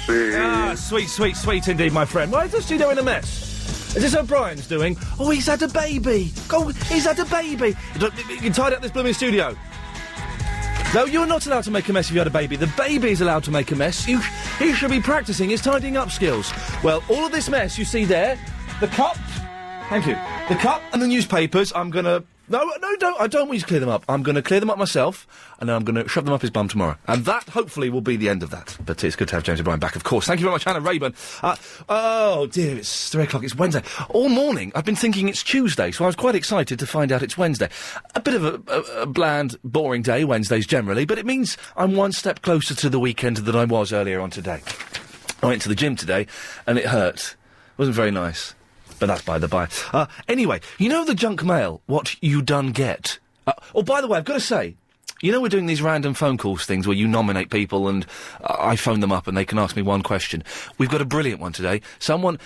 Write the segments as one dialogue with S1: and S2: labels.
S1: Sweet indeed, my friend. Why is this studio in a mess? Is this O'Brien's doing? Oh, he's had a baby. Oh, he's had a baby. You can tidy up this blooming studio. No, you're not allowed to make a mess if you had a baby. The baby is allowed to make a mess. He should be practising his tidying up skills. Well, all of this mess you see there, the cup... Thank you. The cup and the newspapers, I'm gonna... No, don't. I don't want you to clear them up. I'm going to clear them up myself, and then I'm going to shove them up his bum tomorrow. And that, hopefully, will be the end of that. But it's good to have James O'Brien back, of course. Thank you very much, Hannah Rayburn. Oh, dear, it's 3 o'clock. It's Wednesday. All morning, I've been thinking it's Tuesday, so I was quite excited to find out it's Wednesday. A bit of a bland, boring day, Wednesdays generally, but it means I'm one step closer to the weekend than I was earlier on today. I went to the gym today, and it hurt. It wasn't very nice. But that's by the by. Anyway, you know the junk mail, what you done get? By the way, I've got to say, you know we're doing these random phone calls things where you nominate people and I phone them up and they can ask me one question. We've got a brilliant one today.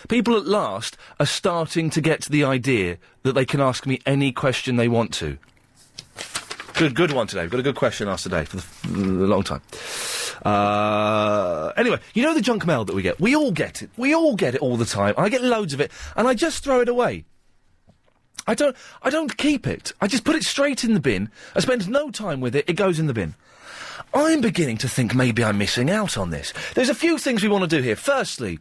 S1: People at last are starting to get the idea that they can ask me any question they want to. Good one today. We've got a good question asked today for a long time. Anyway, you know the junk mail that we get? We all get it. We all get it all the time. I get loads of it, and I just throw it away. I don't keep it. I just put it straight in the bin. I spend no time with it. It goes in the bin. I'm beginning to think maybe I'm missing out on this. There's a few things we want to do here. Firstly,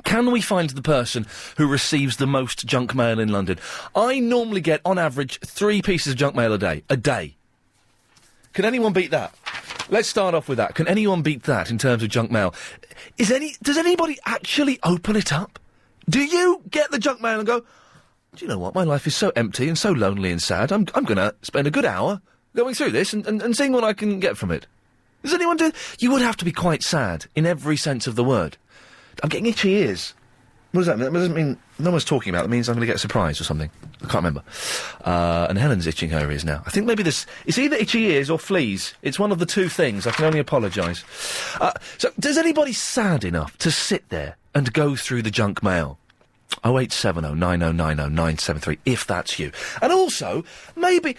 S1: can we find the person who receives the most junk mail in London? I normally get, on average, 3 pieces of junk mail a day. A day. Can anyone beat that? Let's start off with that. Can anyone beat that in terms of junk mail? Does anybody actually open it up? Do you get the junk mail and go, do you know what? My life is so empty and so lonely and sad. I'm going to spend a good hour going through this and seeing what I can get from it. Does anyone do... You would have to be quite sad in every sense of the word. I'm getting itchy ears. What does that mean? That doesn't mean no one's talking about it. It means I'm going to get a surprise or something. I can't remember. And Helen's itching her ears now. I think maybe it's either itchy ears or fleas. It's one of the two things. I can only apologise. So, does anybody sad enough to sit there and go through the junk mail? 0870 9090 973, if that's you. And also, maybe...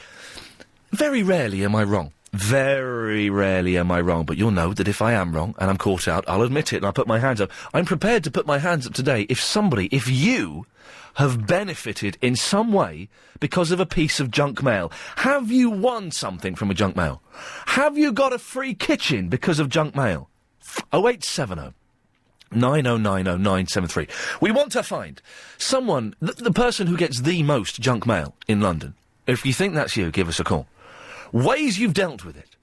S1: Very rarely am I wrong. Very rarely am I wrong, but you'll know that if I am wrong, and I'm caught out, I'll admit it, and I'll put my hands up. I'm prepared to put my hands up today if you have benefited in some way because of a piece of junk mail. Have you won something from a junk mail? Have you got a free kitchen because of junk mail? 0870 9090 973. We want to find someone, the person who gets the most junk mail in London. If you think that's you, give us a call. Ways you've dealt with it.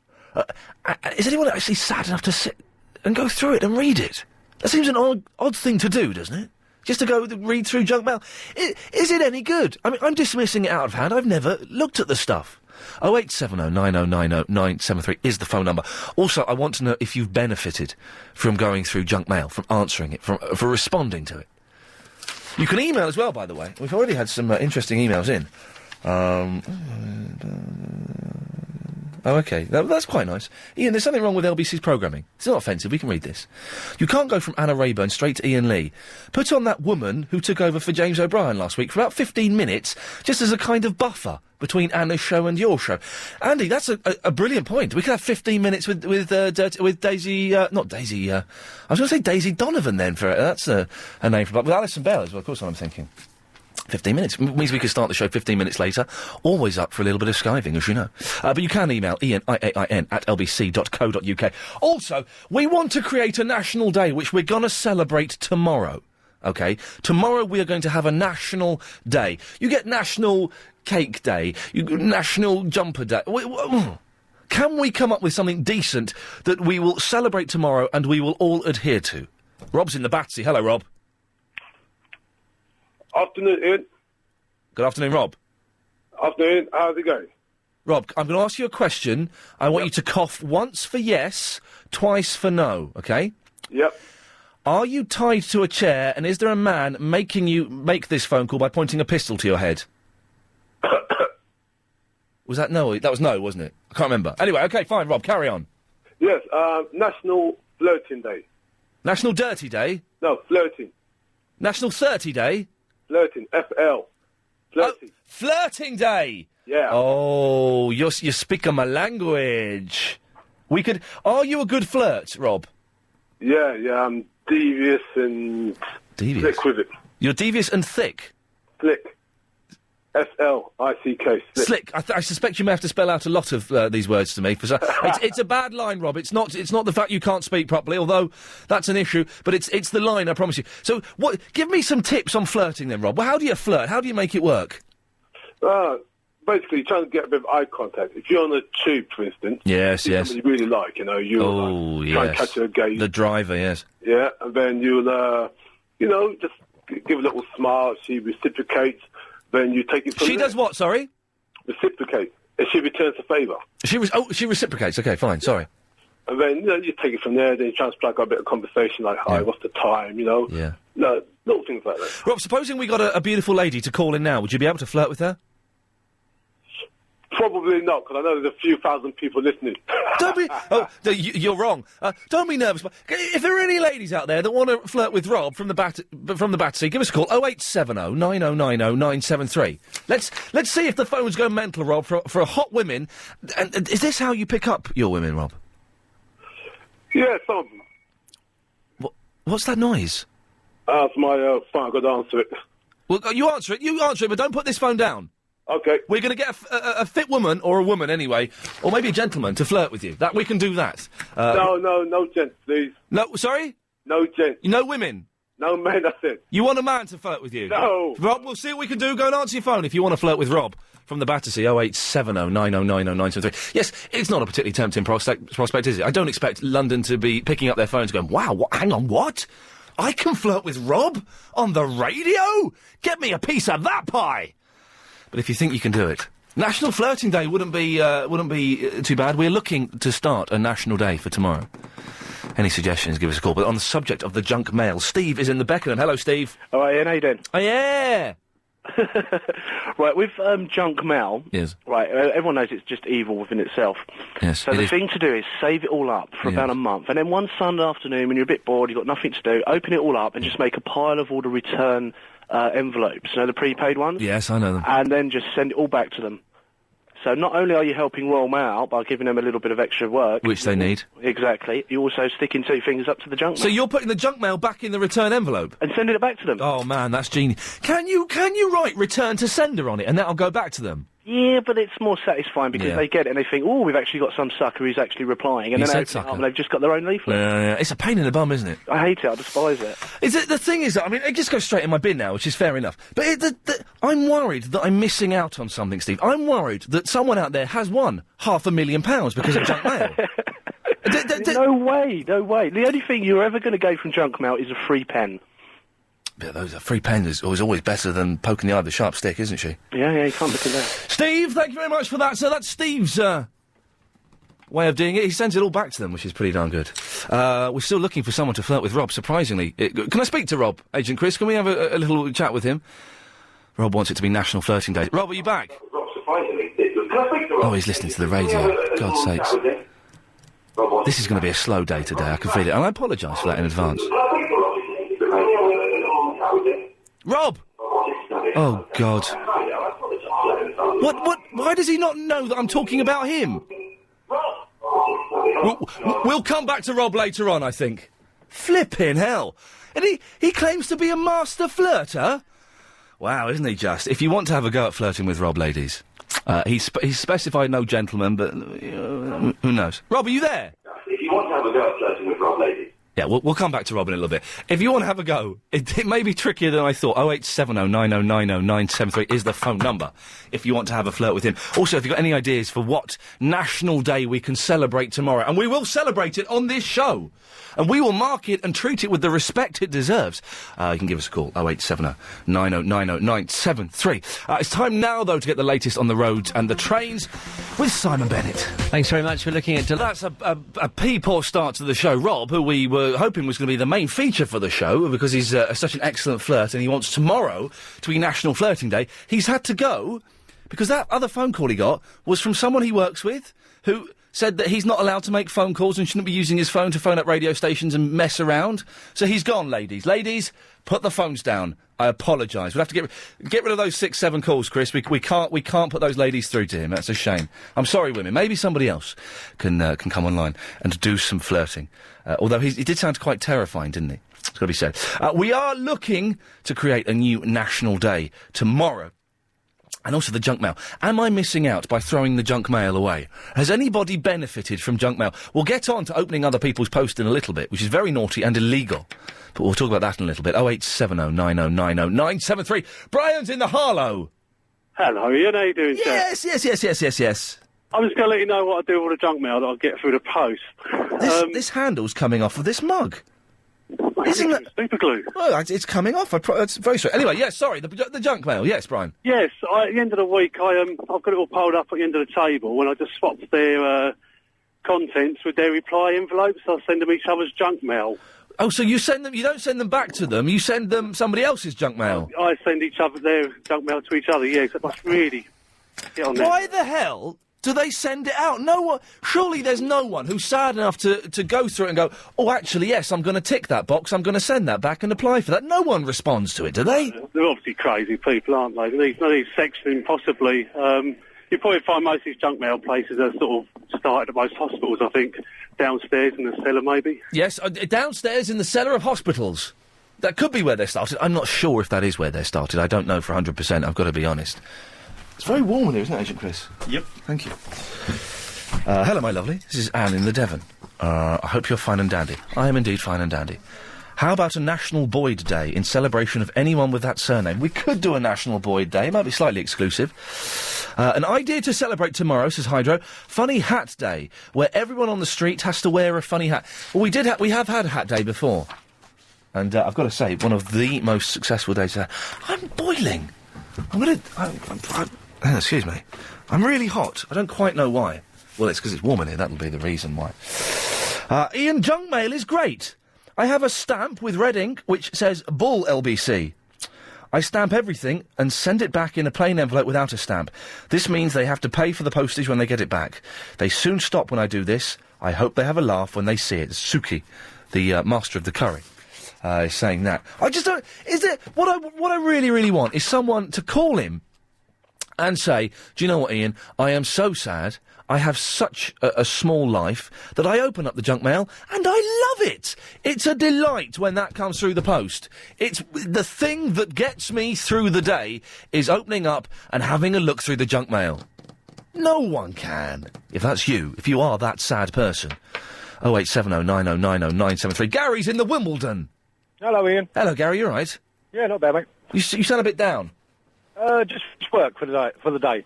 S1: Is anyone actually sad enough to sit and go through it and read it? That seems an odd thing to do, doesn't it? Just to go read through junk mail. Is it any good? I mean, I'm dismissing it out of hand. I've never looked at the stuff. 0870 9090 973 is the phone number. Also, I want to know if you've benefited from going through junk mail, from answering it, for responding to it. You can email as well, by the way. We've already had some interesting emails in. Oh, okay. That's quite nice. Ian, there's something wrong with LBC's programming. It's not offensive. We can read this. You can't go from Anna Rayburn straight to Iain Lee. Put on that woman who took over for James O'Brien last week for about 15 minutes, just as a kind of buffer between Anna's show and your show. Andy, that's a brilliant point. We could have 15 minutes with Daisy, not Daisy, I was going to say Daisy Donovan then, that's a name for, but with Alison Bell as well, of course, what I'm thinking. 15 minutes. Means we could start the show 15 minutes later. Always up for a little bit of skiving, as you know. But you can email Iain, IAIN, at lbc.co.uk. Also, we want to create a national day, which we're going to celebrate tomorrow. OK? Tomorrow we are going to have a national day. You get National Cake Day. You get National Jumper Day. Can we come up with something decent that we will celebrate tomorrow and we will all adhere to? Rob's in the Batsy. Hello, Rob.
S2: Afternoon, Ian.
S1: Good afternoon, Rob.
S2: Afternoon. How's it going?
S1: Rob, I'm going to ask you a question. I want you to cough once for yes, twice for no, OK?
S2: Yep.
S1: Are you tied to a chair, and is there a man making you make this phone call by pointing a pistol to your head? Was that no? That was no, wasn't it? I can't remember. Anyway, OK, fine, Rob, carry on.
S2: Yes, National Flirting Day.
S1: National Dirty Day?
S2: No, Flirting.
S1: National 30 Day?
S2: Flirting, FL. Flirting.
S1: Oh, Flirting Day!
S2: Yeah.
S1: Oh, you speak my language. We could... Are you a good flirt, Rob?
S2: Yeah, I'm devious and
S1: Devious?
S2: slick with it.
S1: You're devious and thick?
S2: Slick. S-L-I-C-K.
S1: Slick. I suspect you may have to spell out a lot of these words to me. It's a bad line, Rob. It's not the fact you can't speak properly, although that's an issue, but it's the line, I promise you. So, give me some tips on flirting then, Rob. Well, how do you flirt? How do you make it work?
S2: Basically, trying to get a bit of eye contact. If you're on a tube, for instance,
S1: yes,
S2: somebody you really like, try and catch her gaze.
S1: The driver, yes.
S2: Yeah, and then you'll, just give a little smile. She reciprocates. Then you take it from
S1: She
S2: there.
S1: does what? Sorry.
S2: Reciprocate. And she returns the favour.
S1: She reciprocates. Okay, fine. Sorry.
S2: And then you take it from there. Then you try and strike up a bit of conversation, like, "Hi, what's the time?"
S1: Yeah.
S2: No, little things like that.
S1: Rob, supposing we got a beautiful lady to call in now, would you be able to flirt with her?
S2: Probably not, because I know there's a few thousand people listening.
S1: Don't be... Oh, you're wrong. Don't be nervous. If there are any ladies out there that want to flirt with Rob from the Battersea, give us a call, 0870 9090 973. Let's see if the phone's going mental, Rob, for a hot women. And is this how you pick up your women, Rob?
S2: Yeah, some of them.
S1: What's that noise?
S2: That's my phone. I've got to answer it.
S1: Well, you answer it, but don't put this phone down.
S2: Okay.
S1: We're going to get a fit woman, or a woman anyway, or maybe a gentleman to flirt with you. We can do that.
S2: No gents, please.
S1: No, sorry?
S2: No gents.
S1: No women?
S2: No men, that's it.
S1: You want a man to flirt with you?
S2: No.
S1: Rob, we'll see what we can do. Go and answer your phone if you want to flirt with Rob from the Battersea, 0870 9090 973. Yes, it's not a particularly tempting prospect, is it? I don't expect London to be picking up their phones going, wow, hang on, what? I can flirt with Rob on the radio? Get me a piece of that pie! But if you think you can do it, National Flirting Day wouldn't be too bad. We're looking to start a national day for tomorrow. Any suggestions, give us a call. But on the subject of the junk mail, Steve is in the Beckenham. Hello, Steve.
S3: Oh, Iain, how you doing?
S1: Oh, yeah!
S3: Right, with junk mail,
S1: yes.
S3: Right, everyone knows it's just evil within itself.
S1: Yes,
S3: so the thing to do is save it all up for about a month, and then one Sunday afternoon when you're a bit bored, you've got nothing to do, open it all up and just make a pile of all the return envelopes, the prepaid ones?
S1: Yes, I know them.
S3: And then just send it all back to them. So not only are you helping Royal Mail out by giving them a little bit of extra work...
S1: Which they need.
S3: Exactly. You're also sticking two fingers up to the junk mail.
S1: So you're putting the junk mail back in the return envelope?
S3: And sending it back to them.
S1: Oh, man, that's genius. Can you write return to sender on it, and that'll go back to them?
S3: Yeah, but it's more satisfying because they get it and they think, oh, we've actually got some sucker who's actually replying, and then they open it up and they've just got their own leaflet.
S1: Yeah, it's a pain in the bum, isn't it?
S3: I hate it. I despise it.
S1: The thing is, I mean, it just goes straight in my bin now, which is fair enough. But I'm worried that I'm missing out on something, Steve. I'm worried that someone out there has won £500,000 because of junk mail.
S3: No way. The only thing you're ever going to go from junk mail is a free pen.
S1: Yeah, those are free pens is always better than poking the eye with a sharp stick, isn't she?
S3: Yeah, you can't look at that.
S1: Steve, thank you very much for that. So that's Steve's way of doing it. He sends it all back to them, which is pretty darn good. We're still looking for someone to flirt with Rob, surprisingly. Can I speak to Rob, Agent Chris? Can we have a little chat with him? Rob wants it to be National Flirting Day. Rob, are you back?
S2: Rob, surprisingly. Can I speak to Rob?
S1: Oh, he's listening to the radio. God's sakes. This is going to be a slow day today, I can feel it. And I apologise for that in advance. Rob! Oh, God. What? Why does he not know that I'm talking about him? We'll come back to Rob later on, I think. Flippin' hell. And he claims to be a master flirter? Wow, isn't he just? If you want to have a go at flirting with Rob, ladies, he's specified no gentleman, but who knows? Rob, are you there?
S2: If you want to have a go at flirting with Rob, ladies.
S1: Yeah, we'll come back to Rob in a little bit. If you want to have a go, it may be trickier than I thought. 0870 9090 973 is the phone number if you want to have a flirt with him. Also, if you've got any ideas for what National Day we can celebrate tomorrow, and we will celebrate it on this show, and we will mark it and treat it with the respect it deserves, you can give us a call, 0870 9090 973. It's time now, though, to get the latest on the roads and the trains with Simon Bennett.
S4: Thanks very much for looking at...
S1: That's a pea-poor start to the show. Rob, who we were hoping was going to be the main feature for the show because he's such an excellent flirt and he wants tomorrow to be National Flirting Day, he's had to go because that other phone call he got was from someone he works with who said that he's not allowed to make phone calls and shouldn't be using his phone to phone up radio stations and mess around. So he's gone, ladies. Ladies, put the phones down. I apologise. We'll have to get rid of those 6-7 calls, Chris. We can't put those ladies through to him. That's a shame. I'm sorry, women. Maybe somebody else can come online and do some flirting. Although he did sound quite terrifying, didn't he? It's got to be said. We are looking to create a new national day tomorrow. And also the junk mail. Am I missing out by throwing the junk mail away? Has anybody benefited from junk mail? We'll get on to opening other people's posts in a little bit, which is very naughty and illegal. But we'll talk about that in a little bit. 0870 90 90 973. Brian's in the Harlow.
S4: Hello, Ian. How you doing, sir?
S1: Yes.
S4: I'm just going to let you know what I do with all the junk mail that I get through the post.
S1: This handle's coming off of this mug. Isn't it?
S4: Super glue.
S1: Well, it's coming off. It's very straight. Anyway, yes, sorry, the junk mail. Yes, Brian.
S4: Yes, at the end of the week, I've got it all piled up at the end of the table, and I just swapped their contents with their reply envelopes. I send them each other's junk mail.
S1: Oh, so you send them? You don't send them back to them. You send them somebody else's junk mail.
S4: I send each other their junk mail to each other. Yeah, because I must really get on there.
S1: Why the hell do they send it out? No one. Surely there's no one who's sad enough to go through it and go, oh, actually, yes, I'm going to tick that box. I'm going to send that back and apply for that. No one responds to it, do they?
S4: They're obviously crazy people, aren't they? These sectioning, possibly. You probably find most of these junk mail places are sort of started at most hospitals, I think. Downstairs in the cellar, maybe?
S1: Yes, downstairs in the cellar of hospitals. That could be where they started. I'm not sure if that is where they started. I don't know for 100%, I've got to be honest. It's very warm in here, isn't it, Agent Chris?
S5: Yep.
S1: Thank you. Hello, my lovely. This is Anne in the Devon. I hope you're fine and dandy. I am indeed fine and dandy. How about a National Boyd Day in celebration of anyone with that surname? We could do a National Boyd Day. It might be slightly exclusive. An idea to celebrate tomorrow, says Hydro. Funny Hat Day, where everyone on the street has to wear a funny hat. Well, we have had Hat Day before. And I've got to say, one of the most successful days. I'm boiling. Excuse me. I'm really hot. I don't quite know why. Well, it's because it's warm in here. That'll be the reason why. Ian, junk mail is great. I have a stamp with red ink which says Bull LBC. I stamp everything and send it back in a plain envelope without a stamp. This means they have to pay for the postage when they get it back. They soon stop when I do this. I hope they have a laugh when they see it. Suki, the master of the curry, is saying that. I just don't... Is it... What I really, really want is someone to call him and say, do you know what, Ian? I am so sad. I have such a small life that I open up the junk mail and I love it. It's a delight when that comes through the post. It's the thing that gets me through the day is opening up and having a look through the junk mail. No one can. If that's you, if you are that sad person. 0870 90 90 973. Gary's in the Wimbledon.
S6: Hello, Ian.
S1: Hello, Gary, you all right?
S6: Yeah, not bad, mate.
S1: You sound a bit down.
S6: Just work for the day.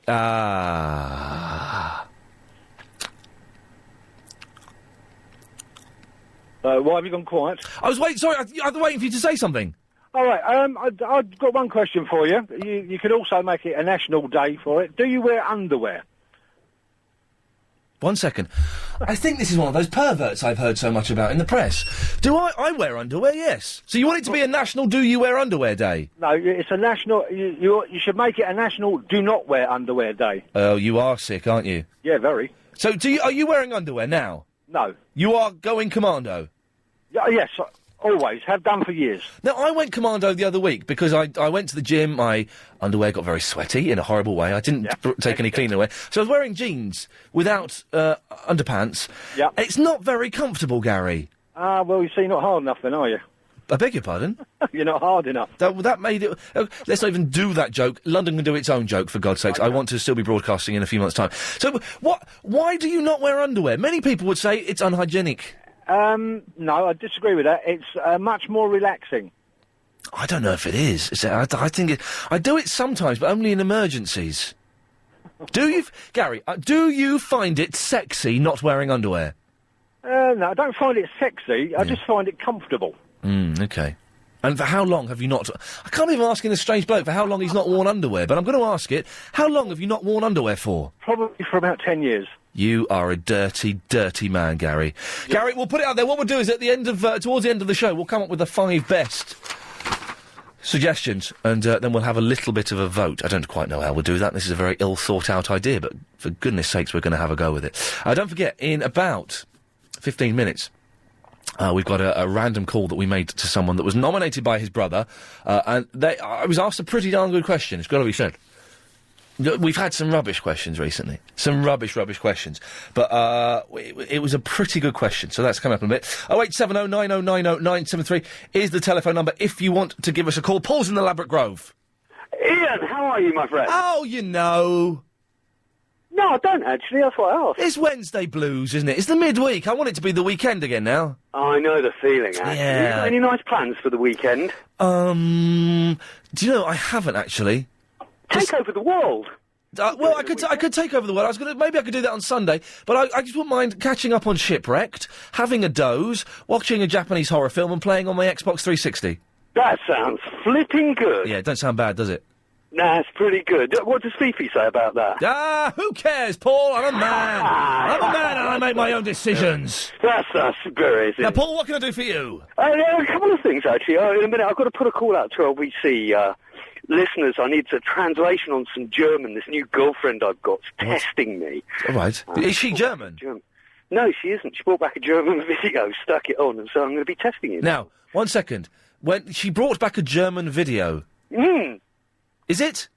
S6: Why have you gone quiet?
S1: I was waiting for you to say something.
S6: All right, I've got one question for you. You could also make it a national day for it. Do you wear underwear?
S1: 1 second. I think this is one of those perverts I've heard so much about in the press. Do I wear underwear? Yes. So you want it to be a national do you wear underwear day?
S6: No, it's a national... You should make it a national do not wear underwear day.
S1: Oh, you are sick, aren't you?
S6: Yeah, very.
S1: So are you wearing underwear now?
S6: No.
S1: You are going commando?
S6: Yes, always. Have done for years.
S1: Now, I went commando the other week because I went to the gym, my underwear got very sweaty in a horrible way. I didn't take any cleaner away. So I was wearing jeans without underpants.
S6: Yeah.
S1: It's not very comfortable, Gary.
S6: Well, you see, you're not hard enough then, are you?
S1: I beg your pardon?
S6: You're not hard enough.
S1: That made it... let's not even do that joke. London can do its own joke, for God's sakes. I want to still be broadcasting in a few months' time. So, why do you not wear underwear? Many people would say it's unhygienic.
S6: No, I disagree with that. It's much more relaxing.
S1: I don't know if it is. I think I do it sometimes, but only in emergencies. Gary, do you find it sexy not wearing underwear?
S6: No, I don't find it sexy. I just find it comfortable.
S1: Okay. And for how long have you not... I can't even ask this strange bloke for how long he's not worn underwear, but I'm going to ask it. How long have you not worn underwear for?
S6: Probably for about 10 years.
S1: You are a dirty, dirty man, Gary. Yep. Gary, we'll put it out there. What we'll do is at the end of... towards the end of the show, we'll come up with the 5 best suggestions, and then we'll have a little bit of a vote. I don't quite know how we'll do that. This is a very ill-thought-out idea, but for goodness sakes, we're going to have a go with it. Don't forget, in about 15 minutes, we've got a random call that we made to someone that was nominated by his brother, and I was asked a pretty darn good question, it's got to be said. We've had some rubbish questions recently. Some rubbish questions. But it was a pretty good question, so that's coming up in a bit. 0870 9090 973 is the telephone number if you want to give us a call. Paul's in the Ladbroke Grove.
S5: Iain, how are you, my friend?
S1: Oh, you know.
S5: No, I don't actually, that's why I asked.
S1: It's Wednesday blues, isn't it? It's the midweek. I want it to be the weekend again now.
S5: I know the feeling, actually.
S1: Yeah.
S5: You got any nice plans for the weekend?
S1: Do you know, I haven't actually.
S5: Take over the world.
S1: Well, I could take over the world. Maybe I could do that on Sunday, but I just wouldn't mind catching up on Shipwrecked, having a doze, watching a Japanese horror film and playing on my Xbox 360.
S5: That sounds flipping good.
S1: Yeah, it don't sound bad, does it?
S5: Nah, it's pretty good. What does Fifi say about that?
S1: Who cares, Paul? I'm a man. I'm a man and I make my own decisions.
S5: That's our spirit.
S1: Now, Paul, what can I do for you?
S5: A couple of things, actually. In a minute, I've got to put a call out to LBC listeners. I need a translation on some German. This new girlfriend I've got's testing me.
S1: All right. Is she German?
S5: No, she isn't. She brought back a German video, stuck it on, and so I'm going to be testing it.
S1: Now, 1 second. When she brought back a German video... Is it?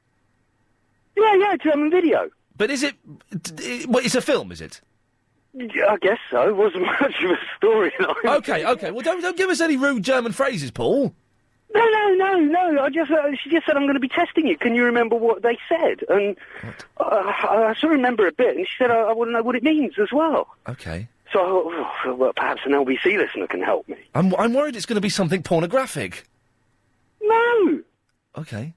S5: Yeah, German video.
S1: But is it... Well, it's a film, is it?
S5: Yeah, I guess so. It wasn't much of a storyline.
S1: Okay. Well, don't give us any rude German phrases, Paul.
S5: No. She just said, I'm going to be testing you. Can you remember what they said? And I sort of remember a bit, and she said, I want to know what it means as well.
S1: Okay.
S5: So I thought, well, perhaps an LBC listener can help me.
S1: I'm worried it's going to be something pornographic.
S5: No.
S1: Okay.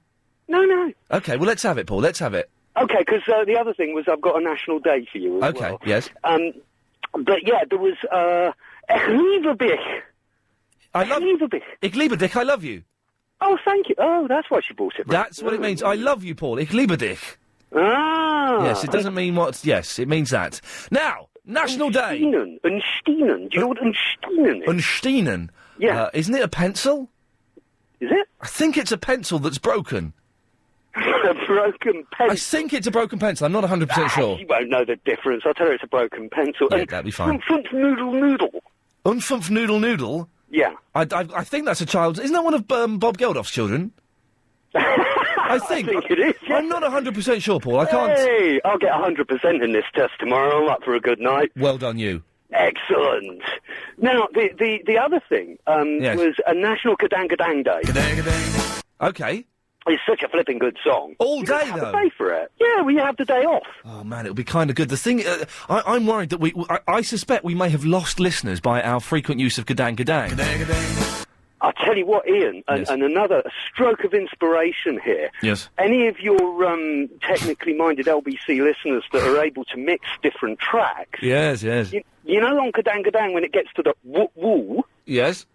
S5: No.
S1: Okay, well, let's have it, Paul. Let's have it.
S5: Okay, because the other thing was I've got a national day for you as well.
S1: Okay, yes.
S5: But yeah, there was, Ich liebe dich.
S1: Ich liebe dich, I love you.
S5: Oh, thank you. Oh, that's why she brought it.
S1: That's what it means. I love you, Paul. Ich liebe dich.
S5: Ah.
S1: Yes, it doesn't mean what... Yes, it means that. Now, National Day.
S5: Unsteinen. Do you know what unsteinen is?
S1: Unsteinen?
S5: Yeah.
S1: Isn't it a pencil?
S5: Is it?
S1: I think it's a pencil that's broken.
S5: A broken pencil?
S1: I think it's a broken pencil. I'm not 100% sure.
S5: You won't know the difference. I'll tell her it's a broken pencil.
S1: Yeah, that'd be fine.
S5: Unfumpf noodle.
S1: Unfumpf noodle?
S5: Yeah.
S1: I think that's a child... Isn't that one of Bob Geldof's children? I think
S5: it is. Yes.
S1: I'm not 100% sure, Paul. I can't...
S5: Hey, I'll get 100% in this test tomorrow. I'm up for a good night.
S1: Well done, you.
S5: Excellent. Now, the other thing
S1: yes.
S5: was a National Kadang Kadang Day.
S1: Okay.
S5: It's such a flipping good song.
S1: All day,
S5: you
S1: though?
S5: Have to pay for it. Yeah, we have the day off.
S1: Oh, man, it'll be kind of good. The thing... I'm worried that I suspect we may have lost listeners by our frequent use of Kadang Kadang.
S5: I'll tell you what, Iain,
S1: Yes.
S5: and another stroke of inspiration here.
S1: Yes.
S5: Any of your technically minded LBC listeners that are able to mix different tracks...
S1: Yes.
S5: You know on Kadang Kadang when it gets to the woo-woo?
S1: Yes.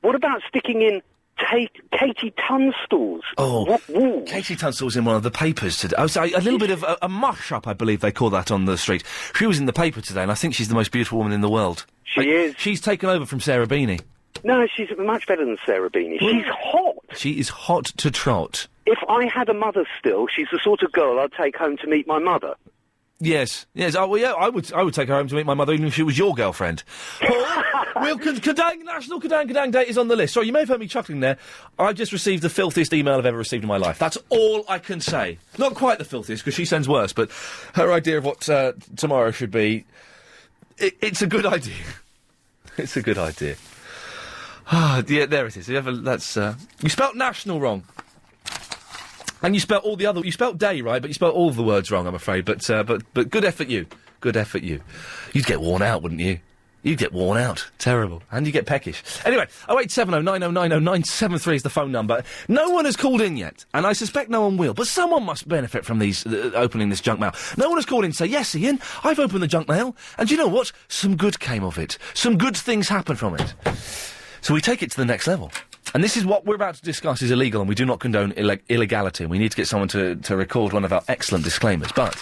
S5: What about sticking in Katie Tunstall's woo-woo?
S1: Katie Tunstall's in one of the papers today. Oh, so a little bit of a mush-up, I believe they call that on the street. She was in the paper today, and I think she's the most beautiful woman in the world.
S5: She is.
S1: She's taken over from Sarah Beanie.
S5: No, she's much better than Sarah Beanie. She's hot.
S1: She is hot to trot.
S5: If I had a mother still, she's the sort of girl I'd take home to meet my mother.
S1: Yes. Oh, well, yeah, I would take her home to meet my mother even if she was your girlfriend. National Kadang Kadang Day is on the list. Sorry, you may have heard me chuckling there. I've just received the filthiest email I've ever received in my life. That's all I can say. Not quite the filthiest, because she sends worse, but her idea of what tomorrow should be... It's a good idea. It's a good idea. Ah, yeah, there it is. You spelt national wrong. And you spelt all the other... You spelt day right, but you spelt all of the words wrong, I'm afraid. But good effort, you. Good effort, you. You'd get worn out, wouldn't you? You'd get worn out. Terrible. And you get peckish. Anyway, 0870 9090 973 is the phone number. No one has called in yet, and I suspect no one will, but someone must benefit from these opening this junk mail. No one has called in to say, yes, Iain, I've opened the junk mail, and you know what? Some good came of it. Some good things happened from it. So we take it to the next level. And this is what we're about to discuss is illegal, and we do not condone illegality, and we need to get someone to record one of our excellent disclaimers. But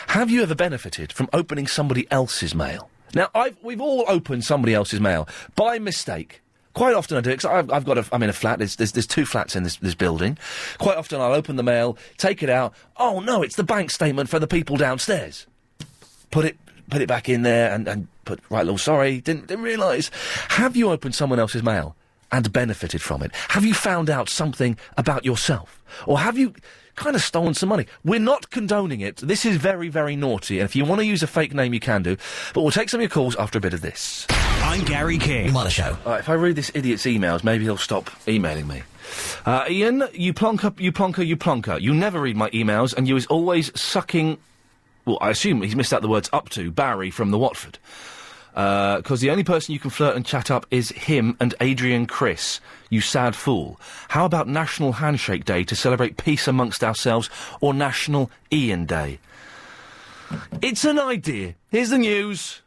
S1: have you ever benefited from opening somebody else's mail? Now, we've all opened somebody else's mail by mistake. Quite often I do it, 'cause I'm in a flat, there's 2 flats in this building. Quite often I'll open the mail, take it out, oh no, it's the bank statement for the people downstairs. Put it back in there and put, right, little sorry, didn't realise. Have you opened someone else's mail and benefited from it? Have you found out something about yourself? Or have you kind of stolen some money? We're not condoning it. This is very, very naughty, and if you want to use a fake name, you can do. But we'll take some of your calls after a bit of this.
S7: I'm Gary King. On the show.
S1: All right, if I read this idiot's emails, maybe he'll stop emailing me. Iain, you plonker. You never read my emails, and you is always sucking... Well, I assume he's missed out the words up to Barry from the Watford. Because the only person you can flirt and chat up is him and Adrian Chris, you sad fool. How about National Handshake Day to celebrate peace amongst ourselves, or National Iain Day? It's an idea. Here's the news.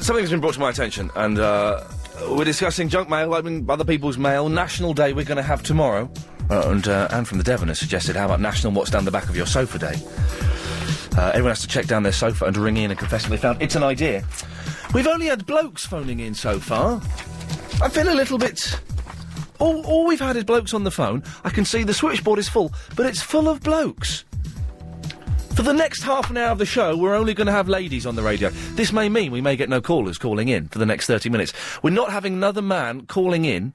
S1: Something's been brought to my attention, and we're discussing junk mail, opening other people's mail. National Day we're going to have tomorrow. And Anne from the Devon has suggested, how about National What's Down the Back of Your Sofa Day? Everyone has to check down their sofa and ring in and confess what they found. It's an idea. We've only had blokes phoning in so far. I feel a little bit... All we've had is blokes on the phone. I can see the switchboard is full, but it's full of blokes. For the next half an hour of the show, we're only going to have ladies on the radio. This may mean we may get no callers calling in for the next 30 minutes. We're not having another man calling in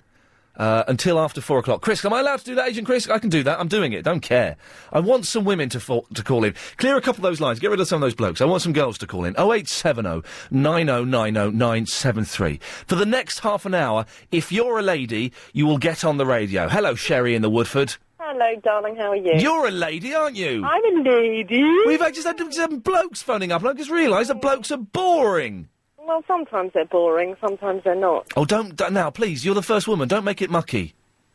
S1: until after 4 o'clock. Chris, am I allowed to do that, Agent Chris? I can do that. I'm doing it. Don't care. I want some women to call in. Clear a couple of those lines. Get rid of some of those blokes. I want some girls to call in. 0870 9090 973. For the next half an hour, if you're a lady, you will get on the radio. Hello, Sherry in the Woodford.
S8: Hello, darling, how are you?
S1: You're a lady, aren't you?
S8: I'm a lady.
S1: We've just had some blokes phoning up, and I just realised that blokes are boring.
S8: Well, sometimes they're boring, sometimes they're not.
S1: Oh, don't now, please, you're the first woman, don't make it mucky.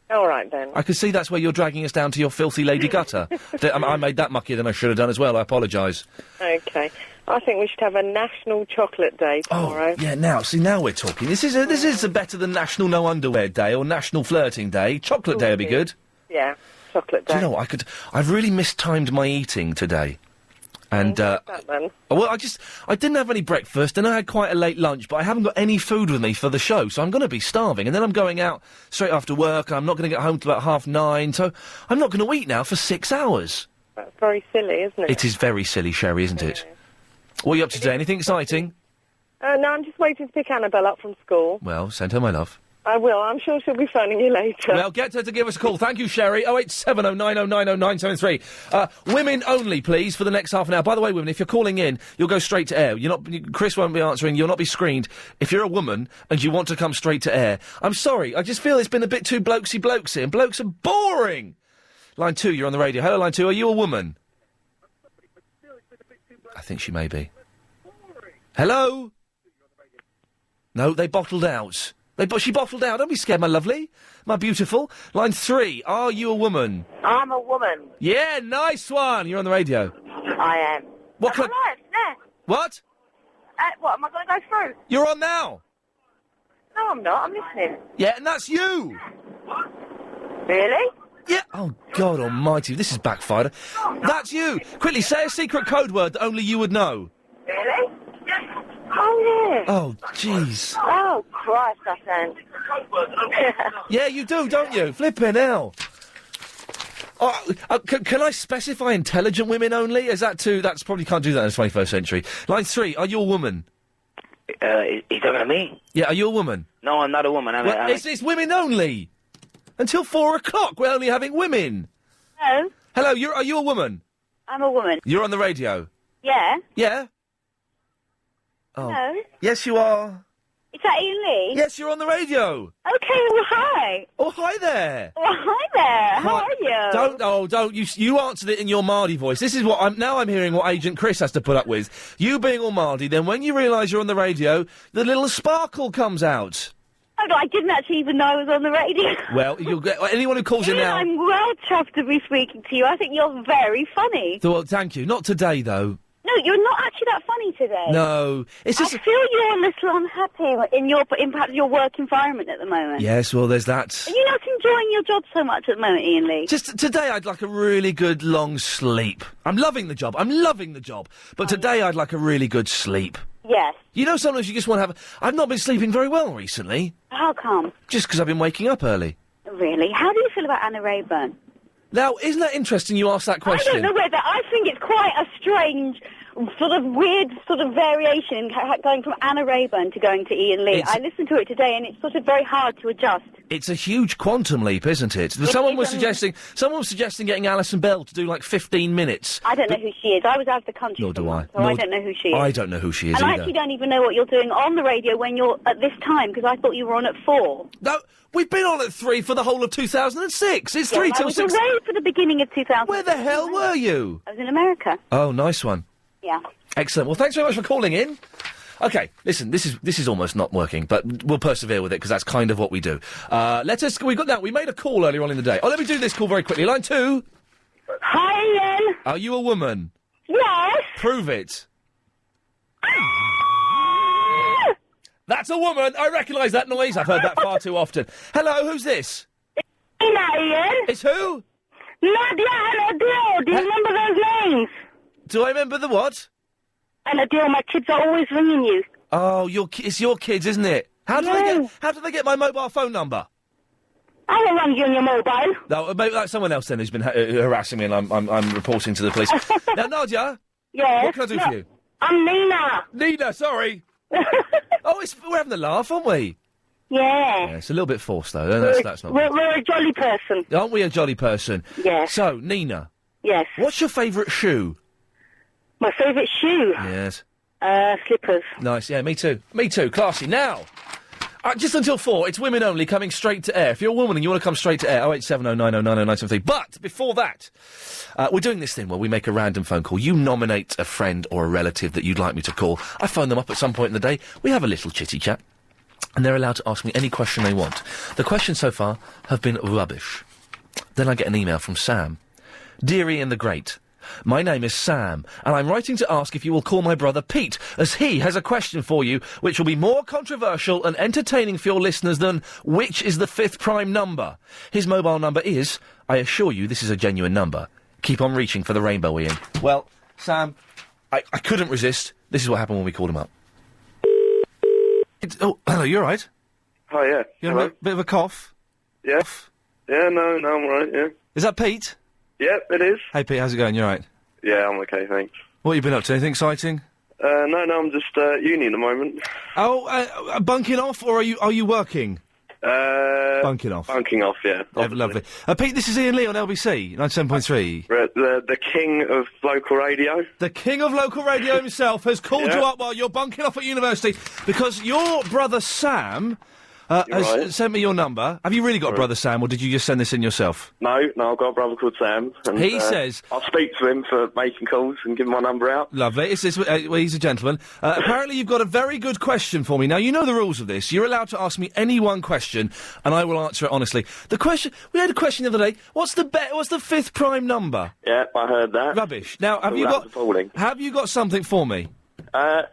S8: All right, then.
S1: I can see that's where you're dragging us down to your filthy lady gutter. I made that muckier than I should have done as well, I apologise.
S8: OK. I think we should have a National Chocolate Day tomorrow.
S1: Oh, yeah, now we're talking. This is better than National No Underwear Day or National Flirting Day. Chocolate Day would be good.
S8: Yeah. Chocolate Day.
S1: Do you know what? I've really mistimed my eating today. And,
S8: what's that, then?
S1: Well, I didn't have any breakfast, and I had quite a late lunch, but I haven't got any food with me for the show, so I'm going to be starving. And then I'm going out straight after work, and I'm not going to get home till about 9:30, so I'm not going to eat now for 6 hours.
S8: That's very silly, isn't it?
S1: It is very silly, Sherry, isn't it? What are you up to today? Anything exciting?
S8: No, I'm just waiting to pick Annabelle up from school.
S1: Well, send her my love.
S8: I will. I'm sure she'll be phoning you later.
S1: Well, get her to give us a call. Thank you, Sherry. 0870 9090 973. Women only, please, for the next half an hour. By the way, women, if you're calling in, you'll go straight to air. Chris won't be answering. You'll not be screened. If you're a woman and you want to come straight to air. I'm sorry. I just feel it's been a bit too blokesy and blokes are boring. Line 2, you're on the radio. Hello, Line 2. Are you a woman? I think she may be. Hello? No, they bottled out. She bottled out. Don't be scared, my lovely. My beautiful. Line 3, are you a woman?
S9: I'm a woman.
S1: Yeah, nice one. You're on the radio.
S9: I am.
S1: What
S9: Am I live? Yeah.
S1: What?
S9: What, am I going to go through?
S1: You're on now.
S9: No, I'm not. I'm listening.
S1: Yeah, and that's you.
S9: Really?
S1: Yeah. Oh, God almighty, this is backfired. That's you. Quickly, say a secret code word that only you would know.
S9: Really? Oh, yeah.
S1: Oh, jeez.
S9: Oh, Christ, I sound.
S1: Yeah, you do, don't you? Flippin' hell. Can I specify intelligent women only? Is that too... That's probably can't do that in the 21st century. Line 3, are you a woman?
S10: Is talking to me?
S1: Yeah, are you a woman?
S10: No, I'm not a woman.
S1: It's women only. Until 4 o'clock, we're only having women.
S9: Hello?
S1: Hello, are you a woman?
S9: I'm a woman.
S1: You're on the radio?
S9: Yeah?
S1: Yeah? Oh.
S9: Hello?
S1: Yes, you are.
S9: Is that Iain Lee?
S1: Yes, you're on the radio.
S9: Okay, well, hi.
S1: Oh, hi there.
S9: Well, hi there. How are you?
S1: Don't. You answered it in your Mardy voice. This is what I'm hearing what Agent Chris has to put up with. You being all Mardy, then when you realise you're on the radio, the little sparkle comes out.
S9: Oh, no, I didn't actually even know I was on the radio.
S1: Well, you'll get anyone who calls in now.
S9: I'm well chuffed to be speaking to you. I think you're very funny.
S1: Well, thank you. Not today, though.
S9: No, you're not actually that funny today.
S1: No, it's just.
S9: I feel you're a little unhappy in perhaps your work environment at the moment.
S1: Yes, well, there's that.
S9: Are you not enjoying your job so much at the moment, Iain Lee?
S1: Just today, I'd like a really good long sleep. I'm loving the job. But today, I'd like a really good sleep.
S9: Yes.
S1: You know, sometimes you just want to have... I've not been sleeping very well recently.
S9: How come?
S1: Just because I've been waking up early.
S9: Really? How do you feel about Anna Rayburn?
S1: Now, isn't that interesting you asked that question?
S9: I don't know whether... I think it's quite a strange, sort of weird sort of variation in going from Anna Rayburn to going to Iain Lee. I listened to it today and it's sort of very hard to adjust.
S1: It's a huge quantum leap, isn't it? Someone was suggesting getting Alison Bell to do like 15 minutes.
S9: I don't know who she is. I was out of the country.
S1: Nor do I.
S9: So I don't know who she is.
S1: I don't know who she is
S9: and I
S1: either.
S9: actually don't even know what you're doing on the radio when you're at this time, because I thought you were on at 4.
S1: No, we've been on at 3 for the whole of 2006. It's 3 till 6.
S9: I was away for the beginning of 2000.
S1: Where the hell were you?
S9: I was in America.
S1: Oh, nice one.
S9: Yeah.
S1: Excellent. Well, thanks very much for calling in. Okay, listen, this is almost not working, but we'll persevere with it because that's kind of what we do. We made a call earlier on in the day. Oh, let me do this call very quickly. Line 2.
S9: Hi, Ian.
S1: Are you a woman?
S9: Yes.
S1: Prove it. That's a woman. I recognise that noise. I've heard that far too often. Hello, who's this?
S9: Ian.
S1: It's who?
S9: Nadia and Adele. Do you remember those names?
S1: Do I remember the what?
S9: And Adele, my kids are always ringing you.
S1: Oh, it's your kids, isn't it? How do they get my mobile phone number?
S9: I will run you on your mobile.
S1: No, maybe that's someone else then who's been harassing me, and I'm reporting to the police. Now, Nadia.
S9: Yes.
S1: What can I do for you?
S9: I'm Nina.
S1: Nina, sorry. We're having a laugh, aren't we?
S9: Yeah.
S1: It's a little bit forced though. That's not.
S9: We're a jolly person.
S1: Aren't we a jolly person?
S9: Yes.
S1: So, Nina.
S9: Yes.
S1: What's your favourite shoe?
S9: My favourite shoe?
S1: Yes.
S9: Slippers.
S1: Nice, yeah, me too. Me too, classy. Now, just until 4, it's women only coming straight to air. If you're a woman and you want to come straight to air, 08709090973. But, before that, we're doing this thing where we make a random phone call. You nominate a friend or a relative that you'd like me to call. I phone them up at some point in the day. We have a little chitty chat. And they're allowed to ask me any question they want. The questions so far have been rubbish. Then I get an email from Sam. Dear Ian the Great, my name is Sam, and I'm writing to ask if you will call my brother Pete, as he has a question for you which will be more controversial and entertaining for your listeners than which is the 5th prime number. His mobile number is, I assure you this is a genuine number. Keep on reaching for the rainbow, Ian. Well, Sam, I couldn't resist. This is what happened when we called him up. Oh, hello, you all right?
S11: Hi, yeah.
S1: You have a bit of a cough?
S11: Yeah. Yeah, no, I'm all right, yeah.
S1: Is that Pete?
S11: Yep, it is.
S1: Hey, Pete, how's it going? You all right?
S11: Yeah, I'm okay, thanks.
S1: What have you been up to? Anything exciting?
S11: No, I'm just uni at the moment.
S1: Oh, bunking off, or are you working? Bunking off.
S11: Bunking off, yeah.
S1: Lovely. Pete, this is Iain Lee on LBC 97.3.
S11: The king of local radio.
S1: The king of local radio himself has called you up while you're bunking off at university because your brother Sam has sent me your number. Have you really got a brother Sam, or did you just send this in yourself?
S11: No, I've got a brother called Sam. And,
S1: he says...
S11: I'll speak to him for making calls and give my number out.
S1: Lovely. Well, he's a gentleman. Apparently you've got a very good question for me. Now, you know the rules of this. You're allowed to ask me any one question, and I will answer it honestly. We had a question the other day. What's the 5th prime number?
S11: Yeah, I heard that.
S1: Rubbish. Now, have you got something for me?
S11: I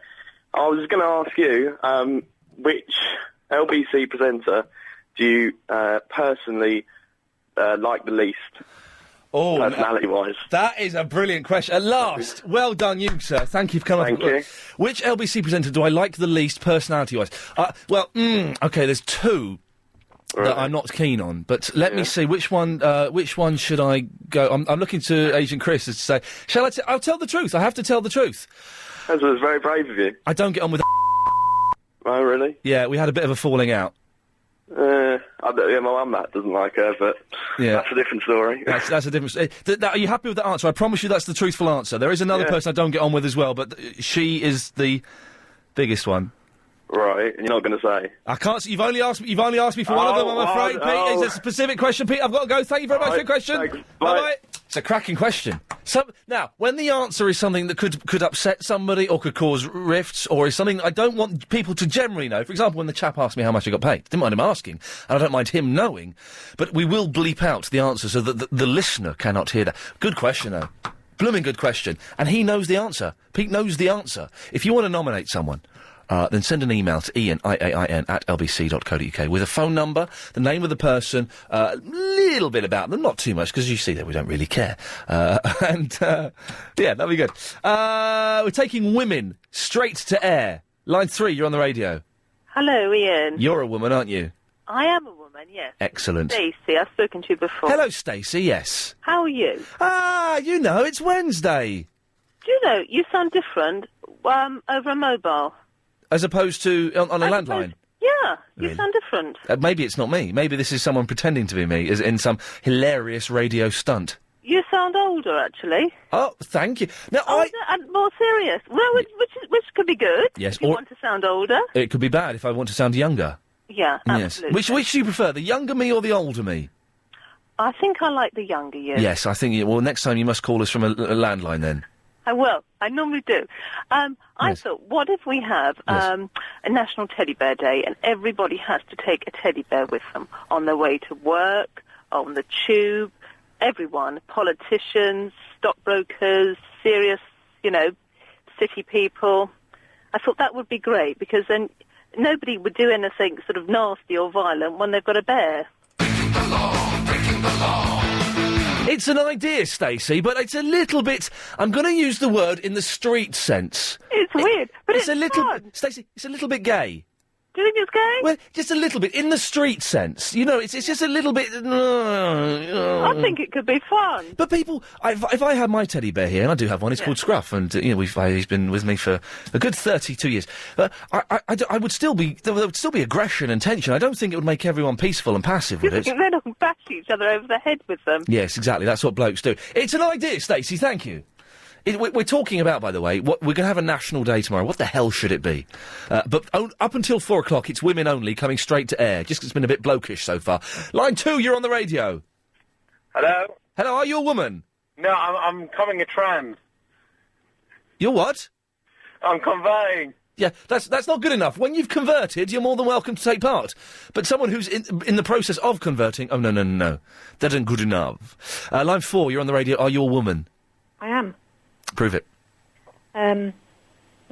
S11: was going to ask you, which LBC presenter do you personally like the least?
S1: Oh,
S11: personality-wise.
S1: That is a brilliant question. At last, well done, you sir. Thank you for coming.
S11: Thank you.
S1: Which LBC presenter do I like the least, personality-wise? Okay, there's 2 that I'm not keen on. But let me see which one should I go? I'm looking to Agent Chris to say, shall I? I'll tell the truth. I have to tell the truth.
S11: That was very brave of you.
S1: I don't get on with.
S11: Oh, really?
S1: Yeah, we had a bit of a falling out.
S11: My mum doesn't like her, but that's a different story.
S1: That's a different... are you happy with that answer? I promise you that's the truthful answer. There is another person I don't get on with as well, but she is the biggest one.
S11: Right, and you're not going to say?
S1: I can't... You've only asked me for one of them, I'm afraid, Pete. It's a specific question, Pete. I've got to go. Thank you very much for your question.
S11: Thanks.
S1: Bye-bye. It's a cracking question. Now, when the answer is something that could upset somebody or could cause rifts or is something I don't want people to generally know, for example, when the chap asked me how much I got paid, didn't mind him asking, and I don't mind him knowing, but we will bleep out the answer so that the listener cannot hear that. Good question, though. Blooming good question. And he knows the answer. Pete knows the answer. If you want to nominate someone, then send an email to Iain, IAIN, at lbc.co.uk with a phone number, the name of the person, a little bit about them, not too much, because you see that we don't really care. Yeah, that'll be good. We're taking women straight to air. Line 3, you're on the radio.
S12: Hello, Iain.
S1: You're a woman, aren't you?
S12: I am a woman, yes.
S1: Excellent.
S12: Stacey, I've spoken to you before.
S1: Hello, Stacey, yes.
S12: How are you?
S1: You know, it's Wednesday.
S12: Do you know, you sound different over a mobile.
S1: As opposed to on a landline?
S12: Yeah,
S1: Really?
S12: you sound different.
S1: Maybe it's not me. Maybe this is someone pretending to be me, as in some hilarious radio stunt.
S12: You sound older, actually.
S1: Oh, thank you. Now,
S12: I'm more serious. Well, which could be good.
S1: Yes,
S12: if you want to sound older.
S1: It could be bad if I want to sound younger.
S12: Yeah, absolutely.
S1: Yes. Which do you prefer, the younger me or the older me?
S12: I think I like the younger you.
S1: Yes, I think. Well, next time you must call us from a landline then.
S12: I will. I normally do. I thought, what if we have a National Teddy Bear Day and everybody has to take a teddy bear with them on their way to work, on the tube, everyone, politicians, stockbrokers, serious, city people. I thought that would be great because then nobody would do anything sort of nasty or violent when they've got a bear.
S1: Breaking the law. It's an idea, Stacey, but it's a little bit... I'm going to use the word in the street sense.
S12: It's weird, but it's
S1: a little
S12: fun.
S1: Stacey, it's a little bit gay.
S12: Do you think it's gay?
S1: Well, just a little bit, in the street sense. It's just a little bit...
S12: I think it could be fun.
S1: But people... If I had my teddy bear here, and I do have one, it's called Scruff, and, he's been with me for a good 32 years. But I would still be... There would still be aggression and tension. I don't think it would make everyone peaceful and passive, would it?
S12: They don't bash each other over the head with them.
S1: Yes, exactly. That's what blokes do. It's an idea, Stacey. Thank you. We're talking about, by the way, we're going to have a national day tomorrow. What the hell should it be? But up until 4 o'clock, it's women only, coming straight to air. Just 'cause it's been a bit blokish so far. Line 2, you're on the radio.
S13: Hello?
S1: Hello, are you a woman?
S13: No, I'm coming a trans.
S1: You're what?
S13: I'm converting.
S1: Yeah, that's not good enough. When you've converted, you're more than welcome to take part. But someone who's in the process of converting... Oh, no. That isn't good enough. Line 4, you're on the radio. Are you a woman?
S14: I am.
S1: Prove it.
S14: I'm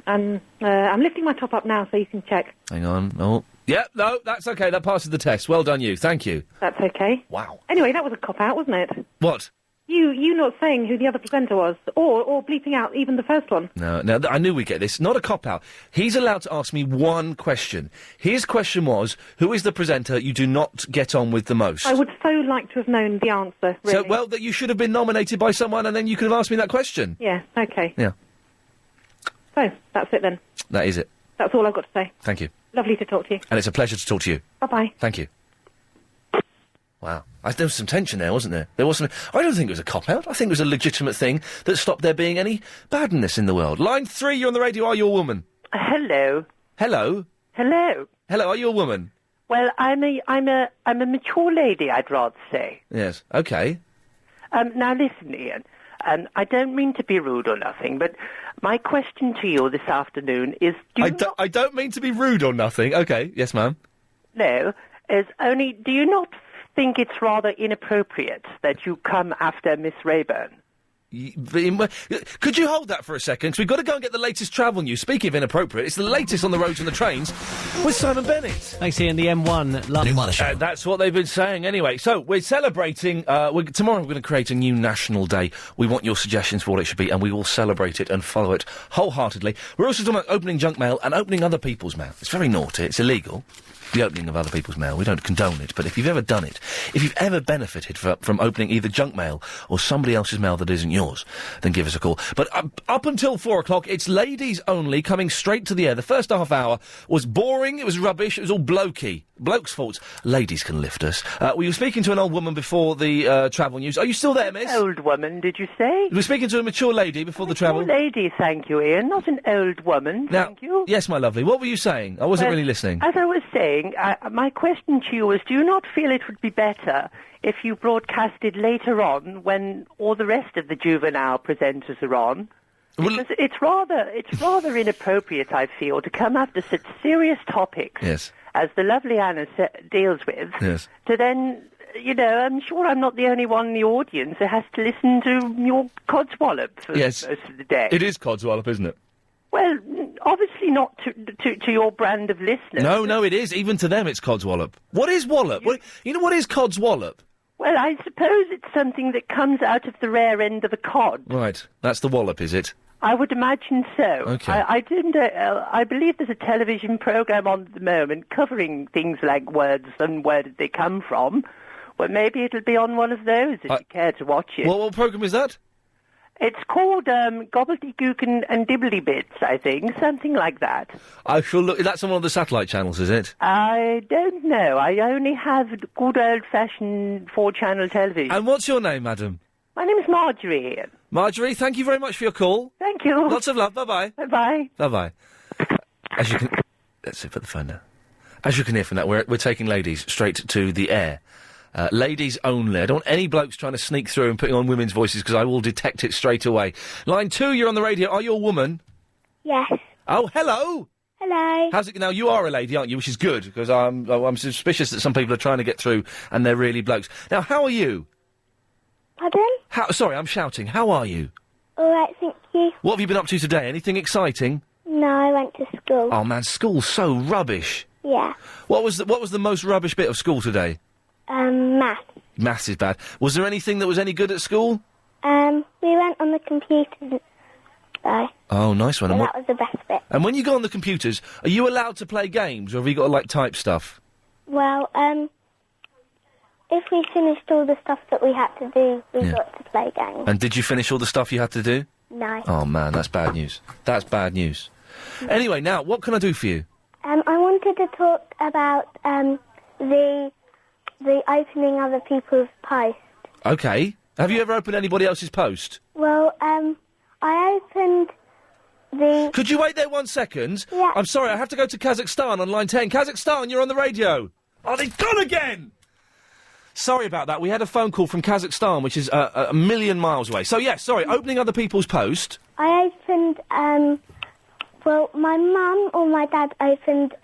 S14: lifting my top up now so you can check.
S1: Hang on. Oh. Yeah, no, that's okay. That passes the test. Well done, you. Thank you.
S14: That's okay.
S1: Wow.
S14: Anyway, that was a cop-out, wasn't it?
S1: What?
S14: You not saying who the other presenter was, or bleeping out even the first one.
S1: No, I knew we'd get this. Not a cop-out. He's allowed to ask me one question. His question was, who is the presenter you do not get on with the most?
S14: I would so like to have known the answer, really.
S1: So, that you should have been nominated by someone and then you could have asked me that question.
S14: Yeah, okay.
S1: Yeah.
S14: So, that's it then.
S1: That is it.
S14: That's all I've got to say.
S1: Thank you.
S14: Lovely to talk to you.
S1: And it's a pleasure to talk to you.
S14: Bye-bye.
S1: Thank you. Wow. There was some tension there, wasn't there? I don't think it was a cop-out. I think it was a legitimate thing that stopped there being any badness in the world. Line 3, you're on the radio. Are you a woman?
S15: Hello.
S1: Hello?
S15: Hello.
S1: Hello, are you a woman?
S15: Well, I'm a mature lady, I'd rather say.
S1: Yes. Okay.
S15: Now listen, Iain. I don't mean to be rude or nothing, but my question to you this afternoon is...
S1: I don't mean to be rude or nothing. Okay. Yes, ma'am.
S15: No. Do you not think it's rather inappropriate that you come after Miss Rayburn?
S1: Could you hold that for a second? 'Cause we've got to go and get the latest travel news. Speaking of inappropriate, it's the latest on the roads and the trains with Simon Bennett.
S7: Thanks, Iain. The M1 London Show.
S1: That's what they've been saying anyway. So we're celebrating. Tomorrow we're going to create a new national day. We want your suggestions for what it should be, and we will celebrate it and follow it wholeheartedly. We're also talking about opening junk mail and opening other people's mail. It's very naughty. It's illegal. The opening of other people's mail. We don't condone it, but if you've ever done it, if you've ever benefited from opening either junk mail or somebody else's mail that isn't yours, then give us a call. But up until 4 o'clock, it's ladies only, coming straight to the air. The first half hour was boring, it was rubbish, it was all blokey. Blokes' faults. Ladies can lift us. We were speaking to an old woman before the travel news. Are you still there, miss?
S15: Old woman, did you say?
S1: We were speaking to a mature lady before the travel.
S15: Lady, thank you, Iain, not an old woman, thank you.
S1: Yes, my lovely. What were you saying? I wasn't really listening.
S15: As I was saying, my question to you was, do you not feel it would be better if you broadcasted later on when all the rest of the juvenile presenters are on? Because it's rather inappropriate, I feel, to come after such serious topics as the lovely Anna deals with, to then, I'm sure I'm not the only one in the audience who has to listen to your codswallop for most of the day.
S1: It is codswallop, isn't it?
S15: Well, obviously not to your brand of listeners.
S1: No, it is. Even to them, it's codswallop. What is wallop? You know what is codswallop?
S15: Well, I suppose it's something that comes out of the rare end of a cod.
S1: Right, that's the wallop, is it?
S15: I would imagine so.
S1: Okay.
S15: I believe there's a television programme on at the moment covering things like words and where did they come from. Well, maybe it'll be on one of those if you care to watch it.
S1: What programme is that?
S15: It's called Gobbledygook and Dibbly Bits, I think, something like that.
S1: I shall look. That's on one of the satellite channels, is it?
S15: I don't know. I only have good old-fashioned 4-channel television.
S1: And what's your name, madam?
S15: My name is Marjorie, Ian.
S1: Marjorie, thank you very much for your call.
S15: Thank you.
S1: Lots of love. Bye-bye.
S15: Bye-bye.
S1: Bye-bye. As you can... Let's put the phone down. As you can hear from that, we're taking ladies straight to the air. Ladies only. I don't want any blokes trying to sneak through and putting on women's voices because I will detect it straight away. Line 2, you're on the radio. Are you a woman?
S9: Yes.
S1: Oh, hello.
S9: Hello.
S1: How's it now? You are a lady, aren't you? Which is good because I'm suspicious that some people are trying to get through and they're really blokes. Now, how are you?
S9: Pardon?
S1: Sorry, I'm shouting. How are you?
S9: All right, thank you.
S1: What have you been up to today? Anything exciting?
S9: No, I went to school.
S1: Oh man, school's so rubbish.
S9: Yeah.
S1: What was the most rubbish bit of school today?
S9: Math.
S1: Maths is bad. Was there anything that was any good at school?
S9: We went on the computers, though.
S1: Oh, nice one.
S9: So
S1: And
S9: that was the best bit.
S1: And when you go on the computers, are you allowed to play games, or have you got to, like, type stuff?
S9: Well, if we finished all the stuff that we had to do, we got to play games.
S1: And did you finish all the stuff you had to do?
S9: No.
S1: Oh, man, that's bad news. That's bad news. Anyway, now, what can I do for you?
S9: I wanted to talk about, the opening other people's posts.
S1: Okay. Have you ever opened anybody else's post?
S9: Well, I opened the...
S1: Could you wait there 1 second?
S9: Yeah.
S1: I'm sorry, I have to go to Kazakhstan on line 10. Kazakhstan, you're on the radio. Oh, they've gone again! Sorry about that. We had a phone call from Kazakhstan, which is a million miles away. So, yes, sorry, opening other people's post.
S9: I opened, well, my mum or my dad opened,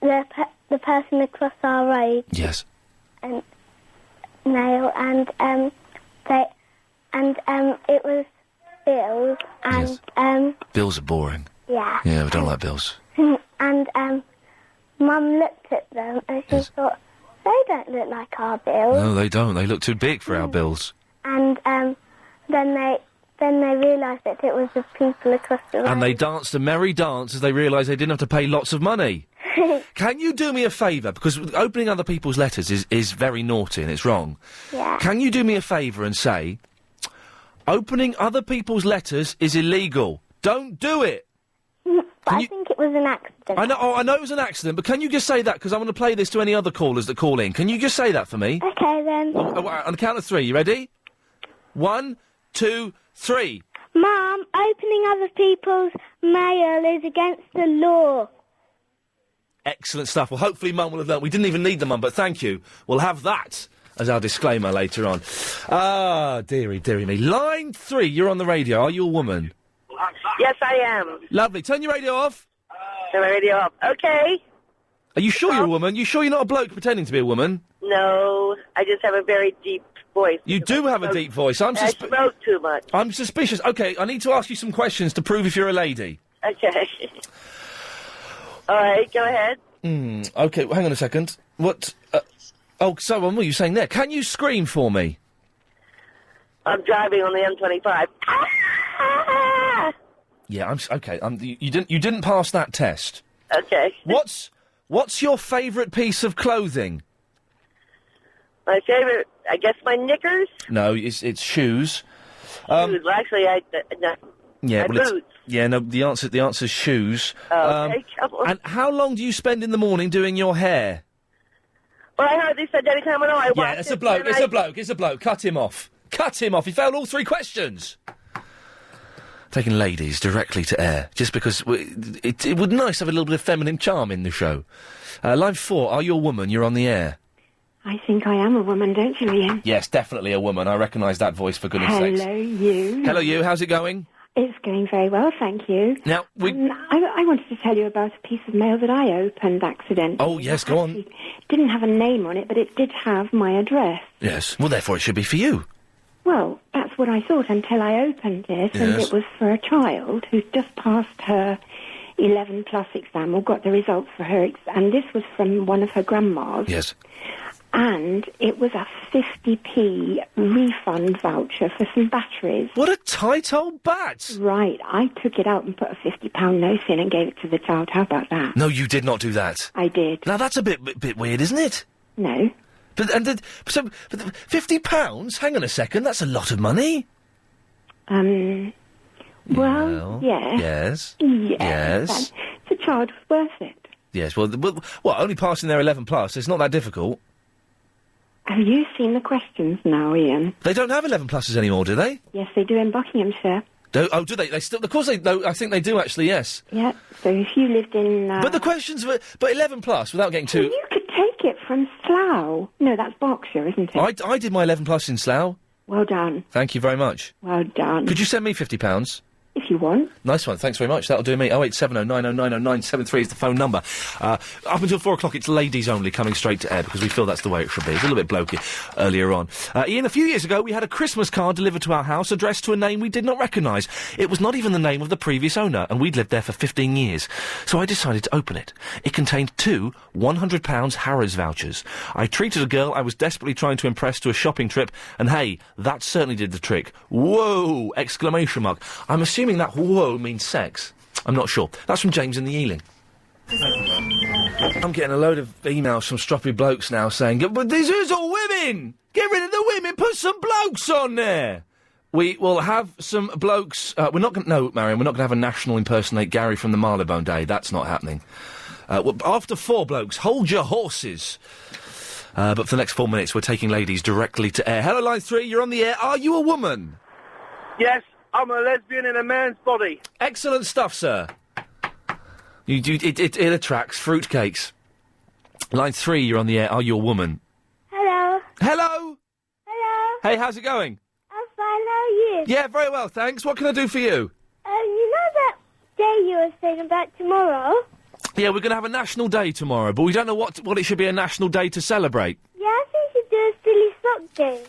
S9: the person across our road.
S1: Yes.
S9: And mail, and it was bills, and
S1: Bills are boring.
S9: yeah.
S1: Yeah, we don't like bills.
S9: And Mum looked at them and she thought, they don't look like our bills.
S1: No, they don't. They look too big for our bills.
S9: And then they realised that it was the people across the road.
S1: And they danced a merry dance as they realised they didn't have to pay lots of money. Can you do me a favour? Because opening other people's letters is very naughty and it's wrong.
S9: Yeah.
S1: Can you do me a favour and say, opening other people's letters is illegal. Don't do it.
S9: But I think it was an accident.
S1: I know it was an accident, but can you just say that? Because I want to play this to any other callers that call in. Can you just say that for me?
S9: Okay, then.
S1: On the count of 3, you ready? 1, 2, 3.
S9: Mum, opening other people's mail is against the law.
S1: Excellent stuff. Well, hopefully Mum will have learnt. We didn't even need the Mum, but thank you. We'll have that as our disclaimer later on. Ah, dearie me. Line 3, you're on the radio. Are you a woman?
S16: Yes, I am.
S1: Lovely. Turn your radio off.
S16: Turn my radio off. Okay.
S1: Are you sure you're a woman? You sure you're not a bloke pretending to be a woman?
S16: No, I just have a very deep voice.
S1: You do have a deep voice.
S16: I smoke too much.
S1: I'm suspicious. Okay, I need to ask you some questions to prove if you're a lady.
S16: Okay. All right, go ahead.
S1: Okay, well, hang on a second. What? So what were you saying there? Can you scream for me?
S16: I'm driving on the M25.
S1: Yeah, okay. You didn't pass that test.
S16: Okay.
S1: What's your favourite piece of clothing?
S16: My favourite, I guess, my knickers.
S1: No, it's shoes.
S16: Shoes. Well, actually, no.
S1: Yeah,
S16: my
S1: well,
S16: boots.
S1: the answer's shoes.
S16: Okay, come on.
S1: And how long do you spend in the morning doing your hair?
S16: Well, I heard they said any time at all.
S1: Yeah, it's a bloke. It's a bloke. Cut him off. He failed all 3 questions. Taking ladies directly to air, just because it would be nice to have a little bit of feminine charm in the show. Line 4, are you a woman? You're on the air.
S17: I think I am a woman, don't you, Ian?
S1: Yes, definitely a woman. I recognise that voice, for goodness sakes.
S17: Hello, you.
S1: Hello, you. How's it going?
S17: It's going very well, thank you.
S1: Now,
S17: I wanted to tell you about a piece of mail that I opened accidentally.
S1: Oh, yes, go on.
S17: Didn't have a name on it, but it did have my address.
S1: Yes. Well, therefore, it should be for you.
S17: Well, that's what I thought until I opened it, and
S1: Yes.
S17: it was for a child who'd just passed her 11 plus exam, or got the results for her, and this was from one of her grandmas.
S1: Yes.
S17: And it was a 50p refund voucher for some batteries.
S1: What a tight old bat!
S17: Right, I took it out and put a £50 note in and gave it to the child. How about that?
S1: No, you did not do that.
S17: I did.
S1: Now that's a bit weird, isn't it?
S17: No.
S1: But £50? Hang on a second, that's a lot of money.
S17: Well, yes.
S1: Yes.
S17: Yes. The child was worth it.
S1: Yes, well, only passing their 11 plus, it's not that difficult.
S17: Have you seen the questions now, Ian?
S1: They don't have 11 pluses anymore, do they?
S17: Yes, they do in Buckinghamshire.
S1: Do they? They still, of course they, no, I think they do actually, yes.
S17: Yeah, so if you lived in...
S1: But the questions were, but 11 plus, without getting too...
S17: Well, you could take it from Slough. No, that's Berkshire, isn't it?
S1: I did my 11 plus in Slough.
S17: Well done.
S1: Thank you very much.
S17: Well done.
S1: Could you send me £50?
S17: If you want.
S1: Nice one, thanks very much. That'll do me. 0870 9090 973 is the phone number. Up until 4 o'clock, it's ladies only coming straight to air because we feel that's the way it should be. It's a little bit blokey earlier on. Ian, a few years ago, we had a Christmas card delivered to our house addressed to a name we did not recognise. It was not even the name of the previous owner, and we'd lived there for 15 years. So I decided to open it. It contained 2 £100 Harrods vouchers. I treated a girl I was desperately trying to impress to a shopping trip, and hey, that certainly did the trick. Whoa! Exclamation mark. I'm assuming that whoa means sex. I'm not sure. That's from James in the Ealing. I'm getting a load of emails from stroppy blokes now saying, but this is all women! Get rid of the women, put some blokes on there! We will have some blokes... we're not going to... No, Marion, we're not going to have a national impersonate Gary from the Marylebone Day. That's not happening. After 4 blokes, hold your horses. But for the next 4 minutes, we're taking ladies directly to air. Hello, line 3, you're on the air. Are you a woman?
S13: Yes, I'm a lesbian in a man's body.
S1: Excellent stuff, sir. It attracts fruitcakes. Line 3, you're on the air. Are you a woman?
S18: Hello.
S1: Hello?
S18: Hello.
S1: Hey, how's it going?
S18: I'm fine, how are you?
S1: Yeah, very well, thanks. What can I do for you?
S18: You know that day you were saying about tomorrow?
S1: Yeah, we're going to have a national day tomorrow, but we don't know what it should be a national day to celebrate.
S18: Yeah, I think you should do a silly sock day.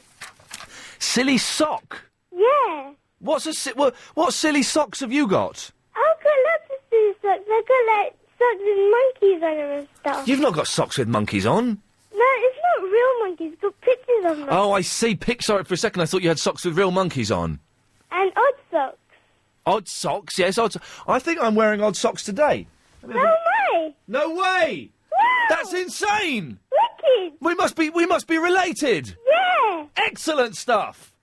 S1: Silly sock?
S18: Yeah.
S1: What silly socks have you got?
S18: I've got lots of silly socks. I've got, like, socks with monkeys on them and stuff.
S1: You've not got socks with monkeys on?
S18: No, it's not real monkeys. It's got pictures of them.
S1: Oh, I see. Sorry, for a second I thought you had socks with real monkeys on.
S18: And odd socks.
S1: Odd socks, yes. I think I'm wearing odd socks today.
S18: No way!
S1: No way!
S18: Wow!
S1: That's insane!
S18: Wicked!
S1: We must be related!
S18: Yeah!
S1: Excellent stuff!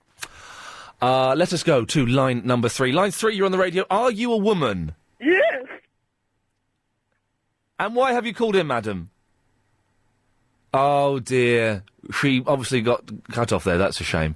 S1: Let us go to line number 3. Line 3, you're on the radio. Are you a woman?
S18: Yes!
S1: And why have you called in, madam? Oh, dear. She obviously got cut off there. That's a shame.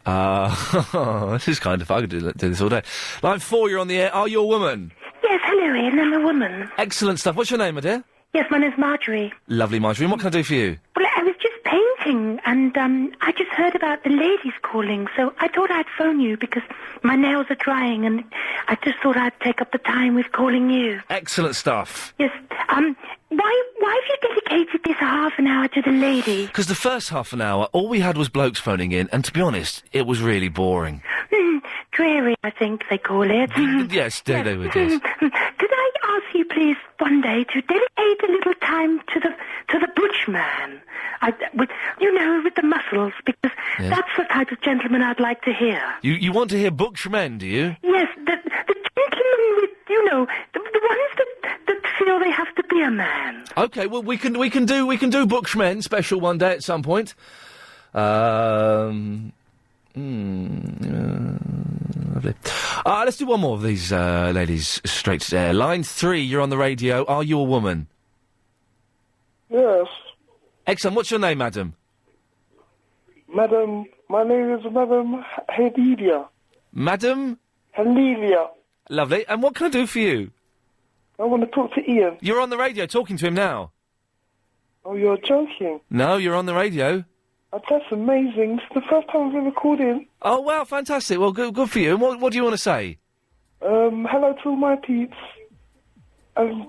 S1: This is kind of... I could do this all day. Line 4, you're on the air. Are you a woman?
S19: Yes, hello, Ian. I'm a woman.
S1: Excellent stuff. What's your name, my dear?
S19: Yes, my name's Marjorie.
S1: Lovely, Marjorie. And what can I do for you?
S19: Well, I was just painting, and I just heard about the ladies calling, so I thought I'd phone you because my nails are drying, and I just thought I'd take up the time with calling you.
S1: Excellent stuff.
S19: Yes. Why have you dedicated this half an hour to the ladies?
S1: Because the first half an hour, all we had was blokes phoning in, and to be honest, it was really boring.
S19: Dreary, I think they call it.
S1: Yes, they would, yes.
S19: Could I ask you, please, one day to dedicate a little time to the butchman? With the muscles, because that's the type of gentleman I'd like to hear.
S1: You want to hear butchmen, do you?
S19: Yes, the gentlemen with, the ones that feel they have to be a man.
S1: Okay, well we can do Bushmen special one day at some point. Lovely. Let's do one more of these ladies straight to air. Line 3, you're on the radio. Are you a woman?
S13: Yes.
S1: Excellent. What's your name, madam?
S13: Madam, my name is Madam Helilia.
S1: Madam?
S13: Helilia.
S1: Lovely. And what can I do for you?
S13: I want to talk to Ian.
S1: You're on the radio talking to him now.
S13: Oh, you're joking?
S1: No, you're on the radio.
S13: That's amazing. It's the first time I've ever called in.
S1: Oh, wow, fantastic. Well, good for you. And what do you want to say?
S13: Hello to all my peeps. And,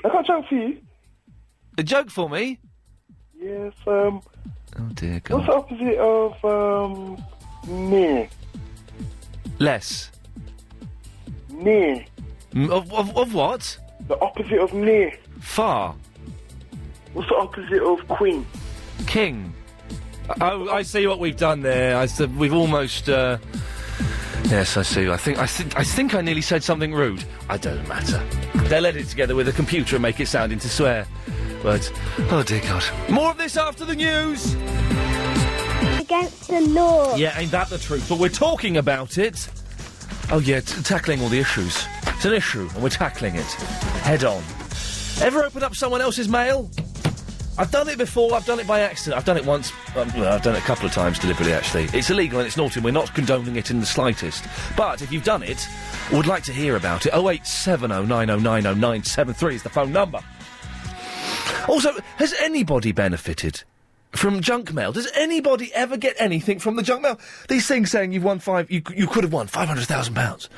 S13: I got a joke for you.
S1: A joke for me?
S13: Yes,
S1: Oh, dear God.
S13: what's the opposite of, near?
S1: Less.
S13: Near.
S1: Of what?
S13: The opposite of near.
S1: Far.
S13: What's the opposite of queen?
S1: King. Oh, I see what we've done there. We've almost. Yes, I see. I think I nearly said something rude. It doesn't matter. They'll edit it together with a computer and make it sound into swear. But oh dear God. More of this after the news.
S18: Against the law.
S1: Yeah, ain't that the truth? But we're talking about it. Oh yeah, tackling all the issues. It's an issue, and we're tackling it head on. Ever open up someone else's mail? I've done it before, I've done it by accident. I've done it once, I've done it a couple of times deliberately, actually. It's illegal and it's naughty, and we're not condoning it in the slightest. But if you've done it, would like to hear about it, 08709090973 is the phone number. Also, has anybody benefited from junk mail? Does anybody ever get anything from the junk mail? These things saying you've won you could have won £500,000.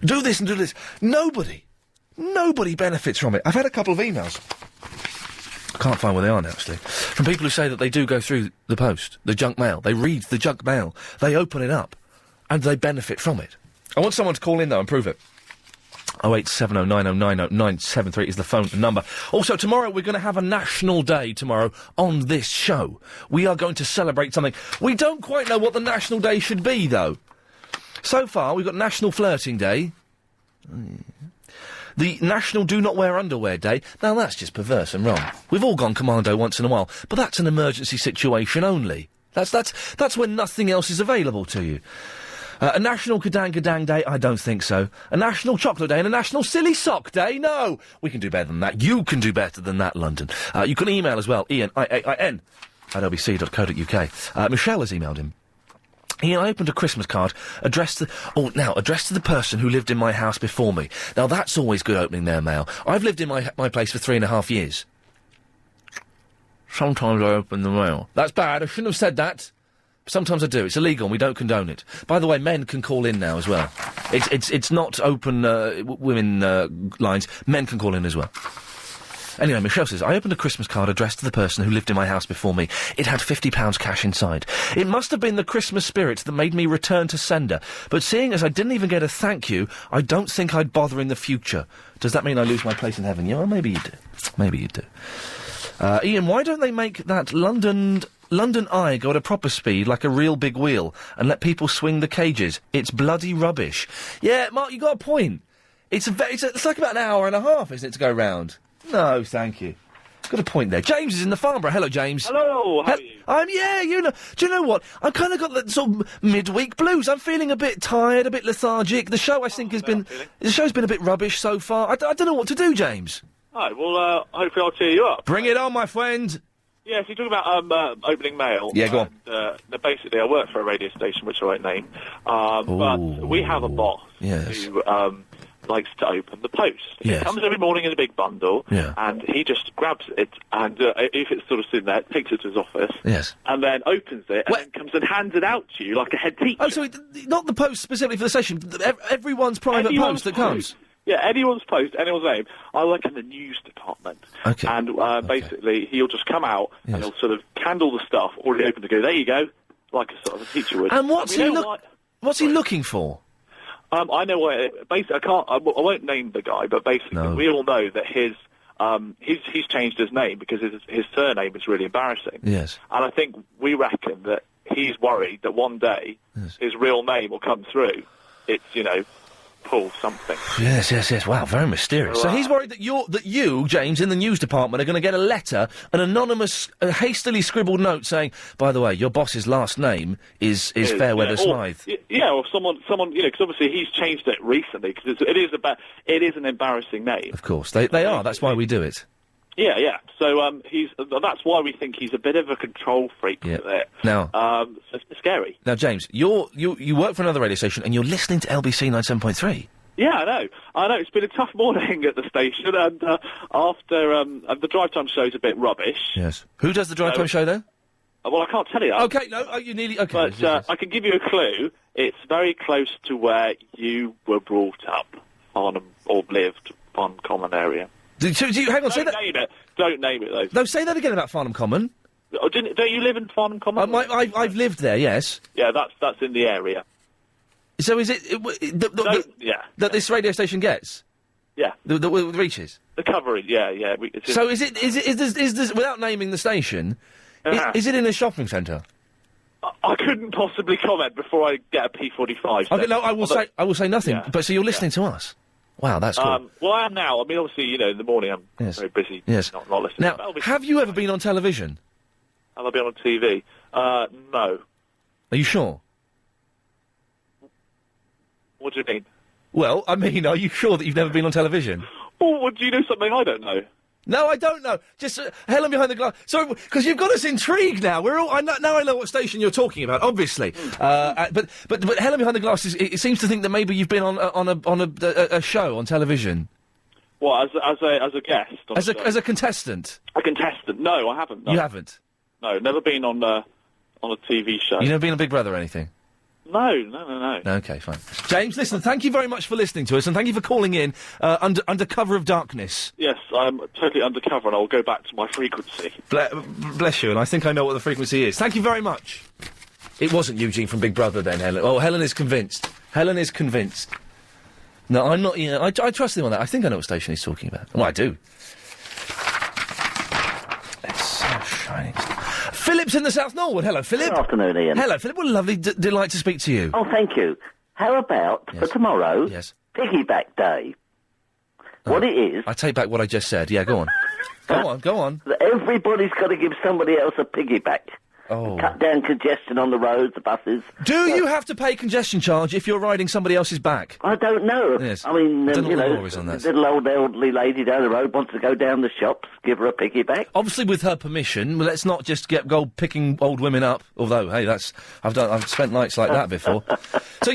S1: Do this and do this. Nobody benefits from it. I've had a couple of emails. I can't find where they are now, actually. From people who say that they do go through the post, the junk mail. They read the junk mail. They open it up. And they benefit from it. I want someone to call in, though, and prove it. 08709090973 is the phone number. Also, tomorrow we're going to have a national day tomorrow on this show. We are going to celebrate something. We don't quite know what the national day should be, though. So far, we've got National Flirting Day. The National Do Not Wear Underwear Day. Now, that's just perverse and wrong. We've all gone commando once in a while, but that's an emergency situation only. That's when nothing else is available to you. A National Kadang Day? I don't think so. A National Chocolate Day and a National Silly Sock Day? No! We can do better than that. You can do better than that, London. You can email as well, Iain, I-A-I-N, at lbc.co.uk. Michelle has emailed him. Iain, I opened a Christmas card addressed to the person who lived in my house before me. Now, that's always good opening their mail. I've lived in my place for 3.5 years. Sometimes I open the mail. That's bad. I shouldn't have said that. Sometimes I do. It's illegal and we don't condone it. By the way, men can call in now as well. It's not open women lines. Men can call in as well. Anyway, Michelle says, I opened a Christmas card addressed to the person who lived in my house before me. It had £50 cash inside. It must have been the Christmas spirit that made me return to sender. But seeing as I didn't even get a thank you, I don't think I'd bother in the future. Does that mean I lose my place in heaven? Yeah, well, maybe you do. Maybe you do. Iain, why don't they make that London Eye go at a proper speed like a real big wheel and let people swing the cages? It's bloody rubbish. Yeah, Mark, you got a point. It's like about an hour and a half, isn't it, to go round? No, thank you. Got a point there. James is in the Farnborough. Hello, James.
S20: Hello, how are you?
S1: Do you know what? I've kind of got the sort of midweek blues. I'm feeling a bit tired, a bit lethargic. The show, I think, the show's been a bit rubbish so far. I don't know what to do, James.
S20: All right, well, hopefully I'll cheer you up.
S1: Bring it on, my friend.
S20: Yeah, so you're talking about opening mail.
S1: Yeah, go
S20: on. Basically, I work for a radio station, which I won't name. But we have a boss who likes to open the post.
S1: Yes.
S20: He comes every morning in a big bundle,
S1: Yeah.
S20: and he just grabs it, and if it's sort of sitting there, takes it to his office,
S1: Yes.
S20: and then opens it, and then comes and hands it out to you like a head teacher.
S1: Oh, so not the post specifically for the station, everyone's private post that comes?
S20: Yeah, anyone's post, anyone's name. I work in the news department.
S1: Okay.
S20: And basically, he'll just come out and he'll sort of handle the stuff already open to go, there you go, like a sort of a teacher would.
S1: And what's he looking for?
S20: I know why. Basically, I won't name the guy, but basically, we all know that he's changed his name because his surname is really embarrassing.
S1: Yes.
S20: And I think we reckon that he's worried that one day his real name will come through. It's, Paul something.
S1: Yes. Wow, very mysterious. So he's worried that you, James, in the news department, are going to get a letter, an anonymous, hastily scribbled note saying, by the way, your boss's last name is Fairweather Smythe.
S20: Or someone, because obviously he's changed it recently because it is an embarrassing name.
S1: Of course, they are. That's why we do it.
S20: Yeah. So that's why we think he's a bit of a control freak with it.
S1: Now,
S20: so it's scary.
S1: Now, James, you work for another radio station and you're listening to LBC 97.3.
S20: Yeah, I know. It's been a tough morning at the station, and after the drive time show's a bit rubbish.
S1: Yes. Who does the drive time show there?
S20: Well, I can't tell you.
S1: Okay, no, you nearly okay.
S20: But
S1: yes.
S20: I can give you a clue. It's very close to where you were brought up, or lived, on Common area.
S1: Hang on, say that.
S20: Don't name it, though.
S1: No, say that again about Farnham Common.
S20: Oh, don't you live in Farnham Common?
S1: I've lived there, yes.
S20: Yeah, that's in the area.
S1: So is it that this radio station gets?
S20: Yeah.
S1: The reaches?
S20: The coverage, yeah.
S1: So is this, without naming the station, is it in a shopping centre?
S20: I couldn't possibly comment before I get a P45.
S1: Okay, no, I will say nothing.
S20: Yeah.
S1: But so you're listening to us? Wow, that's cool.
S20: Well, I am now. I mean, obviously, in the morning I'm very busy.
S1: Yes.
S20: Not listening.
S1: Now, have you ever been on television?
S20: Have I been on TV? No.
S1: Are you sure?
S20: What do you mean?
S1: Well, I mean, are you sure that you've never been on television?
S20: Well, do you know something I don't know?
S1: No, I don't know. Just Helen behind the glass. Sorry, because you've got us intrigued now. Now I know what station you're talking about. Obviously, but Helen behind the glass it seems to think that maybe you've been on a show on television.
S20: What, as a guest?
S1: As a contestant?
S20: A contestant? No, I haven't. No.
S1: You haven't?
S20: No, never been on a TV show.
S1: You've never been on Big Brother or anything?
S20: No.
S1: Okay, fine. James, listen, thank you very much for listening to us, and thank you for calling in under cover of darkness.
S20: Yes, I'm totally undercover, and I'll go back to my frequency.
S1: Bless you, and I think I know what the frequency is. Thank you very much. It wasn't Eugene from Big Brother then, Helen. Oh, Helen is convinced. Helen is convinced. No, I'm not. I trust him on that. I think I know what station he's talking about. Well, I do. It's so shiny. Philip's in the South Norwood. Hello, Philip.
S21: Good afternoon, Ian.
S1: Hello, Philip. What a lovely delight to speak to you.
S21: Oh, thank you. How about for tomorrow?
S1: Yes.
S21: Piggyback Day. What it is?
S1: I take back what I just said. Yeah, go on. Go on.
S21: Everybody's got to give somebody else a piggyback.
S1: Oh.
S21: Cut down congestion on the roads, the buses.
S1: Do you have to pay congestion charge if you're riding somebody else's back?
S21: I don't know.
S1: Yes.
S21: I mean,
S1: I don't know what the law is on that.
S21: little old elderly lady down the road wants to go down the shops, give her a piggyback.
S1: Obviously with her permission. Let's not just go picking old women up. Although, hey, I've spent nights like that before. So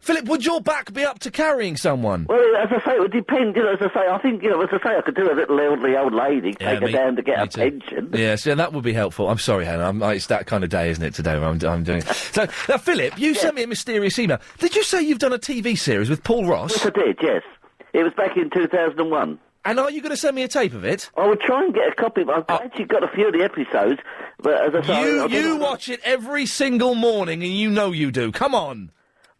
S1: Philip, would your back be up to carrying someone?
S21: Well, as I say, it would depend. As I say, I think, as I say, I could do a little elderly old lady, take her down to get a pension.
S1: Yes, yeah, that would be helpful. I'm sorry, Helen. It's that kind of day, isn't it, today, where I'm doing it. So, now, Philip, you sent me a mysterious email. Did you say you've done a TV series with Paul Ross?
S21: Yes, I did, yes. It was back in 2001.
S1: And are you going to send me a tape of it?
S21: I would try and get a copy. I've actually got a few of the episodes, but as I say...
S1: You watch it every single morning, and you know you do. Come on.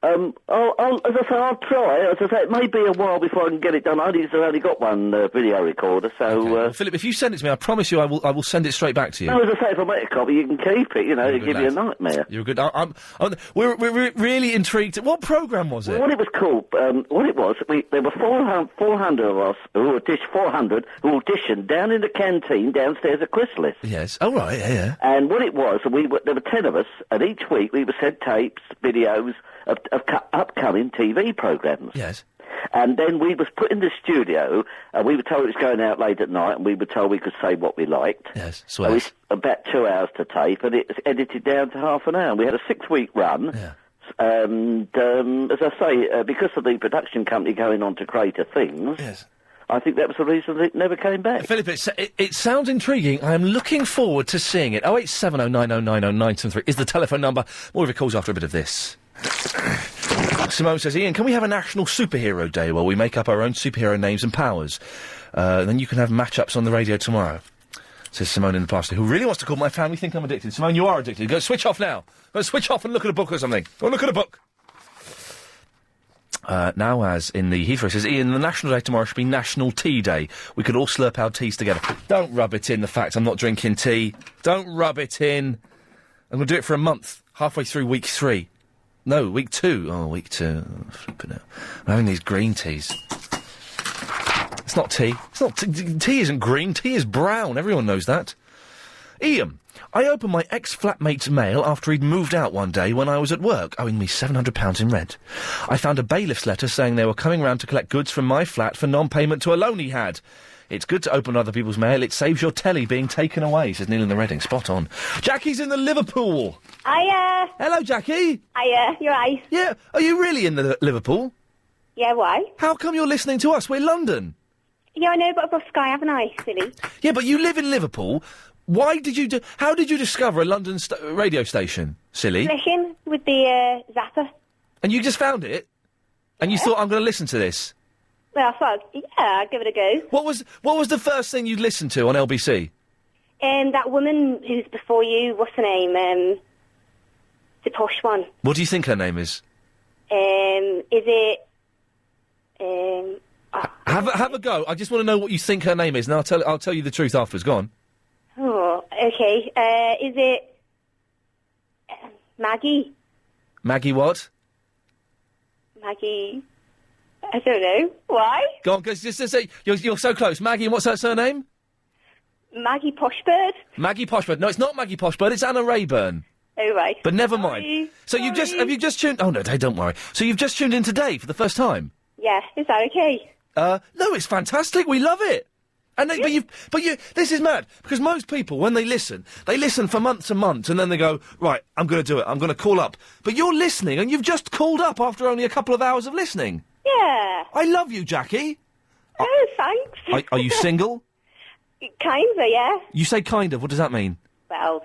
S21: As I say, I'll try. As I say, it may be a while before I can get it done. I've only got one video recorder, so...
S1: Okay. Well, Philip, if you send it to me, I promise you I will send it straight back to you.
S21: No, as I say, if I make a copy, you can keep it, it'll give you a nightmare.
S1: You're good. We're really intrigued. What programme was it?
S21: Well, what it was called, there were 400 of us who auditioned down in the canteen downstairs at Chrysalis.
S1: Yes. Oh, right, yeah.
S21: And what it was, there were 10 of us, and each week we were sent tapes, videos of upcoming TV programmes.
S1: Yes.
S21: And then we was put in the studio, and we were told it was going out late at night, and we were told we could say what we liked.
S1: Yes,
S21: so it's about 2 hours to tape, and it was edited down to half an hour. And we had a 6-week run.
S1: Yeah.
S21: And, as I say, because of the production company going on to Greater Things...
S1: Yes.
S21: I think that was the reason that it never came back.
S1: Philip, it sounds intriguing. I am looking forward to seeing it. 08709090973 is the telephone number. More of your calls after a bit of this. Simone says, Ian, can we have a National Superhero Day where we make up our own superhero names and powers? Then you can have match-ups on the radio tomorrow. Says Simone in the past, who really wants to call my family think I'm addicted. Simone, you are addicted. Go switch off now. Go switch off and look at a book or something. Go look at a book. Now, as in the Heathrow, says, Ian, the National Day tomorrow should be National Tea Day. We could all slurp our teas together. Don't rub it in, the fact I'm not drinking tea. Don't rub it in. I'm going to do it for a month, halfway through week 3. No, week 2. Oh, week 2. Oh, flipping out. I'm having these green teas. It's not tea. Tea isn't green. Tea is brown. Everyone knows that. Ian, I opened my ex-flatmate's mail after he'd moved out one day when I was at work, owing me £700 in rent. I found a bailiff's letter saying they were coming round to collect goods from my flat for non-payment to a loan he had. It's good to open other people's mail. It saves your telly being taken away, says Neil in the Reading. Spot on. Jackie's in the Liverpool.
S9: Hiya.
S1: Hello, Jackie.
S9: Hiya, you're right.
S1: Yeah, are you really in the Liverpool?
S9: Yeah, why?
S1: How come you're listening to us? We're London.
S9: Yeah, I know, but I've got Sky, haven't I, silly?
S1: Yeah, but you live in Liverpool. How did you discover a London radio station, silly?
S9: Listen with the zapper.
S1: And you just found it? And you thought, I'm going to listen to this?
S9: Well, I thought, yeah, I'd give it a go.
S1: What was the first thing you'd listened to on LBC?
S9: That woman who's before you, what's her name? The posh one.
S1: What do you think her name is?
S9: Is it,
S1: Have a go. I just want to know what you think her name is, and I'll tell you the truth afterwards. Go on.
S9: Oh, okay. Is it Maggie?
S1: Maggie what?
S9: Maggie... I don't know. Why?
S1: Go on, just say you're so close. Maggie, and what's her surname?
S9: Maggie Poshbird?
S1: Maggie Poshbird. No, it's not Maggie Poshbird. It's Anna Rayburn.
S9: Oh, right.
S1: But never mind. So have you just tuned? Oh no, don't worry. So you've just tuned in today for the first time?
S9: Yeah, is that okay?
S1: No, it's fantastic. We love it. And but you, this is mad because most people, when they listen for months and months, and then they go, right, I'm going to do it. I'm going to call up. But you're listening, and you've just called up after only a couple of hours of listening.
S9: Yeah.
S1: I love you, Jackie.
S9: Oh, thanks.
S1: Are you single?
S9: Kinda, yeah.
S1: You say kind of. What does that mean?
S9: Well,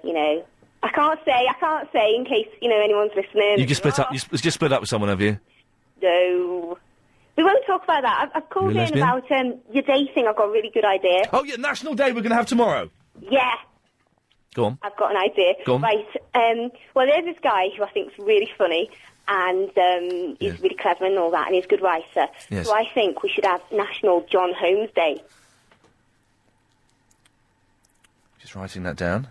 S9: I can't say in case, anyone's listening.
S1: You just split up. You just split up with someone, have you?
S9: No. We won't talk about that. I've called
S1: You're a
S9: in
S1: lesbian?
S9: about your dating. I've got a really good idea.
S1: Oh, yeah, National Day we're going to have tomorrow.
S9: Yeah.
S1: Go on.
S9: I've got an idea.
S1: Go on.
S9: Right. Well, there's this guy who I think's really funny, and he's really clever and all that, and he's a good writer.
S1: Yes.
S9: So I think we should have National John Holmes Day.
S1: Just writing that down.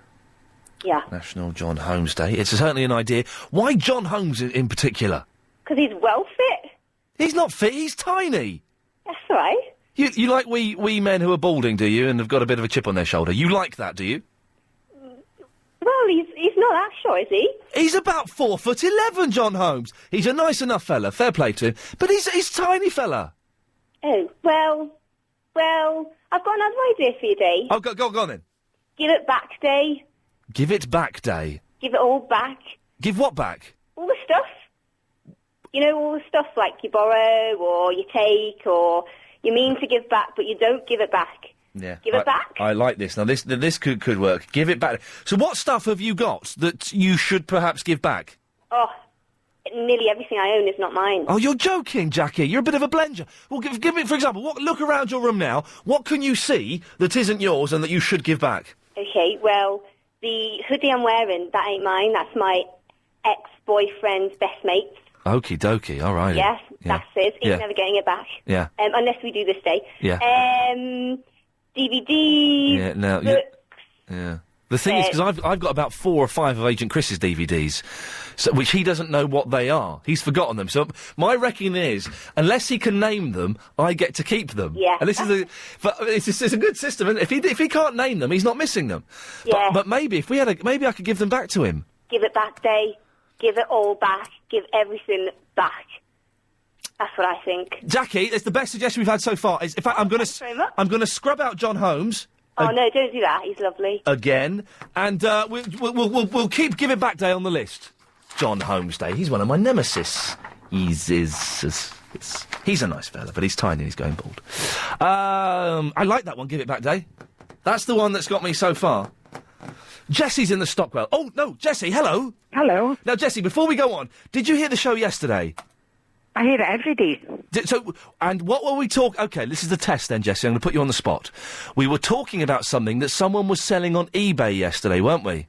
S9: Yeah.
S1: National John Holmes Day. It's certainly an idea. Why John Holmes in particular?
S9: Because he's well fit.
S1: He's not fit. He's tiny.
S9: That's all right.
S1: You like wee men who are balding, do you, and have got a bit of a chip on their shoulder? You like that, do you?
S9: Well, he's not that short, is he?
S1: He's about 4'11", John Holmes. He's a nice enough fella. Fair play to him. But he's tiny fella.
S9: Oh, well, I've got another idea for your day.
S1: Oh, go on then.
S9: Give it back day.
S1: Give it back day.
S9: Give it all back.
S1: Give what back?
S9: All the stuff. All the stuff like you borrow or you take or you mean to give back but you don't give it back.
S1: Yeah.
S9: Give it back.
S1: I like this. Now, this could work. Give it back. So what stuff have you got that you should perhaps give back?
S9: Oh, nearly everything I own is not mine.
S1: Oh, you're joking, Jackie. You're a bit of a blenger. Well, give me, for example, look around your room now. What can you see that isn't yours and that you should give back?
S9: Okay, well, the hoodie I'm wearing, that ain't mine. That's my ex-boyfriend's best mate's.
S1: Okie dokie, all right.
S9: Yes, that's it. He's
S1: Yeah.
S9: never getting it back.
S1: Yeah.
S9: Unless we do this day.
S1: Yeah.
S9: DVDs,
S1: Yeah, no,
S9: books.
S1: Yeah. The thing is, because I've got about 4 or 5 of Agent Chris's DVDs, which he doesn't know what they are. He's forgotten them. So my reckoning is, unless he can name them, I get to keep them.
S9: Yeah.
S1: And this is it's a good system. And if he can't name them, he's not missing them.
S9: Yeah.
S1: But maybe maybe I could give them back to him.
S9: Give it back day. Give it all back. Give everything back. That's what I think.
S1: Jackie, it's the best suggestion we've had so far. In fact, I'm going to scrub out John Holmes.
S9: Oh, no, don't do that. He's lovely.
S1: Again, and we'll keep Give It Back Day on the list. John Holmes Day. He's one of my nemesis. He's a nice fella, but he's tiny and he's going bald. I like that one, Give It Back Day. That's the one that's got me so far. Jessie's in the Stockwell. Oh, no, Jessie, hello.
S3: Hello.
S1: Now, Jessie, before we go on, did you hear the show yesterday?
S3: I hear it every day.
S1: And what were we talking... OK, this is the test then, Jessie. I'm going to put you on the spot. We were talking about something that someone was selling on eBay yesterday, weren't we?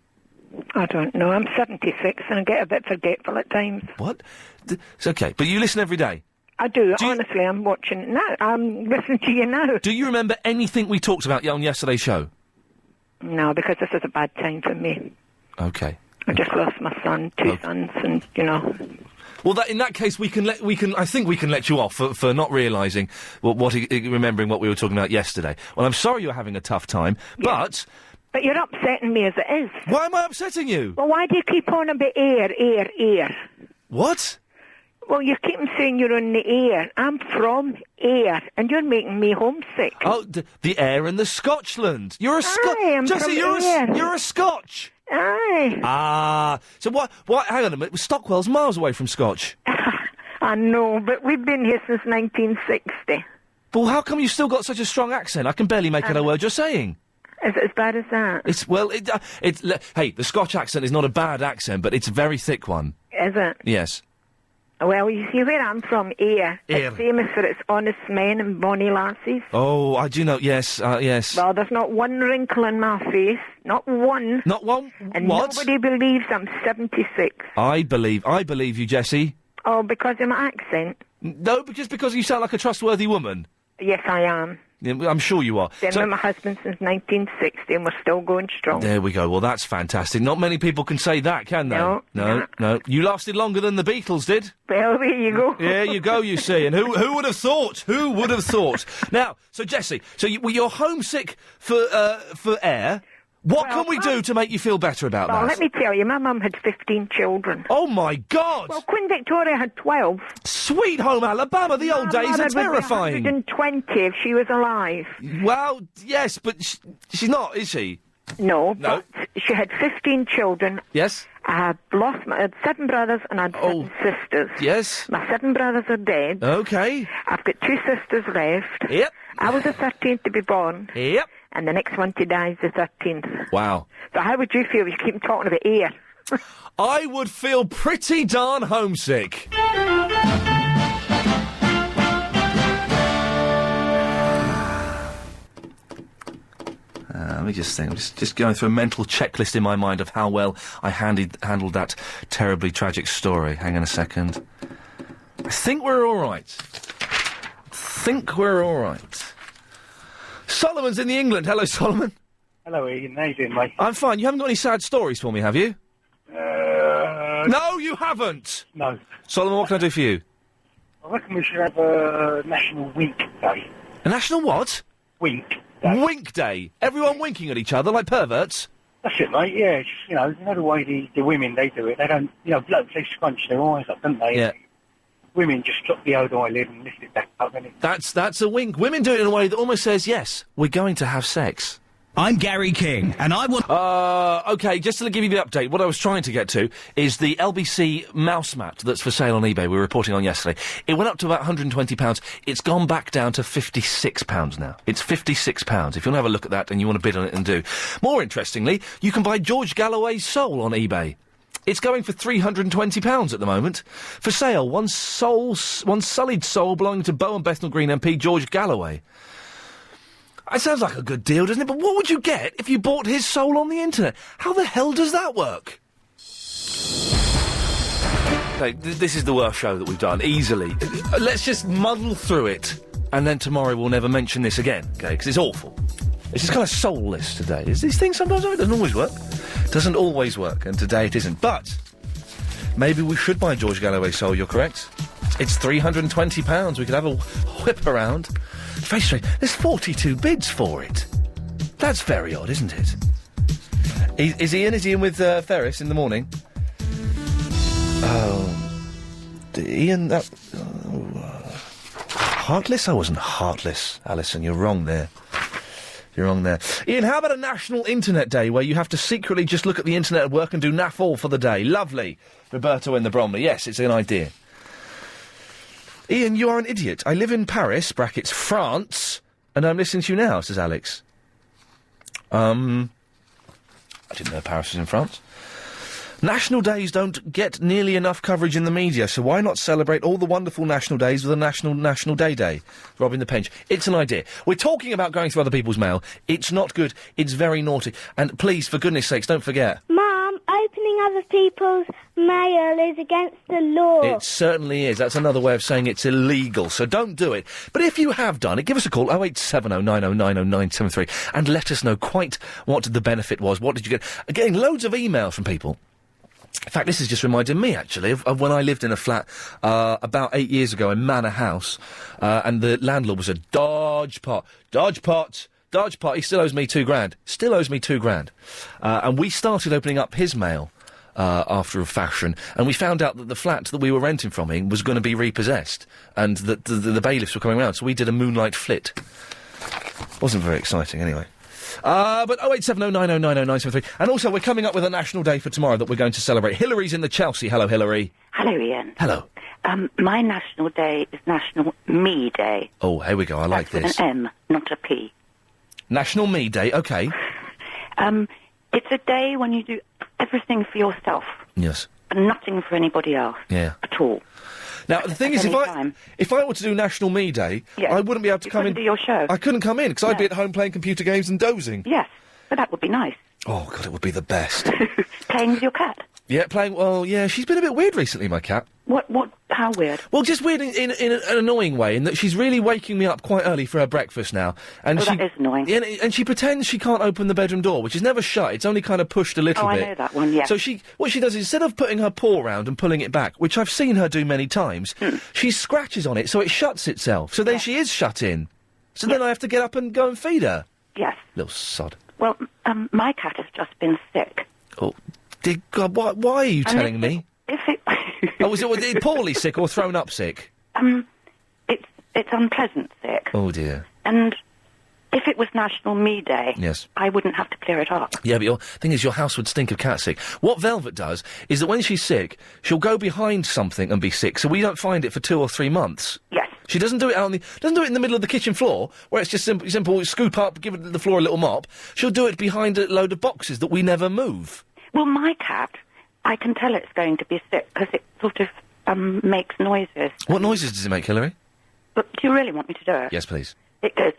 S3: I don't know. I'm 76 and I get a bit forgetful at times.
S1: What? It's OK, but you listen every day?
S3: I do. Honestly, I'm watching it now. I'm listening to you now.
S1: Do you remember anything we talked about on yesterday's show?
S3: No, because this is a bad time for me.
S1: OK.
S3: I just lost my son, 2 sons, and,
S1: Well, in that case, I think we can let you off for not realising remembering what we were talking about yesterday. Well, I'm sorry you're having a tough time, but
S3: you're upsetting me as it is.
S1: Why am I upsetting you?
S3: Well, why do you keep on about air?
S1: What?
S3: Well, you keep saying you're on the air. I'm from air, and you're making me homesick.
S1: Oh, the air and the Scotchland. You're a Jessie, you're a Scotch.
S3: Aye.
S1: Ah, so what, hang on a minute, Stockwell's miles away from Scotch.
S3: I know, but we've been here since 1960.
S1: Well, how come you still got such a strong accent? I can barely make out a word you're saying.
S3: Is it as bad as that?
S1: Hey, the Scotch accent is not a bad accent, but it's a very thick one.
S3: Is it?
S1: Yes.
S3: Well, you see where I'm from, Ayr. It's famous for its honest men and bonny lassies.
S1: Oh, I do know, yes, yes.
S3: Well, there's not one wrinkle in my face. Not one.
S1: Not one?
S3: And
S1: what?
S3: Nobody believes I'm 76.
S1: I believe you, Jessie.
S3: Oh, because of my accent?
S1: No, just because you sound like a trustworthy woman.
S3: Yes, I am.
S1: Yeah, I'm sure you are.
S3: Been with my husband since 1960 and we're still going strong.
S1: There we go. Well, that's fantastic. Not many people can say that, can they? No. You lasted longer than the Beatles did.
S3: Well, there you go.
S1: There you go, you see. And who would have thought? Who would have thought? Now, so Jessie, you're homesick for air. What can we do to make you feel better about that?
S3: Well, let me tell you, my mum had 15 children.
S1: Oh, my God!
S3: Well, Queen Victoria had 12.
S1: Sweet home Alabama, the old days are terrifying.
S3: 120 if she was alive.
S1: Well, yes, but she's not, is she?
S3: No, but she had 15 children.
S1: Yes?
S3: I had 7 brothers and I had 7 sisters.
S1: Yes?
S3: My 7 brothers are dead.
S1: Okay.
S3: I've got 2 sisters left.
S1: Yep.
S3: I was the 13th to be born.
S1: Yep.
S3: And the next one to die is the 13th.
S1: Wow.
S3: So how would you feel if you keep talking about air?
S1: I would feel pretty darn homesick. Let me just think. I'm just going through a mental checklist in my mind of how well I handled that terribly tragic story. Hang on a second. I think we're all right. Solomon's in the England. Hello, Solomon.
S2: Hello, Ian. How you doing, mate?
S1: I'm fine. You haven't got any sad stories for me, have you? No, you haven't.
S2: No.
S1: Solomon, what can I do for you?
S2: I reckon we should have a National Wink Day.
S1: A national what?
S2: Wink.
S1: Wink Day. Everyone winking at each other like perverts?
S2: That's it, mate. Yeah, it's just, you know the way the women, they do it. They don't, blokes, they scrunch their eyes up, don't they?
S1: Yeah.
S2: Women just drop the old eyelid and lift it back up, innit?
S1: That's a wink. Women do it in a way that almost says, yes, we're going to have sex.
S22: I'm Gary King, and I want...
S1: OK, just to give you the update, what I was trying to get to is the LBC mouse mat that's for sale on eBay we were reporting on yesterday. It went up to about £120. It's gone back down to £56 now. It's £56. If you want to have a look at that and you want to bid on it and do. More interestingly, you can buy George Galloway's soul on eBay. It's going for £320 at the moment. For sale, one sullied soul belonging to Bow and Bethnal Green MP George Galloway. It sounds like a good deal, doesn't it? But what would you get if you bought his soul on the internet? How the hell does that work? Okay, this is the worst show that we've done, easily. Let's just muddle through it, and then tomorrow we'll never mention this again, okay? Because it's awful. It's just kind of soulless today. These things sometimes it doesn't always work. Doesn't always work, and today it isn't. But maybe we should buy George Galloway's soul, you're correct. It's £320. We could have a whip around. Very strange. There's 42 bids for it. That's very odd, isn't it? Is Ian with Ferris in the morning? Oh. Ian, that... Heartless? I wasn't heartless, Alison. You're wrong there. You're wrong there. Ian, how about a National Internet Day where you have to secretly just look at the internet at work and do naff all for the day? Lovely. Roberto in the Bromley. Yes, it's an idea. Ian, you are an idiot. I live in Paris, brackets, France, and I'm listening to you now, says Alex. I didn't know Paris was in France. National days don't get nearly enough coverage in the media, so why not celebrate all the wonderful national days with a National Day? Robin the Pench. It's an idea. We're talking about going through other people's mail. It's not good. It's very naughty. And please, for goodness sakes, don't forget.
S18: Mum, opening other people's mail is against the law.
S1: It certainly is. That's another way of saying it's illegal, so don't do it. But if you have done it, give us a call, 0870 90 90 973, and let us know quite what the benefit was. What did you get? Getting loads of emails from people. In fact, this has just reminded me, actually, of when I lived in a flat about 8 years ago in Manor House, and the landlord was a Dodge Pot. He still owes me £2,000. And we started opening up his mail after a fashion, and we found out that the flat that we were renting from him was going to be repossessed, and that the bailiffs were coming around, so we did a moonlight flit. Wasn't very exciting, anyway. But 0870 90 90 973. And also, we're coming up with a national day for tomorrow that we're going to celebrate. Hillary's in the Chelsea. Hello, Hillary.
S23: Hello, Ian.
S1: Hello.
S23: My national day is National Me Day.
S1: Oh, here we go. I like this.
S23: With an M, not a P.
S1: National Me Day, OK.
S23: It's a day when you do everything for yourself.
S1: Yes.
S23: And nothing for anybody else.
S1: Yeah.
S23: At all.
S1: Now, the thing is, if I were to do National Me Day, I wouldn't be able to come in.
S23: Do your show.
S1: I couldn't come in, because I'd be at home playing computer games and dozing.
S23: Yes, but that would be nice.
S1: Oh, God, it would be the best.
S23: Playing with your cat?
S1: Yeah, well, yeah, she's been a bit weird recently, my cat.
S23: What How weird?
S1: Well, just weird in an annoying way, in that she's really waking me up quite early for her breakfast now. And
S23: that is annoying.
S1: And she pretends she can't open the bedroom door, which is never shut. It's only kind of pushed a little bit.
S23: I know that one, yeah.
S1: So what she does is, instead of putting her paw round and pulling it back, which I've seen her do many times, she scratches on it so it shuts itself. So then she is shut in. So then I have to get up and go and feed her.
S23: Yes.
S1: Little sod.
S23: Well, my cat has just been sick.
S1: Oh, dear God, why are you telling me? Oh, was it poorly sick or thrown up sick?
S23: It's unpleasant sick.
S1: Oh, dear.
S23: And if it was National Me Day,
S1: yes,
S23: I wouldn't have to clear it up.
S1: Yeah, but your thing is, your house would stink of cat sick. What Velvet does is that when she's sick, she'll go behind something and be sick, so we don't find it for 2 or 3 months.
S23: Yes.
S1: She doesn't do it doesn't do it in the middle of the kitchen floor, where it's just simple, scoop up, give the floor a little mop. She'll do it behind a load of boxes that we never move.
S23: Well, my cat, I can tell it's going to be sick because it sort of makes noises.
S1: What noises does it make, Hilary?
S23: But do you really want me to do it?
S1: Yes, please.
S23: It goes...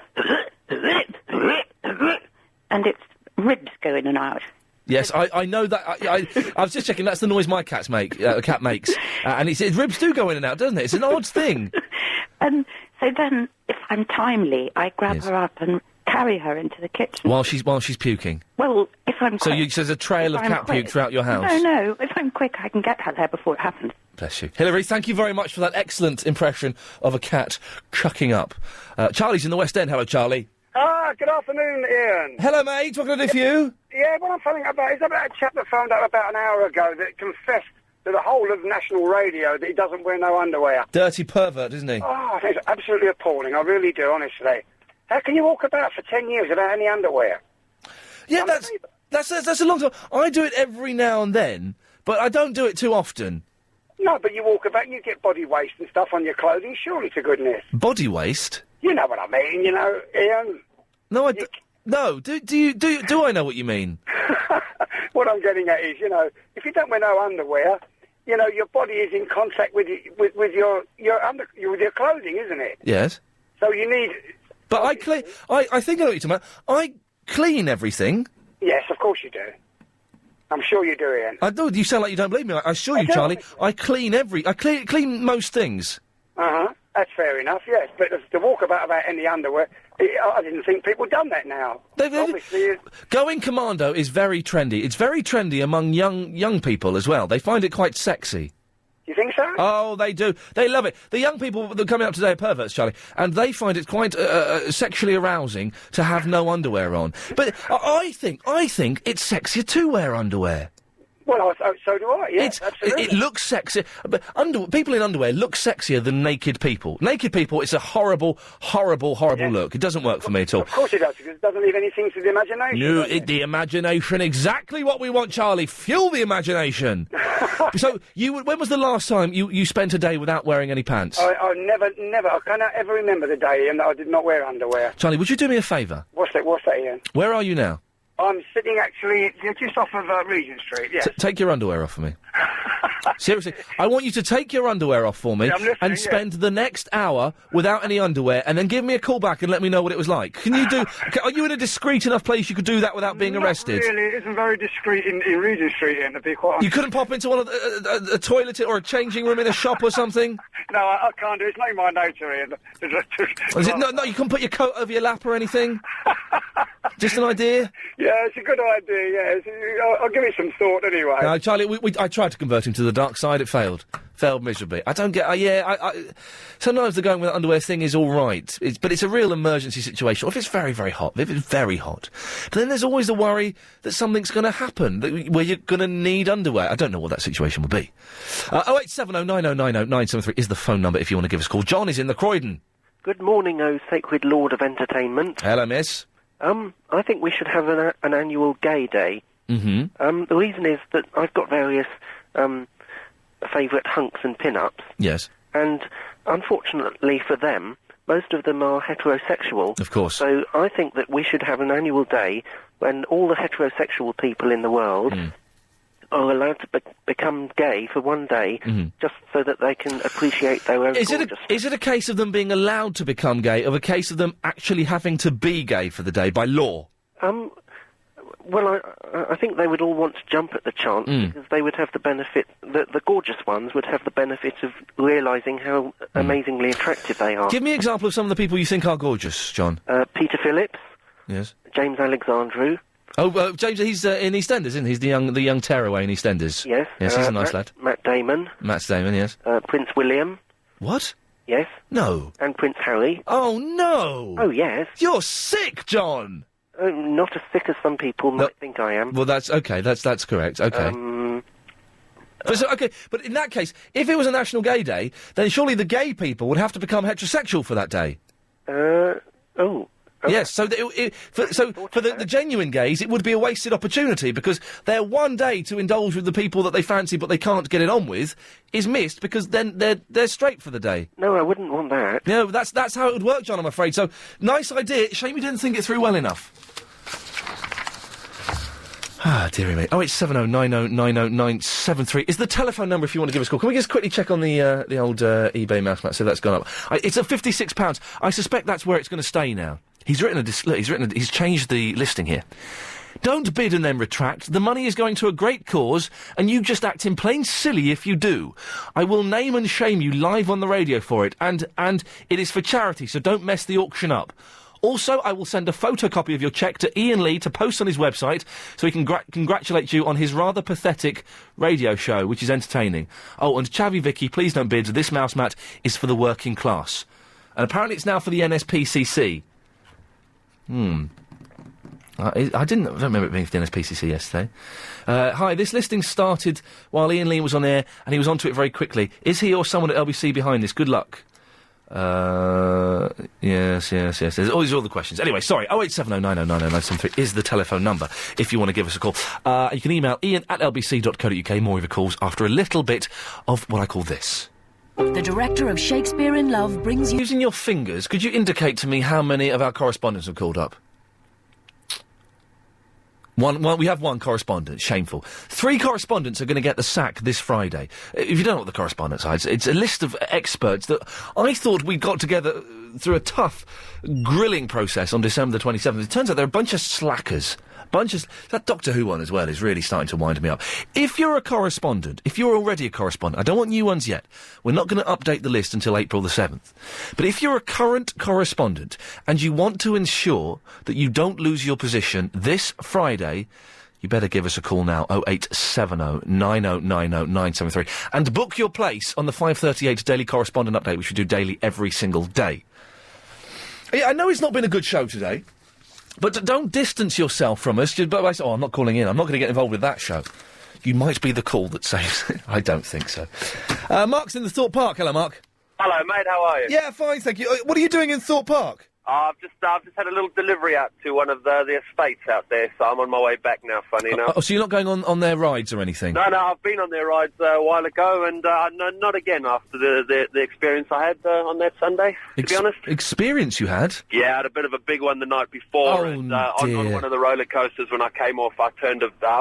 S23: and its ribs go in and out.
S1: Yes, I know that. I was just checking. That's the noise my cat makes, and its ribs do go in and out, doesn't it? It's an odd thing.
S23: And so then, if I'm timely, I grab her up and carry her into the kitchen.
S1: While she's puking.
S23: Well, if I'm
S1: so
S23: quick,
S1: there's a trail of cat puke throughout your house.
S23: No. If I'm quick, I can get her there before it happens.
S1: Bless you, Hilary. Thank you very much for that excellent impression of a cat chucking up. Charlie's in the West End. Hello, Charlie.
S4: Good afternoon, Ian.
S1: Hello, mate. What can I do for you?
S4: Yeah, what I'm phoning about is about a chap that phoned up about an hour ago that confessed to the whole of national radio that he doesn't wear no underwear.
S1: Dirty pervert, isn't he?
S4: Oh, I think it's absolutely appalling. I really do, honestly. How can you walk about for 10 years without any underwear?
S1: Yeah, that's a long time. I do it every now and then, but I don't do it too often.
S4: No, but you walk about and you get body waste and stuff on your clothing, surely to goodness.
S1: Body waste?
S4: You know what I mean, Ian.
S1: No, no. Do I know what you mean?
S4: What I'm getting at is, if you don't wear no underwear, your body is in contact with your clothing, isn't it?
S1: Yes.
S4: So you need.
S1: But I clean. I think I know what you're talking about. I clean everything.
S4: Yes, of course you do. I'm sure you do, Ian.
S1: I do. You sound like you don't believe me. I assure you, Charlie. I clean clean most things.
S4: That's fair enough. Yes, but to walk about any underwear, I didn't think people done that now. Obviously,
S1: going commando is very trendy. It's very trendy among young people as well. They find it quite sexy.
S4: You think so?
S1: Oh, they do. They love it. The young people that are coming up today are perverts, Charlie, and they find it quite sexually arousing to have no underwear on. But I think it's sexier to wear underwear.
S4: Well, so do I, yeah, absolutely.
S1: It looks sexy, but people in underwear look sexier than naked people. Naked people, it's a horrible look. It doesn't work for me at all.
S4: Of course it does, because it doesn't leave anything to the imagination.
S1: No, the imagination, exactly what we want, Charlie. Fuel the imagination. So, when was the last time you spent a day without wearing any pants?
S4: I never, I cannot ever remember the day, Ian, that I did not wear underwear.
S1: Charlie, would you do me a favour?
S4: What's that, Ian?
S1: Where are you now?
S4: I'm sitting actually just off of Regent Street, yes.
S1: Take your underwear off for me. Seriously, I want you to take your underwear off for me and spend the next hour without any underwear, and then give me a call back and let me know what it was like. Can you do? Are you in a discreet enough place you could do that without being arrested?
S4: Really, it isn't very discreet in Regent Street, Ian, to be quite honest.
S1: You couldn't pop into one of a toilet or a changing room in a shop or something?
S4: No, I can't do it. It's not in my nature, Ian.
S1: Is it? No, you can't put your coat over your lap or anything? Just an idea?
S4: Yeah, it's a good idea, yeah. I'll give it some thought anyway.
S1: No, Charlie, I tried to convert him to the dark side. It failed. Failed miserably. I don't get... sometimes the going with underwear thing is all right, but it's a real emergency situation. Or if it's very, very hot. If it's very hot. But then there's always the worry that something's going to happen, where you're going to need underwear. I don't know what that situation will be. 0870 9090 973 is the phone number if you want to give us a call. John is in the Croydon.
S5: Good morning, oh sacred lord of entertainment.
S1: Hello, miss.
S5: I think we should have an annual gay day.
S1: Mm-hmm.
S5: The reason is that I've got various favourite hunks and pin-ups.
S1: Yes.
S5: And unfortunately for them, most of them are heterosexual.
S1: Of course.
S5: So I think that we should have an annual day when all the heterosexual people in the world are allowed to become gay for one day, just so that they can appreciate their own gorgeousness.
S1: Is it a case of them being allowed to become gay, or a case of them actually having to be gay for the day by law?
S5: Well, I think they would all want to jump at the chance because they would have the benefit, the gorgeous ones would have the benefit of realising how amazingly attractive they are.
S1: Give me an example of some of the people you think are gorgeous, John.
S5: Peter Phillips.
S1: Yes.
S5: James Alexandru.
S1: Oh, James, he's in EastEnders, isn't he? He's the young tearaway in EastEnders.
S5: Yes.
S1: Yes, he's a nice lad.
S5: Matt Damon.
S1: Matt Damon, yes.
S5: Prince William.
S1: What?
S5: Yes.
S1: No.
S5: And Prince Harry.
S1: Oh, no!
S5: Oh, yes.
S1: You're sick, John!
S5: Not as sick as some people might think I am.
S1: Well, that's okay. That's correct. Okay. But in that case, if it was a National Gay Day, then surely the gay people would have to become heterosexual for that day. Yes, so for the genuine gays, it would be a wasted opportunity because their one day to indulge with the people that they fancy but they can't get it on with is missed because then they're straight for the day.
S5: No, I wouldn't want that.
S1: No, that's how it would work, John, I'm afraid. So, nice idea. Shame you didn't think it through well enough. Ah, dearie me. 08709090973 is the telephone number if you want to give us a call. Can we just quickly check on the old eBay mouse mat, so that's gone up. It's at £56. I suspect that's where it's going to stay now. He's changed the listing here. Don't bid and then retract. The money is going to a great cause, and you just act in plain silly if you do. I will name and shame you live on the radio for it, and it is for charity, so don't mess the auction up. Also, I will send a photocopy of your cheque to Iain Lee to post on his website so he can congratulate you on his rather pathetic radio show, which is entertaining. Oh, and Chavy Vicky, please don't bid. This mouse mat is for the working class. And apparently it's now for the NSPCC. I don't remember it being for the NSPCC yesterday. Hi, this listing started while Iain Lee was on air, and he was onto it very quickly. Is he or someone at LBC behind this? Good luck. Yes. There's all the questions. Anyway, sorry, 08709090973 is the telephone number if you want to give us a call. You can email ian@lbc.co.uk, more of your calls after a little bit of what I call this.
S6: The director of Shakespeare in Love brings you...
S1: Using your fingers, could you indicate to me how many of our correspondents have called up? One, we have one correspondent. Shameful. 3 correspondents are going to get the sack this Friday. If you don't know what the correspondents are, it's a list of experts that I thought we got together through a tough grilling process on December the 27th. It turns out they're a bunch of slackers. That Doctor Who one as well is really starting to wind me up. If you're a correspondent, if you're already a correspondent, I don't want new ones yet. We're not going to update the list until April the 7th. But if you're a current correspondent and you want to ensure that you don't lose your position this Friday, you better give us a call now, 0870 9090 973, and book your place on the 5:38 Daily Correspondent Update, which we do daily every single day. Yeah, I know it's not been a good show today. But don't distance yourself from us. I'm not calling in. I'm not going to get involved with that show. You might be the call that saves it. I don't think so. Mark's in the Thorpe Park. Hello, Mark.
S8: Hello, mate. How are you?
S1: Yeah, fine, thank you. What are you doing in Thorpe Park?
S8: I've just had a little delivery out to one of the estates out there, so I'm on my way back now, funny enough.
S1: Oh, so you're not going on their rides or anything?
S8: No, I've been on their rides a while ago, and no, not again after the experience I had on that Sunday, to be honest.
S1: Experience you had?
S8: Yeah, I had a bit of a big one the night before, and on one of the roller coasters when I came off, I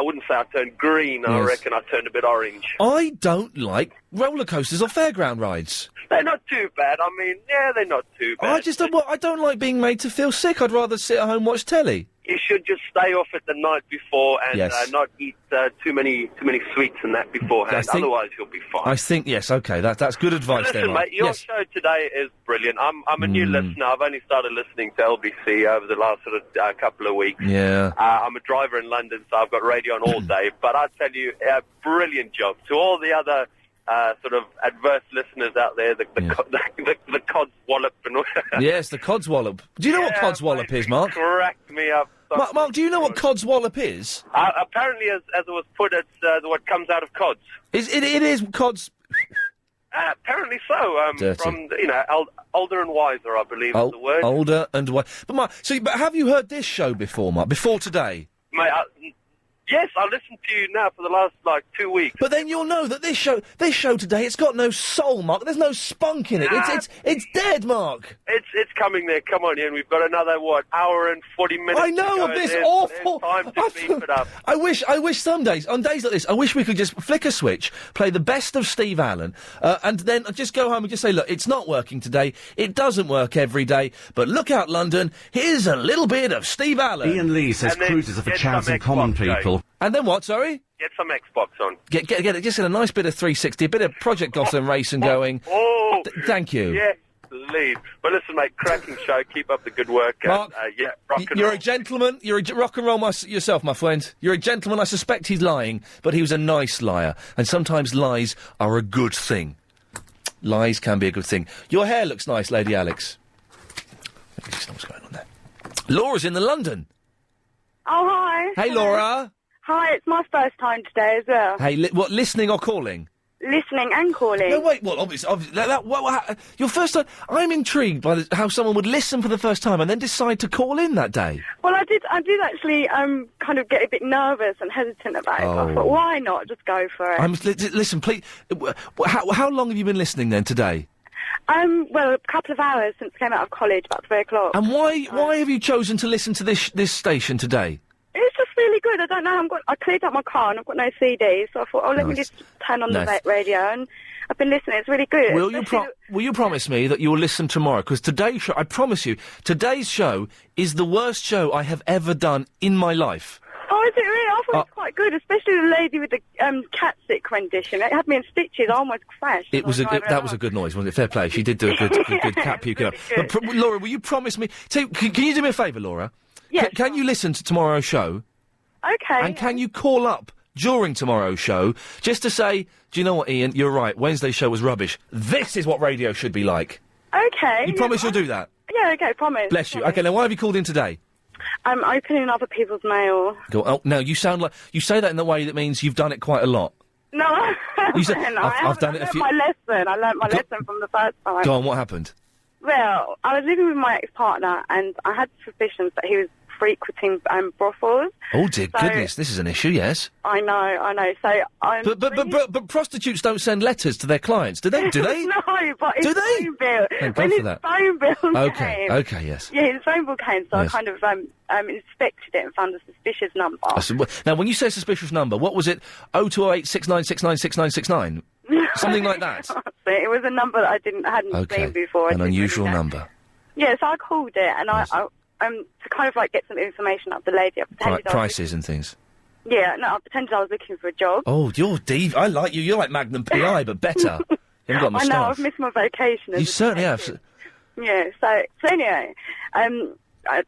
S8: wouldn't say I turned green, I reckon I turned a bit orange.
S1: I don't like roller coasters or fairground rides.
S8: They're not too bad. I mean, yeah, they're not too bad.
S1: I don't like being made to feel sick. I'd rather sit at home and watch telly.
S8: You should just stay off it the night before and not eat too many sweets and that beforehand. Otherwise, you'll be fine.
S1: I think yes. Okay, that's good advice.
S8: Listen, mate, your show today is brilliant. I'm a new listener. I've only started listening to LBC over the last sort of couple of weeks.
S1: Yeah.
S8: I'm a driver in London, so I've got radio on all day. But I tell you, brilliant job to all the other. Sort of adverse listeners out there, the codswallop and all.
S1: Yes, the codswallop. Do you know what codswallop is, Mark?
S8: Cracked me up.
S1: Mark, do you know what codswallop is?
S8: Apparently, as it was put, it's what comes out of cods.
S1: It is cods.
S8: Apparently so.
S1: Dirty.
S8: From older and wiser, I believe is the word.
S1: Older and wiser. But Mark, but have you heard this show before, Mark? Before today?
S8: Mate, Yes, I listened to you now for the last, 2 weeks.
S1: But then you'll know that this show today, it's got no soul, Mark. There's no spunk in it. It's dead, Mark.
S8: It's coming there. Come on, Ian. We've got another, hour and 40 minutes
S1: I know,
S8: to go.
S1: of this
S8: There's
S1: awful...
S8: time to beef it up.
S1: I wish some days, on days like this, I wish we could just flick a switch, play the best of Steve Allen, and then just go home and just say, look, it's not working today. It doesn't work every day. But look out, London. Here's a little bit of Steve Allen.
S10: Ian Lee says cruises are for chads and common people.
S1: And then what, sorry?
S8: Get some Xbox on.
S1: Get it. Just a nice bit of 360, a bit of Project Gotham racing going.
S8: Oh!
S1: Thank you.
S8: Yes, please. But listen, mate, cracking show. Keep up the good work.
S1: Mark,
S8: rock and
S1: you're
S8: roll.
S1: a gentleman. You're a rock and roll yourself, my friend. You're a gentleman. I suspect he's lying, but he was a nice liar. And sometimes lies are a good thing. Lies can be a good thing. Your hair looks nice, Lady Alex. Let me just know what's going on there. Laura's in the London.
S11: Oh, hi.
S1: Hey, Laura.
S11: Hi, it's my first time today as well.
S1: Hey, what, listening or calling?
S11: Listening and calling.
S1: No, wait, well, obviously your first time... I'm intrigued by how someone would listen for the first time and then decide to call in that day.
S11: Well, I did actually kind of get a bit nervous and hesitant about it. But I thought, why not just go for it?
S1: Listen, please... How long have you been listening then today?
S11: Well, a couple of hours since I came out of college, about 3 o'clock.
S1: And why have you chosen to listen to this station today?
S11: It's just really good. I don't know. I cleared out my car and I've got no CD, so I thought, let me just turn on the radio, and I've been listening. It's really good.
S1: Will you promise me that you will listen tomorrow? Because today's show, I promise you, today's show is the worst show I have ever done in my life.
S11: Oh, is it really? I thought it was quite good, especially the lady with the cat sick rendition. It had me in stitches. I almost crashed.
S1: That was a good noise, wasn't it? Fair play. She did do a good cat puking up. But Laura, will you promise me? Can you do me a favour, Laura?
S11: Yes.
S1: Can you listen to tomorrow's show?
S11: Okay.
S1: And can you call up during tomorrow's show just to say, do you know what, Ian? You're right. Wednesday's show was rubbish. This is what radio should be like.
S11: Okay.
S1: You promise you'll do that?
S11: Yeah. Okay. Promise.
S1: Bless you. Okay. Now, why have you called in today?
S11: I'm opening other people's mail.
S1: Oh, no, you sound like... You say that in the way that means you've done it quite a lot.
S11: No,
S1: I've done it a few...
S11: I learned my lesson from the first time.
S1: Go on, what happened?
S11: Well, I was living with my ex-partner, and I had suspicions that he was frequenting brothels.
S1: Oh, dear goodness, this is an issue, yes.
S11: I know. So I'm...
S1: But prostitutes don't send letters to their clients, do they? Do they?
S11: No, but his phone bill...
S1: Thank God for that.
S11: Phone bill came...
S1: Okay, yes.
S11: Yeah, his phone bill came, so
S1: Yes.
S11: I kind of inspected it and found a suspicious number.
S1: Now, when you say suspicious number, what was it? 0208 6969 6969? Something like that?
S11: It was a number that I hadn't seen before.
S1: An unusual number.
S11: Yeah, so I called it, and to kind of get some information out of the lady. I pretended
S1: Prices and things.
S11: I pretended I was looking for a job.
S1: Oh, you're div. I like you. You're like Magnum PI, but better. You haven't got a
S11: I
S1: moustache.
S11: know, I've missed my vacation.
S1: You certainly have.
S11: Yeah, so anyway,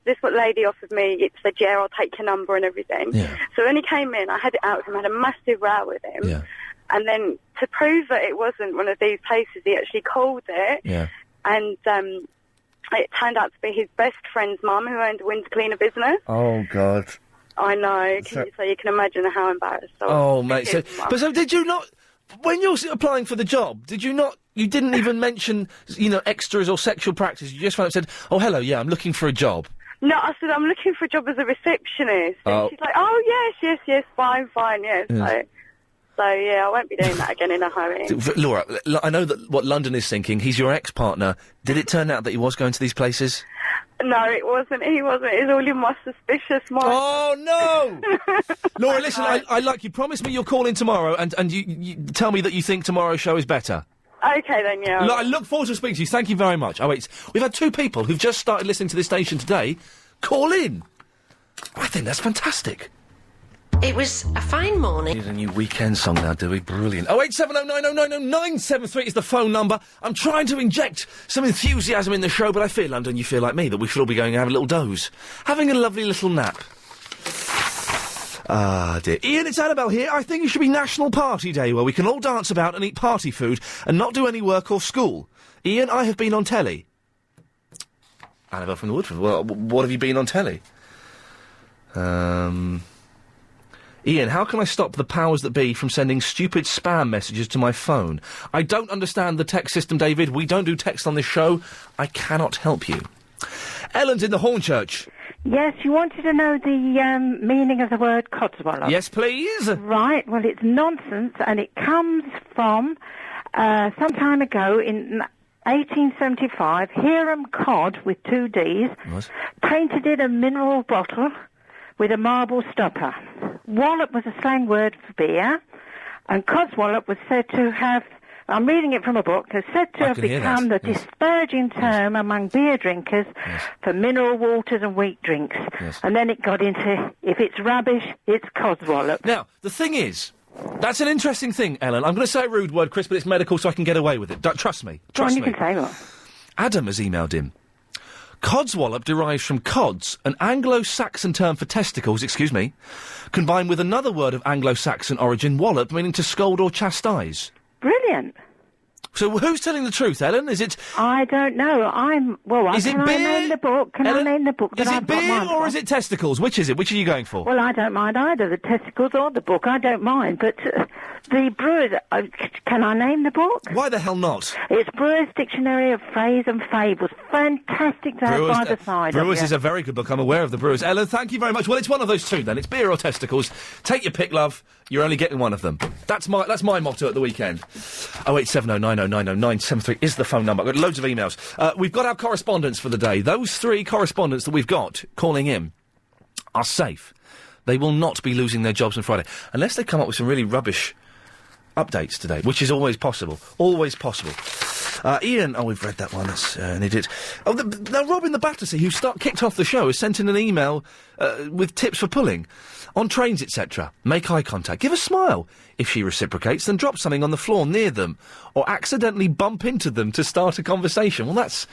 S11: this lady offered me, it said, yeah, I'll take your number and everything. Yeah. So when he came in, I had it out with him, I had a massive row with him.
S1: Yeah.
S11: And then to prove that it wasn't one of these places, he actually called it.
S1: Yeah.
S11: And it turned out to be his best friend's mum who owned a window cleaner business.
S1: Oh, God.
S11: I know. So you can imagine how embarrassed I was.
S1: Oh, mate. So did you not... When you're applying for the job, did you not... You didn't even mention, extras or sexual practice. You just went up and said, oh, hello, yeah, I'm looking for a job.
S11: No, I said, I'm looking for a job as a receptionist. And she's like, oh, yes, fine, yes. So, yeah, I won't be doing that again in a hurry.
S1: Laura, I know that what London is thinking, he's your ex-partner. Did it turn out that he was going to these places?
S11: No, it wasn't. He wasn't. It's all in my suspicious mind.
S1: Oh, no! Laura, listen, I like you. Promise me you'll call in tomorrow and you tell me that you think tomorrow's show is better.
S11: Okay, then, yeah.
S1: I look forward to speaking to you. Thank you very much. Oh, wait, we've had 2 people who've just started listening to this station today call in. I think that's fantastic.
S12: It was a fine morning.
S1: Need a new weekend song now, do we? Brilliant. 08709090973 is the phone number. I'm trying to inject some enthusiasm in the show, but I fear, London, you feel like me, that we should all be going and have a little doze. Having a lovely little nap. Ah, dear. Ian, it's Annabelle here. I think it should be National Party Day, where we can all dance about and eat party food and not do any work or school. Ian, I have been on telly. Annabelle from the Woodford. Well, what have you been on telly? Ian, how can I stop the powers that be from sending stupid spam messages to my phone? I don't understand the text system, David. We don't do text on this show. I cannot help you. Ellen's in the Hornchurch.
S7: Yes, you wanted to know the meaning of the word codswallop.
S1: Yes, please.
S7: Right, well, it's nonsense, and it comes from some time ago in 1875, Hiram Cod, with 2 Ds, painted in a mineral bottle with a marble stopper. Wallop was a slang word for beer, and codswallop was said to have, I'm reading it from a book, is said to have become the disparaging term among beer drinkers for mineral waters and weak drinks.
S1: Yes.
S7: And then it got into, if it's rubbish, it's codswallop.
S1: Now, the thing is, that's an interesting thing, Ellen. I'm going to say a rude word, Chris, but it's medical, so I can get away with it. Trust me. Trust me.
S7: You can say what?
S1: Adam has emailed in. Codswallop derives from cods, an Anglo-Saxon term for testicles, combined with another word of Anglo-Saxon origin, wallop, meaning to scold or chastise.
S7: Brilliant.
S1: So who's telling the truth, Ellen? Is it...
S7: I don't know.
S1: Is it beer?
S7: I name the book? Can I name the book that
S1: Is
S7: I've
S1: it
S7: got
S1: beer
S7: mine
S1: or
S7: from?
S1: is it testicles? Which is it? Which are you going for?
S7: Well, I don't mind either, the testicles or the book. I don't mind. But the Brewers... can I name the book?
S1: Why the hell not?
S7: It's Brewer's Dictionary of Phrase and Fables. Fantastic to have by the side
S1: Brewers
S7: of
S1: is a very good book. I'm aware of the Brewers. Ellen, thank you very much. Well, it's one of those two, then. It's beer or testicles. Take your pick, love. You're only getting one of them. That's my motto at the weekend. 08709090973 is the phone number. I've got loads of emails. We've got our correspondence for the day. Those 3 correspondents that we've got calling in are safe. They will not be losing their jobs on Friday. Unless they come up with some really rubbish updates today, which is always possible. Always possible. Iain, we've read that one. That's an idiot. Now, Robin the Battersea, who kicked off the show, has sent in an email with tips for pulling. On trains, etc. Make eye contact. Give a smile. If she reciprocates, then drop something on the floor near them. Or accidentally bump into them to start a conversation. Well, that's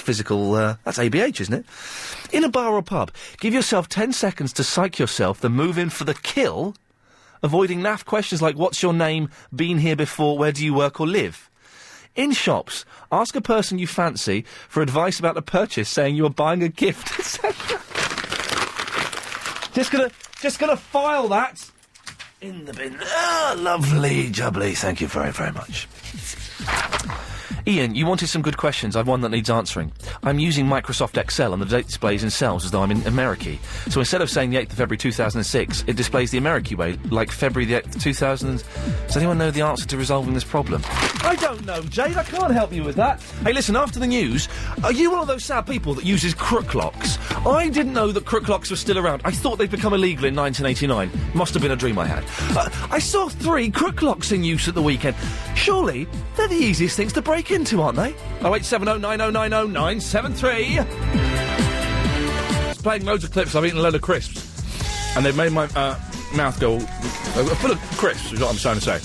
S1: physical, that's ABH, isn't it? In a bar or pub, give yourself 10 seconds to psych yourself, then move in for the kill, avoiding naff questions like, what's your name, been here before, where do you work or live? In shops, ask a person you fancy for advice about a purchase, saying you are buying a gift, etc. Just gonna file that in the bin. Lovely jubbly. Thank you very, very much. Iain, you wanted some good questions. I've one that needs answering. I'm using Microsoft Excel and the date displays in cells as though I'm in America. So instead of saying the 8th of February 2006, it displays the American way, like February the 8th of 2000. Does anyone know the answer to resolving this problem? I don't know, Jade. I can't help you with that. Hey, listen, after the news, are you one of those sad people that uses crook locks? I didn't know that crook locks were still around. I thought they'd become illegal in 1989. Must have been a dream I had. I saw 3 crook locks in use at the weekend. Surely, they're the easiest things to break into, aren't they? 08709090973. It's playing loads of clips. I've eaten a load of crisps. And they've made my mouth go full of crisps, is what I'm trying to say.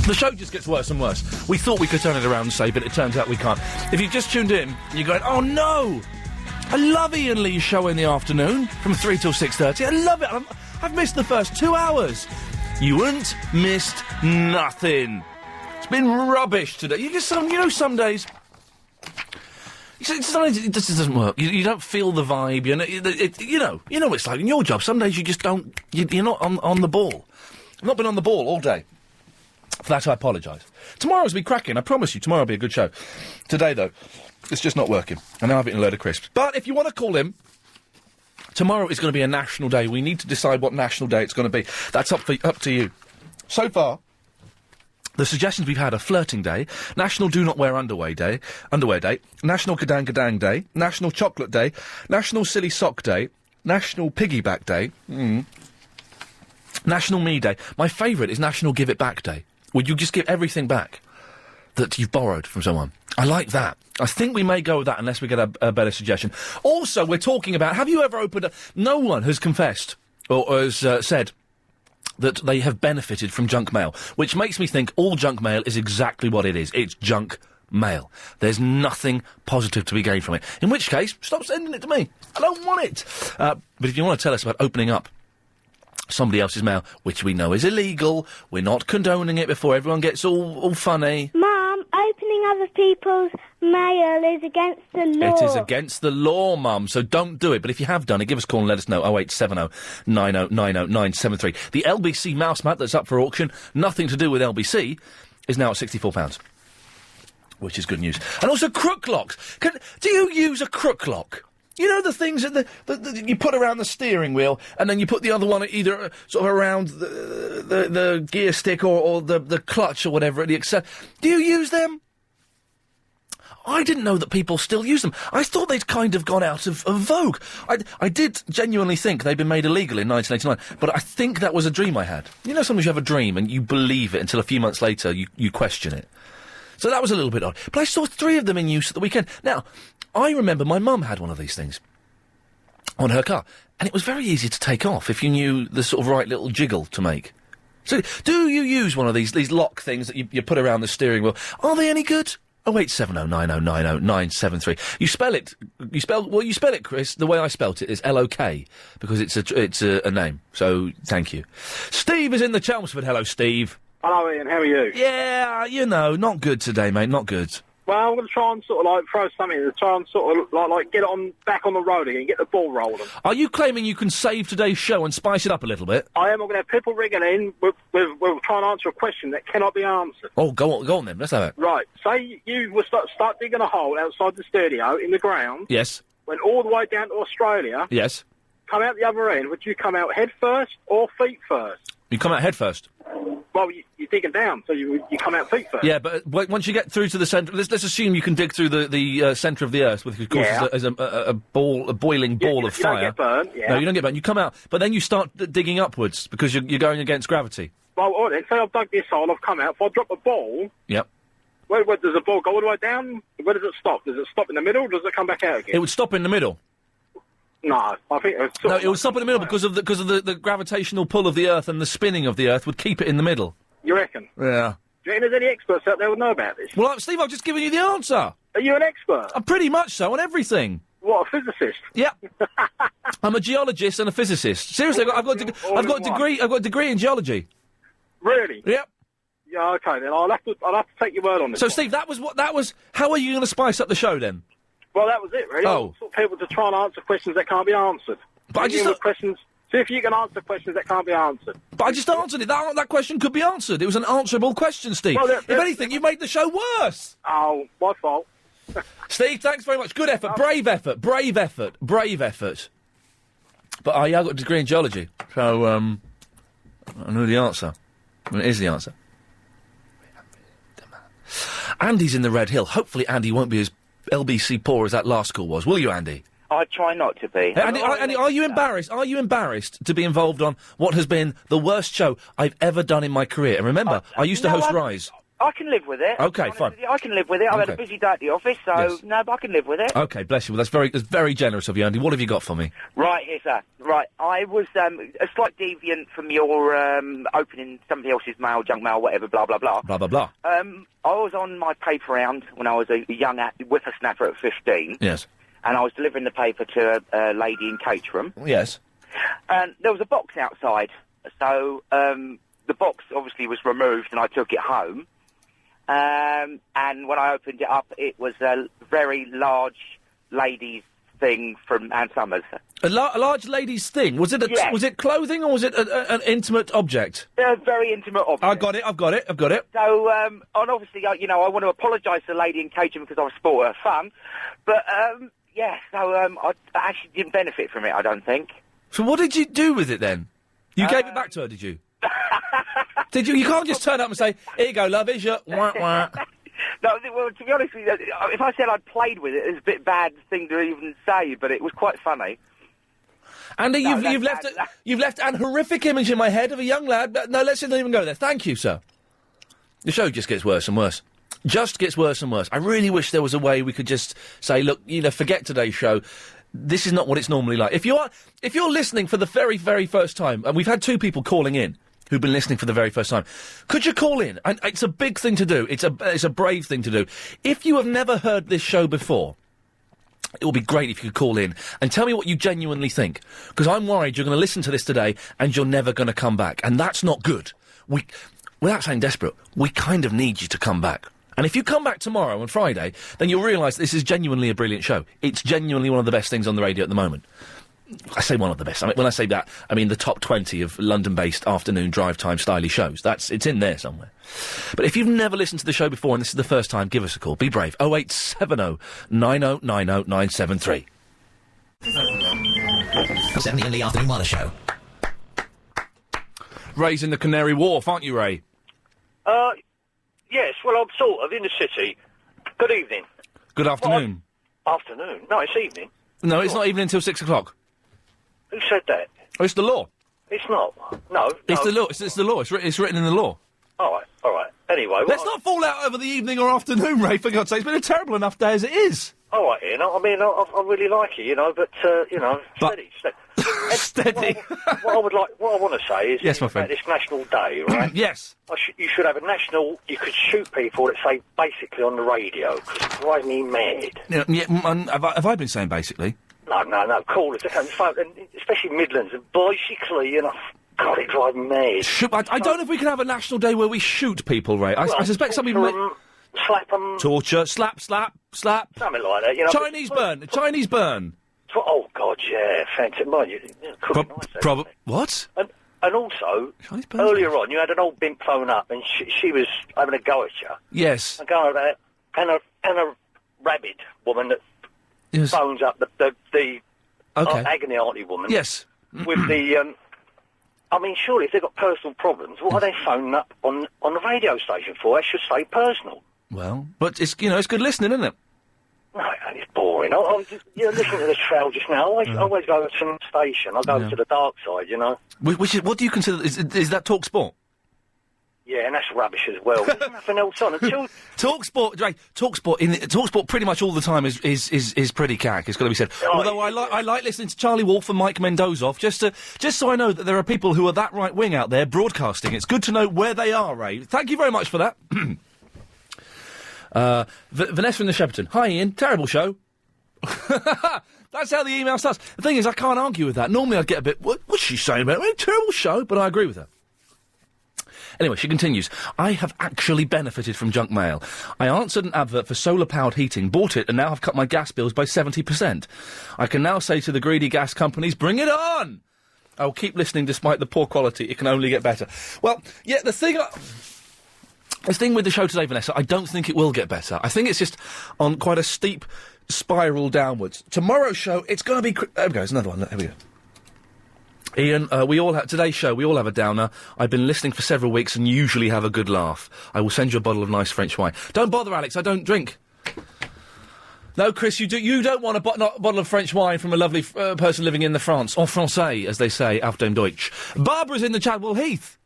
S1: The show just gets worse and worse. We thought we could turn it around and say, but it turns out we can't. If you've just tuned in, you're going, oh no! I love Iain Lee's show in the afternoon, from 3 till 6:30. I love it. I've missed the first 2 hours. You ain't missed nothing. It's been rubbish today. Some days... Sometimes it just doesn't work. You don't feel the vibe. You know what it's like in your job. Some days you just don't... You're not on the ball. I've not been on the ball all day. For that, I apologise. Tomorrow's be cracking. I promise you, tomorrow will be a good show. Today, though, it's just not working. And now I've eaten a load of crisps. But if you want to call in, tomorrow is going to be a national day. We need to decide what national day it's going to be. That's up to you. So far, the suggestions we've had are Flirting Day, National Do Not Wear Underwear Day, National Kadang Kadang Day, National Chocolate Day, National Silly Sock Day, National Piggyback Day, National Me Day. My favourite is National Give It Back Day. Would you just give everything back that you've borrowed from someone? I like that. I think we may go with that unless we get a better suggestion. Also, we're talking about, have you ever opened a... No one has confessed or has said that they have benefited from junk mail, which makes me think all junk mail is exactly what it is. It's junk mail. There's nothing positive to be gained from it. In which case, stop sending it to me. I don't want it. But if you want to tell us about opening up somebody else's mail, which we know is illegal, we're not condoning it before everyone gets all funny.
S18: Mum, opening other people's mail is against the law.
S1: It is against the law, Mum, so don't do it. But if you have done it, give us a call and let us know. 0870 9090973. The LBC mouse mat that's up for auction, nothing to do with LBC, is now at £64. Which is good news. And also crook locks. Do you use a crook lock? You know the things that you put around the steering wheel, and then you put the other one either sort of around the gear stick or the clutch or whatever. Do you use them? I didn't know that people still use them. I thought they'd kind of gone out of vogue. I did genuinely think they'd been made illegal in 1989, but I think that was a dream I had. You know, sometimes you have a dream and you believe it until a few months later you question it. So that was a little bit odd. But I saw 3 of them in use at the weekend. Now, I remember my mum had one of these things on her car, and it was very easy to take off if you knew the sort of right little jiggle to make. So, do you use one of these lock things that you put around the steering wheel? Are they any good? 08709090973. You spell it, Chris, the way I spelt it is L-O-K, because it's a name. So, thank you. Steve is in the Chelmsford. Hello, Steve.
S14: Hello, Ian. How are you?
S1: Yeah, not good today, mate, not good.
S14: Well, I'm going to try and sort of, throw something to try and sort of, get it back on the road again, get the ball rolling.
S1: Are you claiming you can save today's show and spice it up a little bit?
S14: I am. I'm going to have people ringing in. We'll try and answer a question that cannot be answered.
S1: Oh, go on then. Let's have it.
S14: Right. Say you will start digging a hole outside the studio in the ground.
S1: Yes.
S14: Went all the way down to Australia.
S1: Yes.
S14: Come out the other end. Would you come out head first or feet first?
S1: You come out head first.
S14: Well, you're digging down, so you come out feet first.
S1: Yeah, but once you get through to the centre, let's assume you can dig through the centre of the Earth, which of course is a boiling ball of fire.
S14: You don't get burned. Yeah.
S1: No, you don't get burned. You come out, but then you start digging upwards because you're going against gravity.
S14: Well, all right, say I've dug this hole, I've come out. If I drop a ball,
S1: yep.
S14: Where does the ball go all the way down? Where does it stop? Does it stop in the middle, or does it come back out again?
S1: It would stop in the middle.
S14: No, I think it would.
S1: It would stop in the middle because of the gravitational pull of the Earth and the spinning of the Earth would keep it in the middle.
S14: You reckon?
S1: Yeah.
S14: Do you reckon there's any experts out there who would know about this?
S1: Well, Steve, I've just given you the answer.
S14: Are you an expert?
S1: I'm pretty much so on everything.
S14: What, a physicist?
S1: Yeah. I'm a geologist and a physicist. Seriously, I've got a degree in geology.
S14: Really?
S1: Yep.
S14: Yeah. Okay, then I'll have to take your word on this.
S1: So, Steve, that was. How are you going to spice up the show then?
S14: Well, that was it, really.
S1: Oh.
S14: I want people to try and answer questions that can't be answered.
S1: But I just
S14: see if you can answer questions that can't be answered.
S1: But I just answered it. That question could be answered. It was an answerable question, Steve.
S14: Well,
S1: if anything, you've made the show worse.
S14: Oh, my fault.
S1: Steve, thanks very much. Good effort. Brave effort. Brave effort. Brave effort. But I got a degree in geology, so I know the answer. Well, it is the answer. Andy's in the Red Hill. Hopefully Andy won't be as LBC poor as that last call was. Will you, Andy?
S15: I try not to be.
S1: Hey, Andy, are you embarrassed? Are you embarrassed to be involved on what has been the worst show I've ever done in my career? And remember, I used to host Rise.
S15: I can live with it.
S1: Okay, fine.
S15: I can live with it. I've had a busy day at the office, so
S1: Yes.
S15: no, but I can live with it.
S1: Okay, bless you. Well, that's very generous of you, Andy. What have you got for me?
S15: Right, here, sir. Right, I was a slight deviant from your opening somebody else's mail, junk mail, whatever, blah, blah, blah.
S1: Blah, blah, blah.
S15: I was on my paper round when I was a young whippersnapper at 15.
S1: Yes.
S15: And I was delivering the paper to a lady in Caterham.
S1: Yes.
S15: And there was a box outside. So the box obviously was removed and I took it home. And when I opened it up, it was a very large ladies' thing from Ann Summers.
S1: A large lady's thing? Was it was it clothing or was it an intimate object?
S15: A very intimate object.
S1: I've got it.
S15: So, and obviously, I want to apologise to the lady in Caterham because I was sport her fun. But, I actually didn't benefit from it, I don't think.
S1: So what did you do with it then? You gave it back to her, did you? Did you? You can't just turn up and say, "Here you go, love, here's your wah wah."
S15: No, well, to be honest with you, if I said I'd played with it, it's a bit bad thing to even say, but it was quite funny.
S1: Andy, you've left an horrific image in my head of a young lad. But no, let's not even go there. Thank you, sir. The show just gets worse and worse. Just gets worse and worse. I really wish there was a way we could just say, look, forget today's show. This is not what it's normally like. If you're listening for the very, very first time, and we've had 2 people calling in who've been listening for the very first time, could you call in? And it's a big thing to do. It's a brave thing to do. If you have never heard this show before, it would be great if you could call in and tell me what you genuinely think. Because I'm worried you're going to listen to this today and you're never going to come back. And that's not good. Without saying desperate, we kind of need you to come back. And if you come back tomorrow on Friday, then you'll realise this is genuinely a brilliant show. It's genuinely one of the best things on the radio at the moment. I say one of the best. I mean, when I say that, I mean the top 20 of London-based afternoon drive-time stylish shows. It's in there somewhere. But if you've never listened to the show before and this is the first time, give us a call. Be brave. 0870 9090 973.
S22: 70 in the afternoon weather show.
S1: Ray's in the Canary Wharf, aren't you, Ray?
S16: Yes, well, I'm sort of in the city. Good evening.
S1: Good afternoon.
S16: Afternoon? No, it's evening.
S1: No, it's not even until 6 o'clock.
S16: Who said that?
S1: Oh, it's the law.
S16: It's not. No.
S1: It's the law. It's the law. It's written in the law.
S16: All right. Anyway...
S1: Let's not fall out over the evening or afternoon, Ray, for God's sake. It's been a terrible enough day as it is.
S16: All right, Ian. I mean, I really like it, but, steady.
S1: Steady.
S16: What I want to say is...
S1: Yes, my friend.
S16: About this National Day, right?
S1: Yes.
S16: You should have a national... You could shoot people that say basically on the radio, because it drives me mad.
S1: Have I been saying basically?
S16: No, callers, especially Midlands, and basically, God, it drives me mad.
S1: I don't know if we can have a National Day where we shoot people, Ray. I suspect some people...
S16: Slap them.
S1: Torture, slap. Something like that, Chinese burn.
S16: Oh, God, yeah, fantastic.
S1: What?
S16: And also, earlier on, you had an old bimp phone up, and she was having a go at you.
S1: Yes.
S16: And a rabid woman that phones up the agony auntie woman.
S1: Yes.
S16: With the... I mean, surely if they've got personal problems, what are they phoning up on the radio station for? They should say personal.
S1: Well, but it's good listening, isn't it?
S16: No, it's boring. I'm just, listening to the trail just now. I always go to some station. I go to the dark side,
S1: Which is, what do you consider, is that Talk Sport?
S16: Yeah, and that's rubbish as well. There's nothing else on until...
S1: Talk Sport pretty much all the time is pretty cack, it's got to be said. Although I like listening to Charlie Wolf and Mike Mendozoff, just so I know that there are people who are that right wing out there broadcasting. It's good to know where they are, Ray. Thank you very much for that. Vanessa from the Shepperton. Hi, Ian. Terrible show. That's how the email starts. The thing is, I can't argue with that. Normally I'd get a bit, what's she saying about it? Terrible show, but I agree with her. Anyway, she continues, I have actually benefited from junk mail. I answered an advert for solar-powered heating, bought it, and now have cut my gas bills by 70%. I can now say to the greedy gas companies, bring it on! I will keep listening despite the poor quality. It can only get better. Well, yeah, the thing with the show today, Vanessa, I don't think it will get better. I think it's just on quite a steep spiral downwards. Tomorrow's show, it's going to be... There we go, there's another one. There we go. Ian, today's show, we all have a downer. I've been listening for several weeks and usually have a good laugh. I will send you a bottle of nice French wine. Don't bother, Alex, I don't drink. No, Chris, you don't want a bottle of French wine from a lovely person living in the France. En français, as they say, auf dem Deutsch. Barbara's in the Chadwell Heath.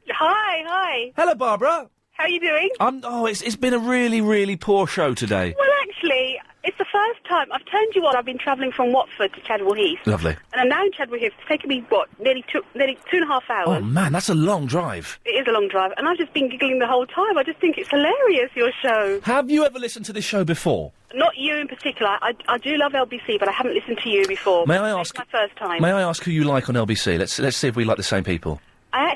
S17: Hi.
S1: Hello, Barbara.
S17: How are you doing?
S1: It's been a really, really poor show today.
S17: Well, actually, it's the first time I've turned you on. I've been travelling from Watford to Chadwell Heath.
S1: Lovely.
S17: And I'm now in Chadwell Heath. It's taken me, nearly 2.5 hours.
S1: Oh, man, that's a long drive.
S17: It is a long drive. And I've just been giggling the whole time. I just think it's hilarious, your show.
S1: Have you ever listened to this show before?
S17: Not you in particular. I do love LBC, but I haven't listened to you before.
S1: May I ask?
S17: It's my first time.
S1: May I ask who you like on LBC? Let's see if we like the same people.
S17: I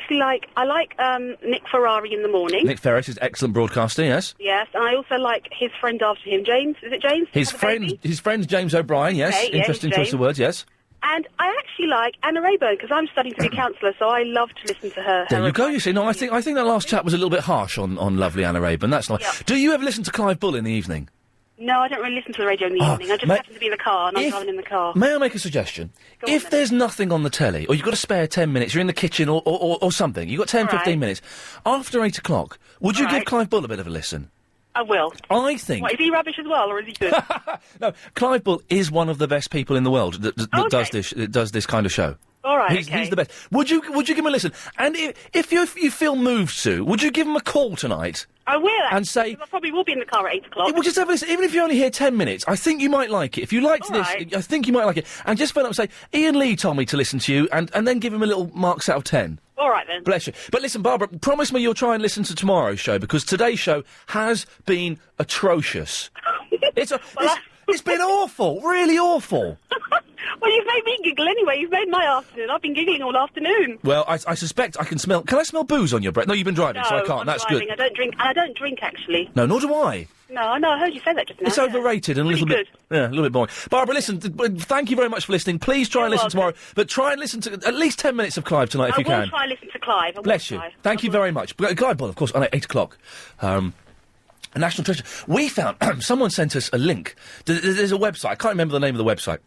S17: like Nick Ferrari in the morning.
S1: Nick Ferris is excellent broadcaster, yes.
S17: Yes, and I also like his friend after him, James. Is it James?
S1: His friend James O'Brien, yes.
S17: Okay,
S1: interesting choice of words, yes.
S17: And I actually like Anna Rayburn, because I'm studying to be a counsellor, so I love to listen to her.
S1: There you go, you see. No, I think that last chat was a little bit harsh on lovely Anna Rayburn. That's nice.
S17: Yep.
S1: Do you ever listen to Clive Bull in the evening?
S17: No, I don't really listen to the radio in the evening. I just happen to be in the car, and I'm driving in the car.
S1: May I make a suggestion? If there's nothing on the telly, or you've got a spare 10 minutes, you're in the kitchen or something, you've got 10, 15 minutes, after 8 o'clock, would you give Clive Bull a bit of a listen?
S17: I will.
S1: I think...
S17: What, is he rubbish as well, or is he good?
S1: No, Clive Bull is one of the best people in the world that does this kind of show.
S17: All right,
S1: He's the best. Would you give him a listen? And if you feel moved to, would you give him a call tonight?
S17: I will, actually,
S1: and say...
S17: I probably will be in the car at 8 o'clock.
S1: Well, just have a listen. Even if you're only here 10 minutes, I think you might like it. If you liked this, I think you might like it. And just phone up and say, Ian Lee told me to listen to you, and then give him a little marks out of 10.
S17: All right, then.
S1: Bless you. But listen, Barbara, promise me you'll try and listen to tomorrow's show, because today's show has been atrocious. It's been awful, really awful.
S17: Well, you've made me giggle anyway. You've made my afternoon. I've been giggling all afternoon.
S1: Well, I suspect I can smell... Can I smell booze on your breath? No, you've been driving, so I can't.
S17: I'm
S1: That's
S17: driving.
S1: good.
S17: I don't drink, and I don't drink, actually.
S1: No, nor do I.
S17: No, I heard you say that just now.
S1: It's overrated and a little bit... Yeah, a little bit boring. Barbara, listen, thank you very much for listening. Please try and listen tomorrow, but try and listen to at least 10 minutes of Clive tonight if you can.
S17: I will try and listen to Clive.
S1: Bless you. Thank you very much. Clive Bull, of course, on 8 o'clock. A national treasure. We found... someone sent us a link. There's a website. I can't remember the name of the website.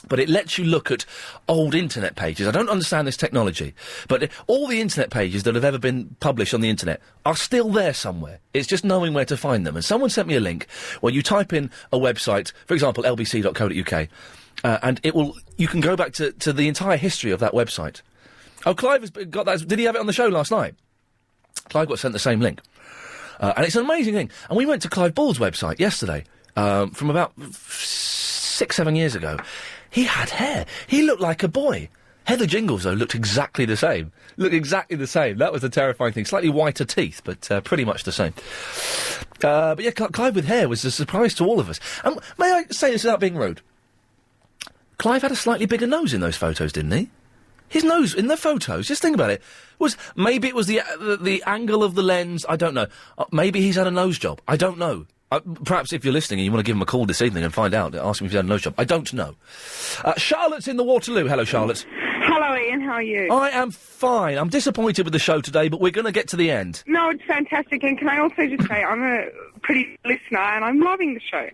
S1: But it lets you look at old internet pages. I don't understand this technology, but all the internet pages that have ever been published on the internet are still there somewhere. It's just knowing where to find them. And someone sent me a link where you type in a website, for example, lbc.co.uk, and you can go back to the entire history of that website. Oh, Clive has got that. Did he have it on the show last night? Clive got sent the same link. And it's an amazing thing. And we went to Clive Ball's website yesterday, from about 6-7 years ago. He had hair. He looked like a boy. Heather Jingles, though, looked exactly the same. That was the terrifying thing. Slightly whiter teeth, but pretty much the same. But yeah, Clive with hair was a surprise to all of us. And may I say this without being rude? Clive had a slightly bigger nose in those photos, didn't he? His nose in the photos, just think about it, maybe it was the angle of the lens, I don't know. Maybe he's had a nose job, I don't know. Perhaps if you're listening and you want to give him a call this evening and find out, ask him if he's had a nose job. I don't know. Charlotte's in the Waterloo. Hello, Charlotte.
S13: Hello, Ian. How are you?
S1: I am fine. I'm disappointed with the show today, but we're going to get to the end.
S13: No, it's fantastic. And can I also just say I'm a pretty listener and I'm loving the show.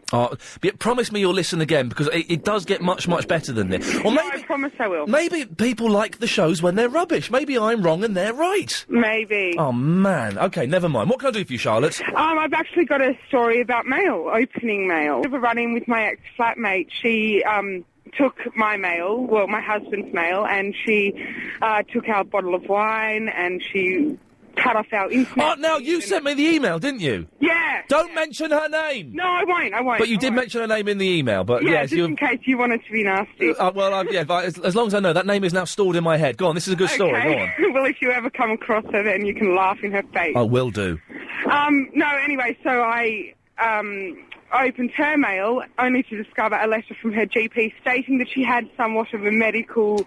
S1: But promise me you'll listen again, because it does get much, much better than this. Or maybe,
S13: I promise I will.
S1: Maybe people like the shows when they're rubbish. Maybe I'm wrong and they're right.
S13: Maybe.
S1: Oh, man. OK, never mind. What can I do for you, Charlotte?
S13: I've actually got a story about mail, opening mail. I have a run-in with my ex-flatmate. She took my mail, well, my husband's mail, and she took our bottle of wine and she cut off our internet.
S1: Oh, now, you sent me the email, didn't you?
S13: Yeah.
S1: Don't mention her name.
S13: No, I won't.
S1: But you did mention her name in the email, but
S13: yeah,
S1: yes,
S13: just in case you wanted to be nasty.
S1: As long as I know, that name is now stored in my head. Go on, this is a good story, go on.
S13: Well, if you ever come across her, then you can laugh in her face.
S1: I will do.
S13: No, anyway, so I opened her mail only to discover a letter from her GP stating that she had somewhat of a medical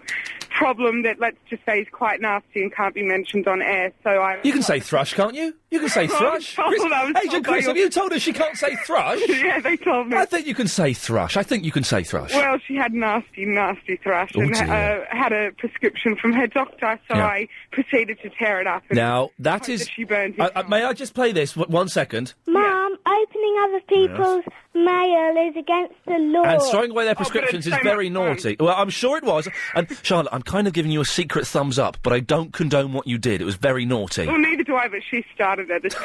S13: problem that, let's just say, is quite nasty and can't be mentioned on air. So
S1: You can say thrush, can't you? You can say thrush. Agent Chris, have you told her she can't say thrush?
S13: Yeah, they told me.
S1: I think you can say thrush.
S13: Well, she had nasty, nasty thrush and had a prescription from her doctor, so
S1: Yeah.
S13: I proceeded to tear it up. And
S1: Now, that is...
S13: she burned it.
S1: may I just play this? 1 second.
S18: Mum, opening other people's mail is against the law.
S1: And throwing away their prescriptions is very naughty. Well, I'm sure it was. And, Charlotte, I'm kind of giving you a secret thumbs up, but I don't condone what you did. It was very naughty.
S13: Well, neither do I, but she started it.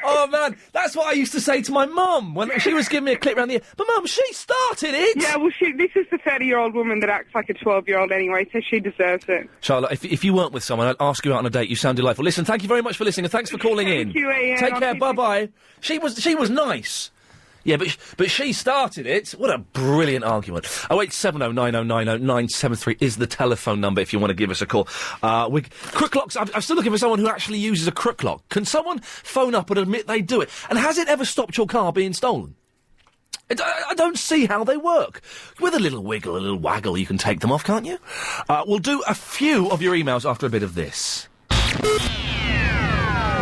S1: Oh, man, that's what I used to say to my mum when she was giving me a clip round the ear. But, Mum, she started it!
S13: Yeah, well, this is the 30-year-old woman that acts like a 12-year-old anyway, so she deserves it.
S1: Charlotte, if you weren't with someone, I'd ask you out on a date. You sound delightful. Listen, thank you very much for listening, and thanks for calling in.
S13: Thank you, Ian.
S1: Take care, bye-bye. She was nice. Yeah, but she started it. What a brilliant argument. 08709090973 is the telephone number if you want to give us a call. Crook locks, I'm still looking for someone who actually uses a crook lock. Can someone phone up and admit they do it? And has it ever stopped your car being stolen? I don't see how they work. With a little wiggle, a little waggle, you can take them off, can't you? We'll do a few of your emails after a bit of this.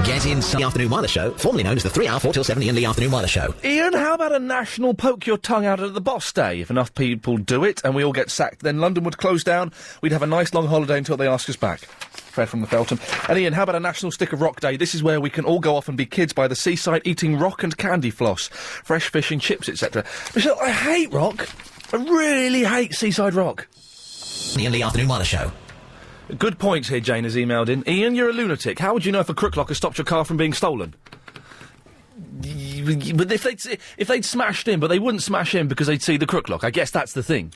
S22: Get inside the Afternoon Wireless Show, formerly known as the 3-hour 4 till 7 Iain Lee Afternoon Wireless Show.
S1: Ian, how about a national poke your tongue out at the boss day? If enough people do it and we all get sacked, then London would close down. We'd have a nice long holiday until they ask us back. Fred from the Feltham. And Ian, how about a national stick of rock day? This is where we can all go off and be kids by the seaside eating rock and candy floss, fresh fish and chips, etc. Michelle, I hate rock. I really hate seaside rock.
S22: Iain Lee Afternoon Wireless Show.
S1: Good points here, Jane has emailed in. Ian, you're a lunatic. How would you know if a crook lock has stopped your car from being stolen? But if they'd smashed in, but they wouldn't smash in because they'd see the crook lock. I guess that's the thing.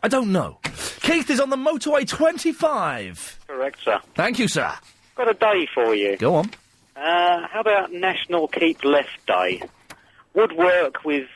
S1: I don't know. Keith is on the motorway 25.
S16: Correct, sir.
S1: Thank you, sir.
S16: Got a day for you.
S1: Go on.
S16: How about National Keep Left Day? Would work with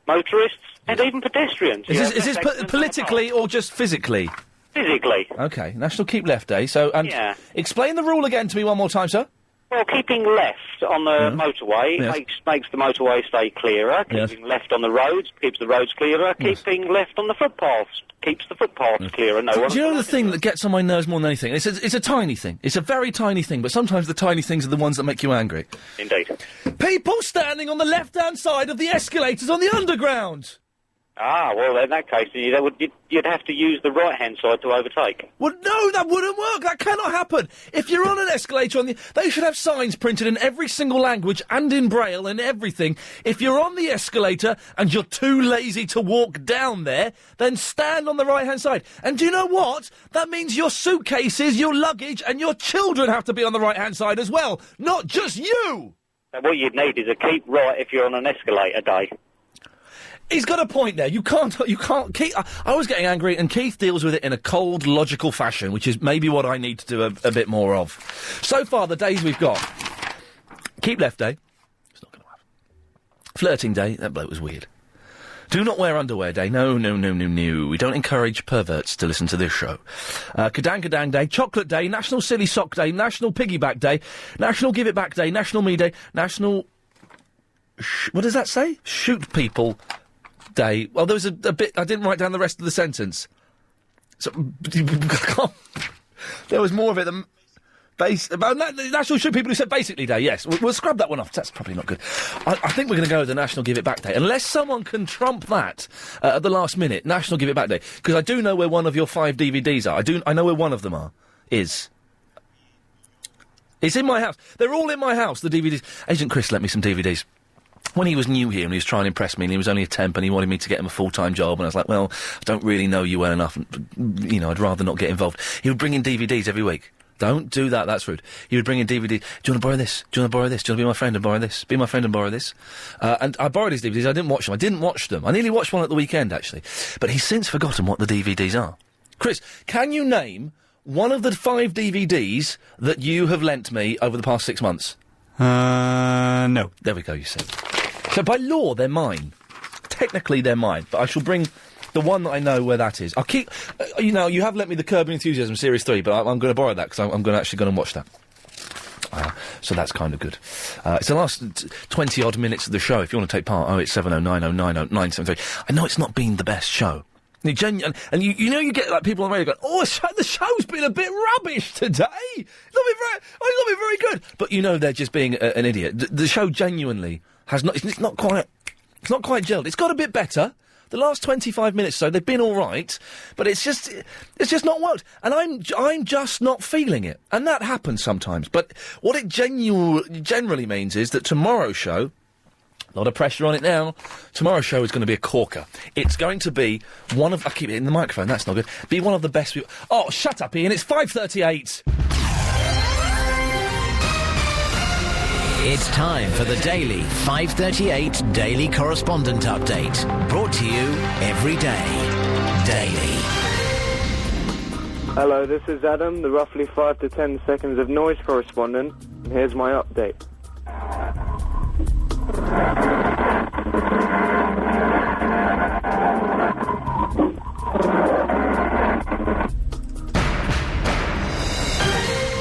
S16: motorists and even pedestrians.
S1: Is this politically or just physically?
S16: Physically.
S1: OK, National Keep Left Day. So,
S16: yeah.
S1: Explain the rule again to me one more time, sir.
S16: Well, keeping left on the motorway makes the motorway stay clearer. Keeping left on the roads keeps the roads clearer. Keeping left on the footpaths keeps the footpaths clearer. No one.
S1: Do you know the thing that gets on my nerves more than anything? It's a tiny thing. It's a very tiny thing, but sometimes the tiny things are the ones that make you angry.
S16: Indeed.
S1: People standing on the left-hand side of the escalators on the underground.
S16: Ah, well, in that case, you'd have to use the right-hand side to overtake.
S1: Well, no, that wouldn't work. That cannot happen. If you're on an escalator, they should have signs printed in every single language and in Braille and everything. If you're on the escalator and you're too lazy to walk down there, then stand on the right-hand side. And do you know what? That means your suitcases, your luggage, and your children have to be on the right-hand side as well, not just you.
S16: And what you'd need is a keep right if you're on an escalator day.
S1: He's got a point there. You can't, Keith, I was getting angry, and Keith deals with it in a cold, logical fashion, which is maybe what I need to do a bit more of. So far, the days we've got. Keep left day. It's not going to happen. Flirting day. That bloke was weird. Do not wear underwear day. No. We don't encourage perverts to listen to this show. Kadang day. Chocolate day. National Silly Sock day. National Piggyback day. National Give It Back day. National Me day. National... what does that say? Shoot people... day. Well, there was a bit... I didn't write down the rest of the sentence. So, there was more of it than... National Shoot People Who Said Basically Day, yes. We'll scrub that one off. That's probably not good. I think we're going to go with the National Give It Back Day. Unless someone can trump that at the last minute. National Give It Back Day. Because I do know where one of your 5 DVDs are. I know where one of them is. It's in my house. They're all in my house, the DVDs. Agent Chris lent me some DVDs. When he was new here and he was trying to impress me and he was only a temp and he wanted me to get him a full-time job and I was like, well, I don't really know you well enough, I'd rather not get involved. He would bring in DVDs every week. Don't do that, that's rude. He would bring in DVDs. Do you want to borrow this? Do you want to borrow this? Do you want to be my friend and borrow this? Be my friend and borrow this? And I borrowed his DVDs, I didn't watch them. I nearly watched one at the weekend, actually. But he's since forgotten what the DVDs are. Chris, can you name one of the 5 DVDs that you have lent me over the past 6 months?
S19: No.
S1: There we go, you see. So by law, they're mine. Technically, they're mine, but I shall bring the one that I know where that is. I'll keep... you have lent me the Curb Your Enthusiasm Series 3, but I'm going to borrow that, because I'm actually going to watch that. So that's kind of good. It's the last 20-odd minutes of the show. If you want to take part, 08709090973. I know it's not been the best show. And you get like people on the radio going, oh, the show's been a bit rubbish today. It's not been very good. But they're just being an idiot. The show genuinely has not. It's not quite gelled. It's got a bit better. The last 25 minutes or so, they've been all right, but it's just not worked. And I'm just not feeling it. And that happens sometimes. But what it generally means is that tomorrow's show, a lot of pressure on it now, tomorrow's show is going to be a corker. It's going to be one of... I keep it in the microphone, that's not good. Be one of the best... Oh, shut up, Ian, it's 5:38.
S22: It's time for the daily 5:38 Daily Correspondent Update. Brought to you every day. Daily.
S20: Hello, this is Adam, the roughly 5 to 10 seconds of noise correspondent, and here's my update.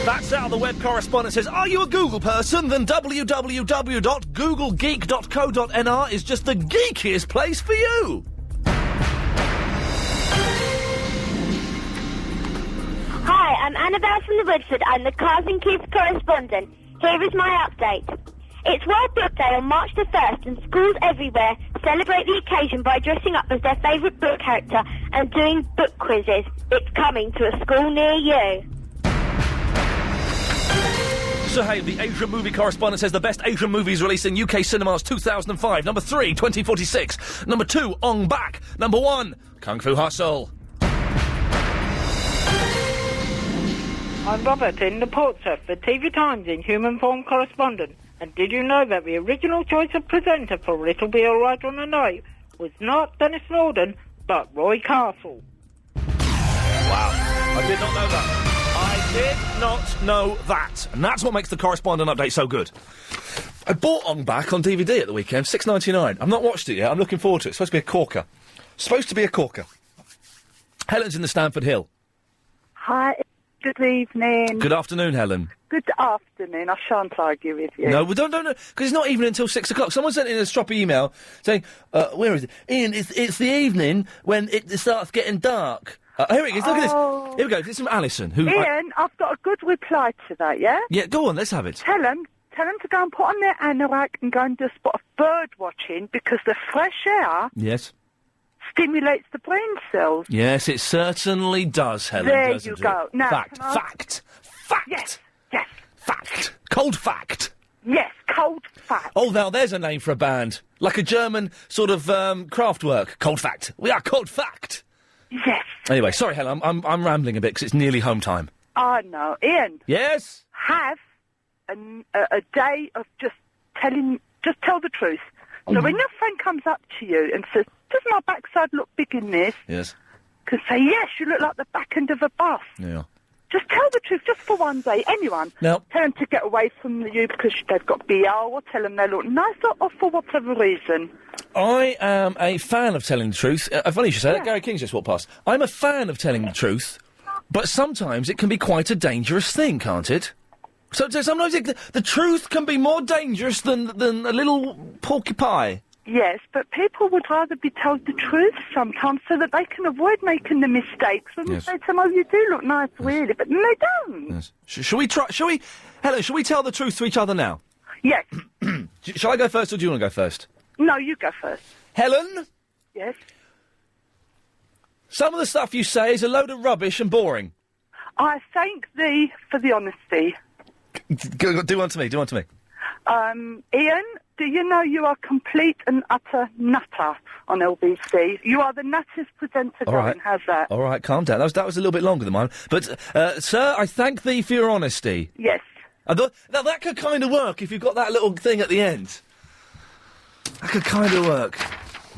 S1: That's how the web correspondent says, are you a Google person? Then www.googlegeek.co.nr is just the geekiest place for you.
S18: Hi, I'm Annabelle from the Woodford. I'm the Cars and Keys correspondent. Here is my update. It's World Book Day on March the 1st, and schools everywhere celebrate the occasion by dressing up as their favourite book character and doing book quizzes. It's coming to a school near you.
S1: So hey, the Asian movie correspondent says the best Asian movies released in UK cinemas 2005. Number 3, 2046. Number 2, Ong Bak. Number 1, Kung Fu Hustle.
S21: I'm Robert in the Portsmouth, the TV Times in human form correspondent. And did you know that the original choice of presenter for It'll Be Alright on the Night was not Dennis Norden, but Roy Castle?
S1: Wow, I did not know that. I did not know that. And that's what makes the correspondent update so good. I bought Ong Bak on DVD at the weekend, $6.99. I've not watched it yet. I'm looking forward to it. It's supposed to be a corker. Helen's in the Stamford Hill.
S24: Hi, good evening.
S1: Good afternoon, Helen.
S24: Good afternoon. I shan't argue with you.
S1: No, we don't, because it's not even until 6 o'clock. Someone sent in a stroppy email saying, where is it? Ian, it's the evening when it starts getting dark. Here it is, look at this. Here we go, this is from Alison, who...
S24: Ian, I've got a good reply to that, yeah?
S1: Yeah, go on, let's have it.
S24: Tell them to go and put on their anorak and go and do a spot of bird watching, because the fresh air...
S1: Yes.
S24: stimulates the brain cells.
S1: Yes, it certainly does, Helen,
S24: There
S1: doesn't
S24: you
S1: it?
S24: go. Now,
S1: Fact,
S24: can I-
S1: fact, fact!
S24: Yes.
S1: Fact! Cold fact!
S24: Yes, cold fact.
S1: Oh, now there's a name for a band. Like a German sort of, craft work. Cold fact. We are Cold fact!
S24: Yes.
S1: Anyway, sorry, Helen, I'm rambling a bit because it's nearly home time.
S24: Oh, no. Ian.
S1: Yes?
S24: Have a day of just tell the truth. So when your friend comes up to you and says, does my backside look big in this?
S1: Yes.
S24: Can say, yes, you look like the back end of a bus.
S1: Yeah.
S24: Just tell the truth, just for one day. Anyone.
S1: No.
S24: Tell them to get away from you because they've got BR, or tell them they look nice, or for whatever reason.
S1: I am a fan of telling the truth. Funny you should say that. Gary King's just walked past. I'm a fan of telling the truth, but sometimes it can be quite a dangerous thing, can't it? So sometimes the truth can be more dangerous than a little porcupine.
S24: Yes, but people would rather be told the truth sometimes so that they can avoid making the mistakes when we say to them, oh, you do look nice, really, but they don't.
S1: Yes. Shall we try? Helen, shall we tell the truth to each other now?
S24: Yes.
S1: Shall I go first, or do you want to go first?
S24: No, you go first.
S1: Helen?
S24: Yes?
S1: Some of the stuff you say is a load of rubbish and boring.
S24: I thank thee for the honesty.
S1: Do one to me, do one to me.
S24: Ian, do you know you are complete and utter nutter on LBC? You are the nuttest presenter going, how's that?
S1: All right, calm down. That was a little bit longer than mine. But, sir, I thank thee for your honesty.
S24: Yes.
S1: Now, that could kind of work if you've got that little thing at the end. That could kind of work.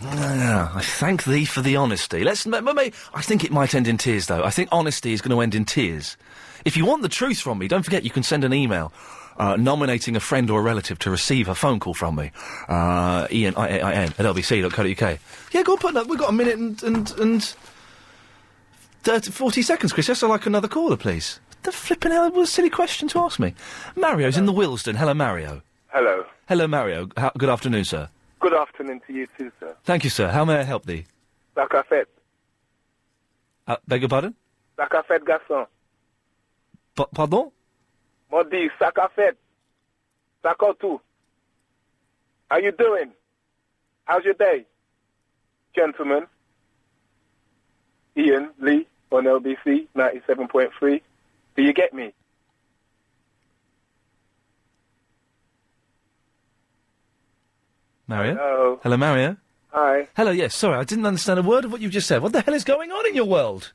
S1: Yeah, I thank thee for the honesty. I think it might end in tears, though. I think honesty is going to end in tears. If you want the truth from me, don't forget you can send an email nominating a friend or a relative to receive a phone call from me. Iain, IAIN, at lbc.co.uk. Yeah, go on, put that. We've got a minute and 40 seconds, Chris. Yes, I'd like another caller, please. What the flipping hell was a silly question to ask me? Mario's in the Willesden. Hello, Mario.
S2: Hello.
S1: Hello, Mario. Good afternoon, sir.
S2: Good afternoon to you too, sir.
S1: Thank you, sir. How may I help thee?
S2: Like I said.
S1: Beg your pardon?
S2: Like I said, garçon.
S1: Pardon?
S2: Modi, Sakafet. Sakotu. How you doing? How's your day? Gentlemen. Ian Lee on LBC 97.3. Do you get me?
S1: Mario?
S2: Hello.
S1: Hello, Mario?
S2: Hi.
S1: Hello, yes. Sorry, I didn't understand a word of what you've just said. What the hell is going on in your world?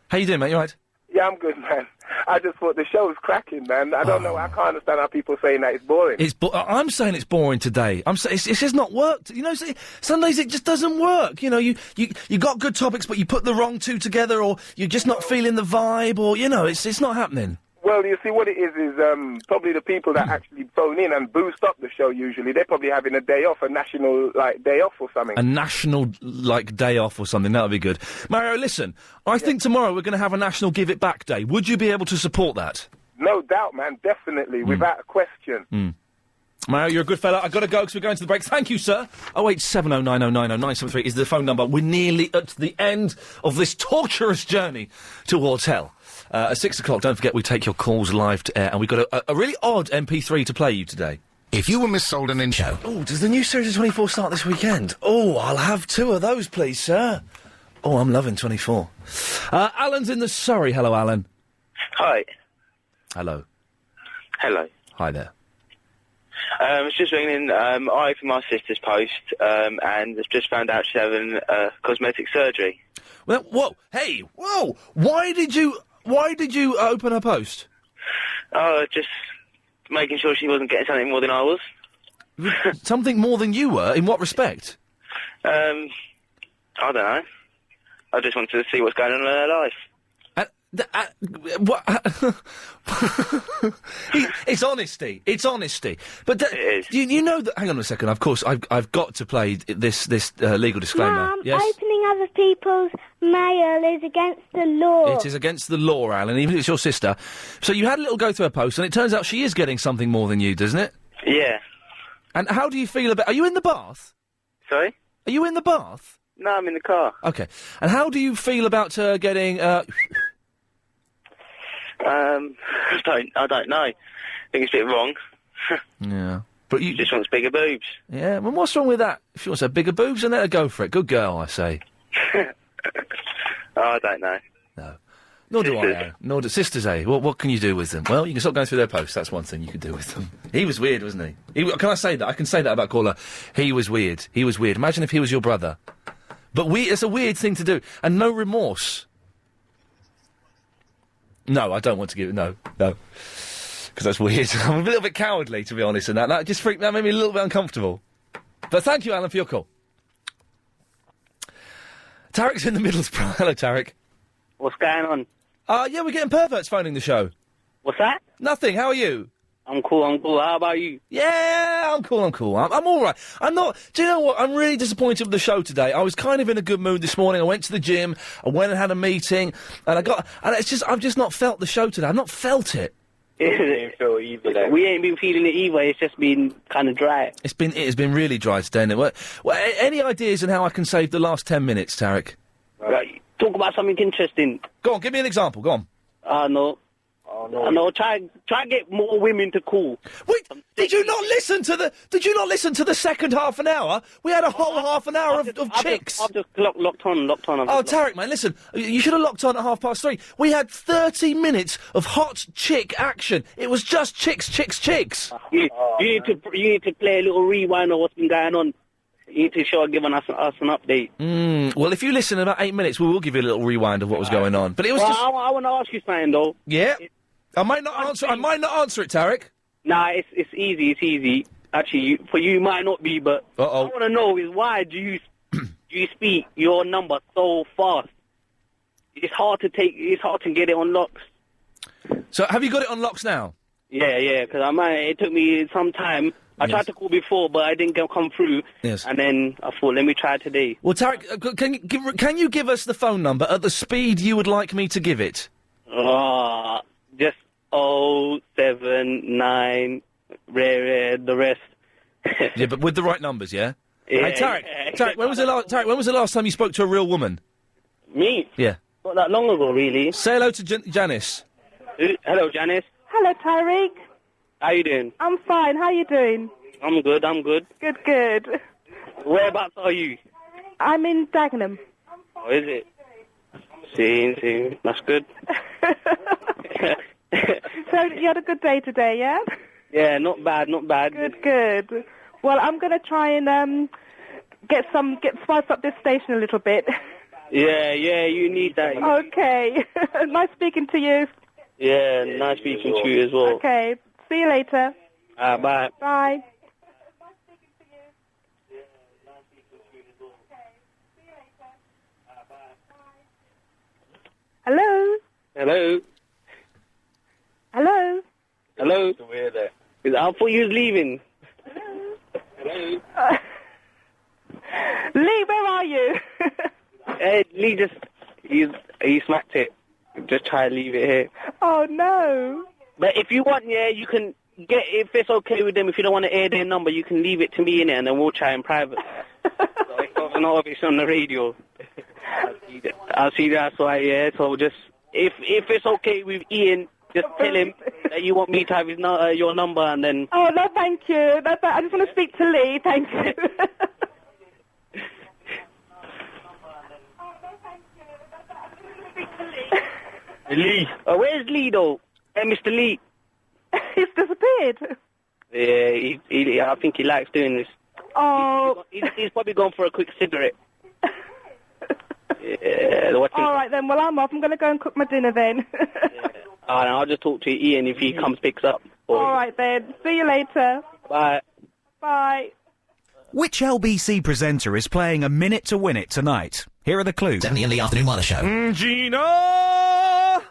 S1: How you doing, mate? You all right?
S2: Yeah, I'm good, man. I just thought the show's cracking, man. I don't know. I can't understand how people saying that it's boring.
S1: I'm saying it's boring today. It's just not worked. You know, some days it just doesn't work. You know, you got good topics, but you put the wrong two together, or you're just not feeling the vibe, or, you know, it's not happening.
S2: Well, you see, what it is probably the people that actually phone in and boost up the show usually, they're probably having a day off, a national, day off or something.
S1: A national, day off or something, that would be good. Mario, listen, I think tomorrow we're going to have a National Give It Back Day. Would you be able to support that?
S2: No doubt, man, definitely, without a question.
S1: Mario, you're a good fella. I've got to go because we're going to the break. Thank you, sir. 08709090973 is the phone number. We're nearly at the end of this torturous journey towards hell. At 6 o'clock, don't forget we take your calls live to air, and we've got a really odd MP3 to play you today.
S3: If you were missold an intro.
S1: Oh, does the new series of 24 start this weekend? Oh, I'll have 2 of those, please, sir. Oh, I'm loving 24. Alan's in the Surrey. Hello, Alan.
S9: Hi.
S1: Hello.
S9: Hello.
S1: Hi there.
S9: I was just ringing. I for my sister's post, and I've just found out she's having cosmetic surgery.
S1: Well, whoa, hey, whoa! Why did you open her post?
S9: Oh, just making sure she wasn't getting something more than I was.
S1: Something more than you were? In what respect?
S9: I don't know. I just wanted to see what's going on in her life.
S1: What? It's honesty. It's honesty. But
S9: it is.
S1: You know that. Hang on a second. Of course, I've got to play this legal disclaimer.
S18: Mum,
S1: yes?
S18: opening other people's mail is against the law.
S1: It is against the law, Alan, even if it's your sister. So you had a little go through her post, and it turns out she is getting something more than you, doesn't it?
S9: Yeah.
S1: And how do you feel about... Are you in the bath?
S9: Sorry?
S1: Are you in the bath?
S9: No, I'm in the car.
S1: Okay. And how do you feel about her getting...
S9: I don't know. I think it's a bit wrong.
S1: Yeah. But you
S16: just wants bigger boobs.
S1: Yeah, well, what's wrong with that? If she wants to have bigger boobs, then let her go for it. Good girl, I say.
S16: I don't know.
S1: No. Nor do I, Aaron. Nor do sisters, eh? What can you do with them? Well, you can stop going through their posts. That's one thing you can do with them. He was weird, wasn't he? Can I say that? I can say that about Caller. He was weird. He was weird. Imagine if he was your brother. But it's a weird thing to do. And no remorse. No, I don't want to give... No. Because that's weird. I'm a little bit cowardly, to be honest, and that made me a little bit uncomfortable. But thank you, Alan, for your call. Tarek's in the Middlesbrough. Hello, Tarek.
S16: What's going on?
S1: Yeah, we're getting perverts phoning the show.
S16: What's that?
S1: Nothing. How are you?
S16: I'm cool. How about you?
S1: Yeah, I'm cool. I'm all right. I'm not... Do you know what? I'm really disappointed with the show today. I was kind of in a good mood this morning. I went to the gym. I went and had a meeting. And I've just not felt the show today. I've not felt it.
S16: We ain't been feeling it either. It's just been kind of dry.
S1: It has been really dry today, hasn't it? Well, any ideas on how I can save the last 10 minutes, Tarek?
S16: Right. Talk about something interesting.
S1: Go on, give me an example. Go on.
S16: No. Oh, no. Try and get more women to call.
S1: Wait, did you not listen to the second half an hour? We had a whole half an hour of chicks.
S16: I've just locked on.
S1: Oh, Tarek, mate, listen. You should have locked on at 3:30. We had 30 minutes of hot chick action. It was just chicks.
S16: You need to play a little rewind of what's been going on. You need to give us an update.
S1: Well, if you listen in about 8 minutes, we will give you a little rewind of what was going on. But it was just...
S16: I want to ask you something, though.
S1: Yeah? I might not answer it, Tarek.
S16: Nah, it's easy. Actually, for you it might not be, but I want to know is why do you speak your number so fast? It's hard to get it on locks.
S1: So have you got it on locks now?
S16: Yeah, because it took me some time. I tried to call before, but I didn't come through.
S1: Yes.
S16: And then I thought, let me try today.
S1: Well, Tarek, can you give us the phone number at the speed you would like me to give it?
S16: Just 079, the rest.
S1: Yeah, but with the right numbers, yeah?
S16: Yeah.
S1: Hey, Tarek, when was the last time you spoke to a real woman?
S16: Me?
S1: Yeah.
S16: Not that long ago, really.
S1: Say hello to Janice.
S16: Hello, Janice.
S4: Hello, Tyreek.
S16: How you doing?
S4: I'm fine. How you doing?
S16: I'm good.
S4: Good.
S16: Whereabouts are you?
S4: I'm in Dagenham.
S16: Oh, is it? See, that's good.
S4: So you had a good day today, yeah?
S16: Yeah, not bad.
S4: Good. Well, I'm going to try and spice up this station a little bit.
S16: Yeah, you need that.
S4: Okay. Nice speaking to you.
S16: Yeah, nice speaking to you as well.
S4: Okay. See you later.
S16: Bye.
S4: Bye. Hello?
S16: Hello? I thought you was leaving. Hello?
S4: Lee, where are you?
S16: Lee he smacked it. Just try to leave it here.
S4: Oh, no.
S16: But if you want, you can get, if it's okay with them, if you don't want to air their number, you can leave it to me in it and then we'll try in private. So not if it's on the radio. I'll see that's why, yeah. So just, if it's okay with Ian, just tell him that you want me to have your number and then...
S4: Oh, no, thank you. I just want to speak to Lee, thank you.
S16: Lee. Where's Lee, though? Hey, Mr. Lee.
S4: He's disappeared.
S16: Yeah, I think he likes doing this.
S4: Oh.
S16: He's probably gone for a quick cigarette. Yeah.
S4: All right, then. Well, I'm off. I'm going to go and cook my dinner, then.
S16: I'll just talk to Ian if he picks up.
S4: All right, then. See you later.
S16: Bye.
S4: Bye.
S5: Which LBC presenter is playing A Minute to Win It tonight? Here are the clues.
S22: 70 in the afternoon weather show.
S1: Gina!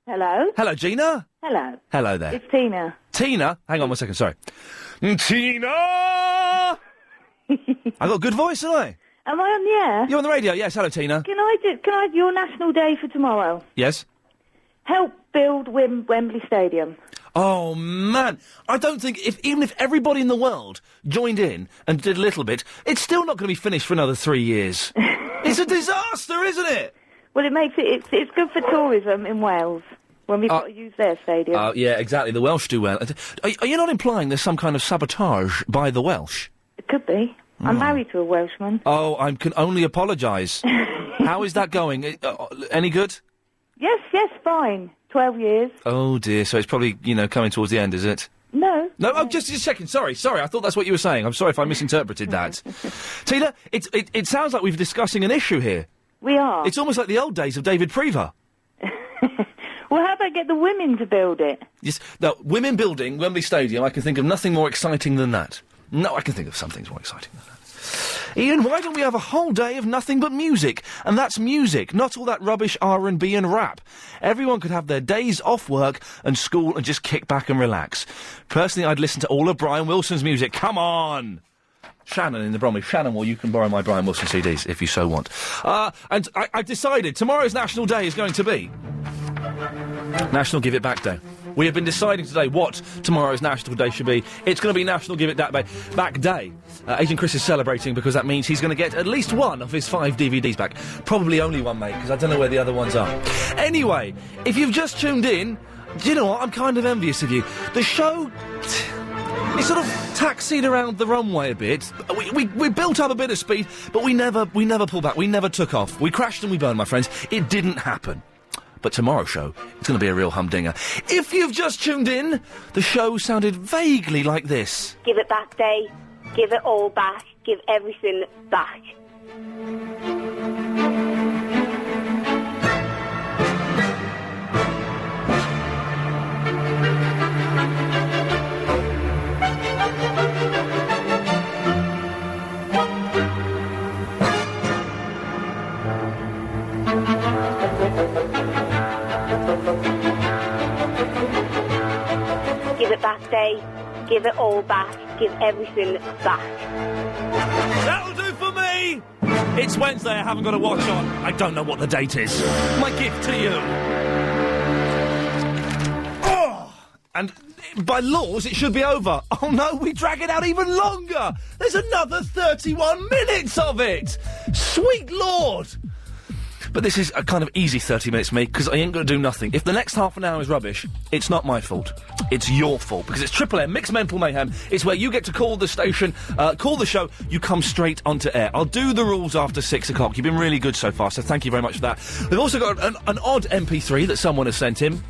S4: Hello?
S1: Hello, Gina?
S4: Hello.
S1: Hello there.
S4: It's Tina.
S1: Tina? Hang on 1 second, sorry. Tina! I got a good voice, haven't I?
S4: Am I on the air?
S1: You're on the radio, yes. Hello, Tina.
S4: Can I have your national day for tomorrow?
S1: Yes?
S4: Help build Wembley Stadium.
S1: Oh, man. I don't think, even if everybody in the world joined in and did a little bit, it's still not going to be finished for another 3 years. It's a disaster, isn't it?
S4: Well, it makes it's good for tourism in Wales. when we've got to use their stadium.
S1: Yeah, exactly. The Welsh do well. Are you not implying there's some kind of sabotage by the Welsh?
S4: It could be. I'm married to a Welshman.
S1: Oh, I can only apologise. How is that going? Any good?
S4: Yes, fine. 12 years.
S1: Oh, dear. So it's probably, coming towards the end, is it?
S4: No.
S1: No, oh, just a second. Sorry. I thought that's what you were saying. I'm sorry if I misinterpreted that. Tina, it sounds like we're discussing an issue here.
S4: We are.
S1: It's almost like the old days of David Prever.
S4: Well, how about get the women to build it?
S1: Yes. No, women building Wembley Stadium, I can think of nothing more exciting than that. No, I can think of some things more exciting than that. Ian, why don't we have a whole day of nothing but music? And that's music, not all that rubbish R&B and rap. Everyone could have their days off work and school and just kick back and relax. Personally, I'd listen to all of Brian Wilson's music. Come on! Shannon in the Bromley. Shannon, well, you can borrow my Brian Wilson CDs if you so want. And I decided tomorrow's National Day is going to be National Give It Back Day. We have been deciding today what tomorrow's National Day should be. It's going to be National Give It Back Day. Agent Chris is celebrating because that means he's going to get at least one of his 5 DVDs back. Probably only one, mate, because I don't know where the other ones are. Anyway, if you've just tuned in, do you know what? I'm kind of envious of you. The show... It sort of taxied around the runway a bit. We built up a bit of speed, but we never pulled back. We never took off. We crashed and we burned, my friends. It didn't happen. But tomorrow's show, it's going to be a real humdinger. If you've just tuned in, the show sounded vaguely like this.
S18: Give it back day. Give it all back. Give everything back. Give it back day. Give it all back. Give everything back.
S1: That'll do for me! It's Wednesday, I haven't got a watch on. I don't know what the date is. My gift to you. Oh! And by laws, it should be over. Oh no, we drag it out even longer! There's another 31 minutes of it! Sweet Lord! But this is a kind of easy 30 minutes, me, because I ain't going to do nothing. If the next half an hour is rubbish, it's not my fault. It's your fault, because it's Triple M, Mixed Mental Mayhem. It's where you get to call the station, call the show, you come straight onto air. I'll do the rules after 6 o'clock. You've been really good so far, so thank you very much for that. We've also got an odd MP3 that someone has sent in.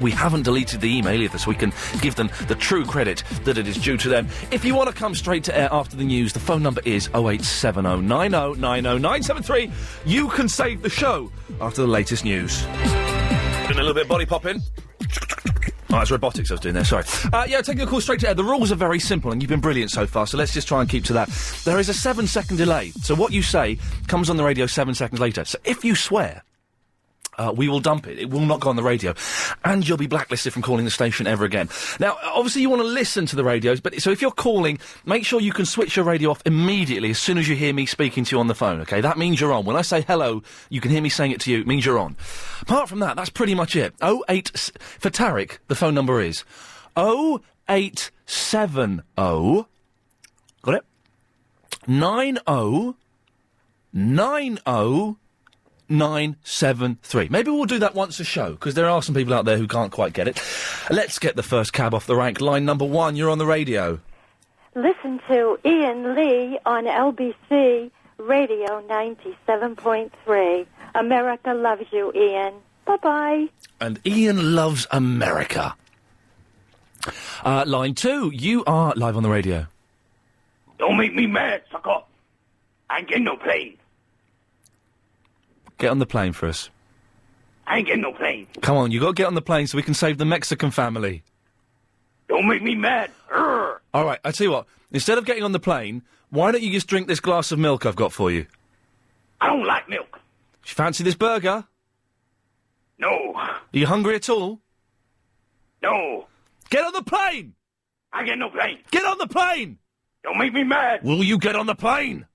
S1: We haven't deleted the email either, so we can give them the true credit that it is due to them. If you want to come straight to air after the news, the phone number is 0870 90 90 973. You can save the show after the latest news. Doing a little bit of body popping. Oh, that's robotics I was doing there, sorry. Taking a call straight to air. The rules are very simple, and you've been brilliant so far, so let's just try and keep to that. There is a 7-second delay, so what you say comes on the radio 7 seconds later. So if you swear... we will dump it. It will not go on the radio. And you'll be blacklisted from calling the station ever again. Now, obviously you want to listen to the radios, but so if you're calling, make sure you can switch your radio off immediately as soon as you hear me speaking to you on the phone, OK? That means you're on. When I say hello, you can hear me saying it to you, it means you're on. Apart from that, that's pretty much it. For Tarek, the phone number is 0870... Got it? 90... 973. Maybe we'll do that once a show, because there are some people out there who can't quite get it. Let's get the first cab off the rank. Line number 1, you're on the radio.
S6: Listen to Iain Lee on LBC Radio 97.3. America loves you, Iain. Bye-bye.
S1: And Iain loves America. Line 2, you are live on the radio.
S8: Don't make me mad, sucker. I ain't getting no plane.
S1: Get on the plane for us.
S8: I ain't getting no plane.
S1: Come on, you got to get on the plane so we can save the Mexican family.
S8: Don't make me mad. Urgh.
S1: All right, I tell you what. Instead of getting on the plane, why don't you just drink this glass of milk I've got for you?
S8: I don't like milk.
S1: You fancy this burger?
S8: No.
S1: Are you hungry at all?
S8: No.
S1: Get on the plane!
S8: I get no plane.
S1: Get on the plane!
S8: Don't make me mad.
S1: Will you get on the plane?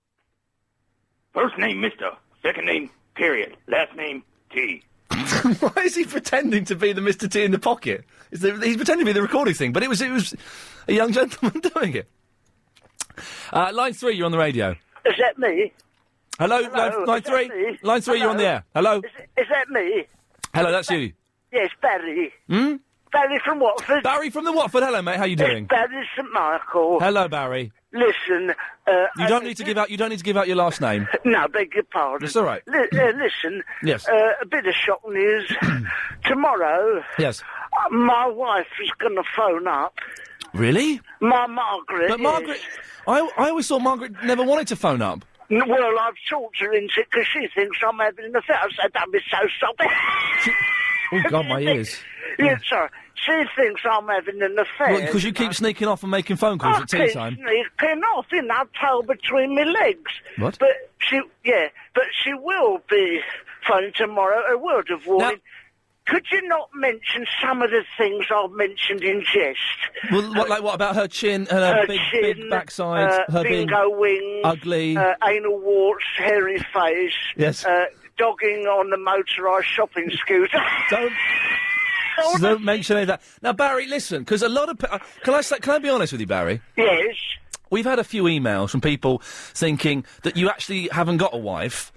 S8: First name, Mr. Second name, period. Last name, T.
S1: Why is he pretending to be the Mr. T in the pocket? He's pretending to be the recording thing, but it was a young gentleman doing it. Line 3, you're on the radio.
S10: Is that me?
S1: Hello? Line 3? Line 3, you're on the air. Hello?
S10: Is that me?
S1: Hello, that's you.
S10: Yes, Barry.
S1: Hmm?
S10: Barry from Watford.
S1: Barry from the Watford. Hello, mate. How you doing?
S10: It's Barry St Michael.
S1: Hello, Barry.
S10: Listen,
S1: You don't need to give out. You don't need to give out your last name.
S10: No, beg your pardon.
S1: It's all right.
S10: Listen.
S1: Yes.
S10: A bit of shock news. Tomorrow,
S1: Yes.
S10: my wife is going to phone up.
S1: Really?
S10: My Margaret.
S1: But Margaret, I always thought Margaret never wanted to phone up.
S10: Well, I've talked her into it because she thinks I'm having an affair. I said, don't be so soppy.
S1: Oh God, my ears.
S10: Yeah, sorry. She thinks I'm having an affair.
S1: Well, because you keep sneaking off and making phone calls at tea
S10: keep
S1: time.
S10: sneaking off, you know, tail between my legs.
S1: What?
S10: But she will be phoning tomorrow. A word of warning. Could you not mention some of the things I've mentioned in jest?
S1: Well, what about her chin and her big backside? Her being
S10: bingo wings,
S1: ugly.
S10: Anal warts, hairy face.
S1: Yes.
S10: Dogging on the motorised shopping scooter.
S1: Don't mention any of that. Now, Barry, listen, because a lot of can I be honest with you, Barry?
S10: Yes.
S1: We've had a few emails from people thinking that you actually haven't got a wife.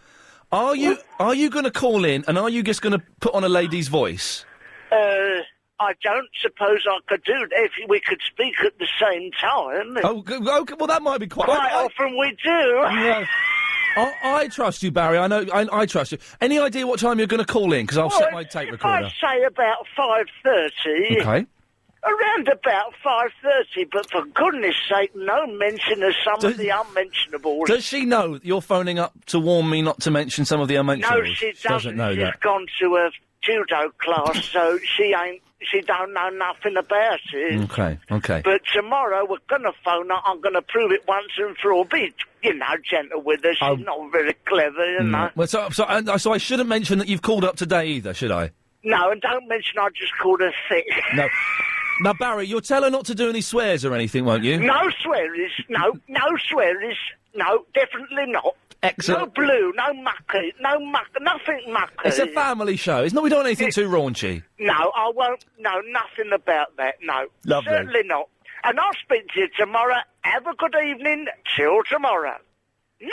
S1: Are you going to call in and are you just going to put on a lady's voice?
S10: I don't suppose I could do that if we could speak at the same time.
S1: Okay, well, that might be quite
S10: often we do.
S1: Yeah. I trust you, Barry. I know. I trust you. Any idea what time you're going to call in? Because I'll set my tape recorder.
S10: I'd say about 5:30.
S1: Okay.
S10: Around about 5:30, but for goodness sake, no mention of some of the unmentionables.
S1: Does she know that you're phoning up to warn me not to mention some of the unmentionables?
S10: No, she
S1: doesn't know
S10: She's
S1: that.
S10: gone to a judo class, so she don't know nothing about it.
S1: Okay.
S10: But tomorrow we're going to phone her. I'm going to prove it once and for all. Be, gentle with her. She's not very clever, you know.
S1: Well, so I shouldn't mention that you've called up today either, should I?
S10: No, and don't mention I just called her thick.
S1: No. Now, Barry, you'll tell her not to do any swears or anything, won't you?
S10: No swearies. No swearies. No, definitely not.
S1: Excellent.
S10: No blue, no mucky, nothing mucky.
S1: It's a family show. It's not. We don't want anything too raunchy.
S10: No, I won't. No, nothing about that. No,
S1: Lovely.
S10: Certainly not. And I'll speak to you tomorrow. Have a good evening. Till tomorrow. No.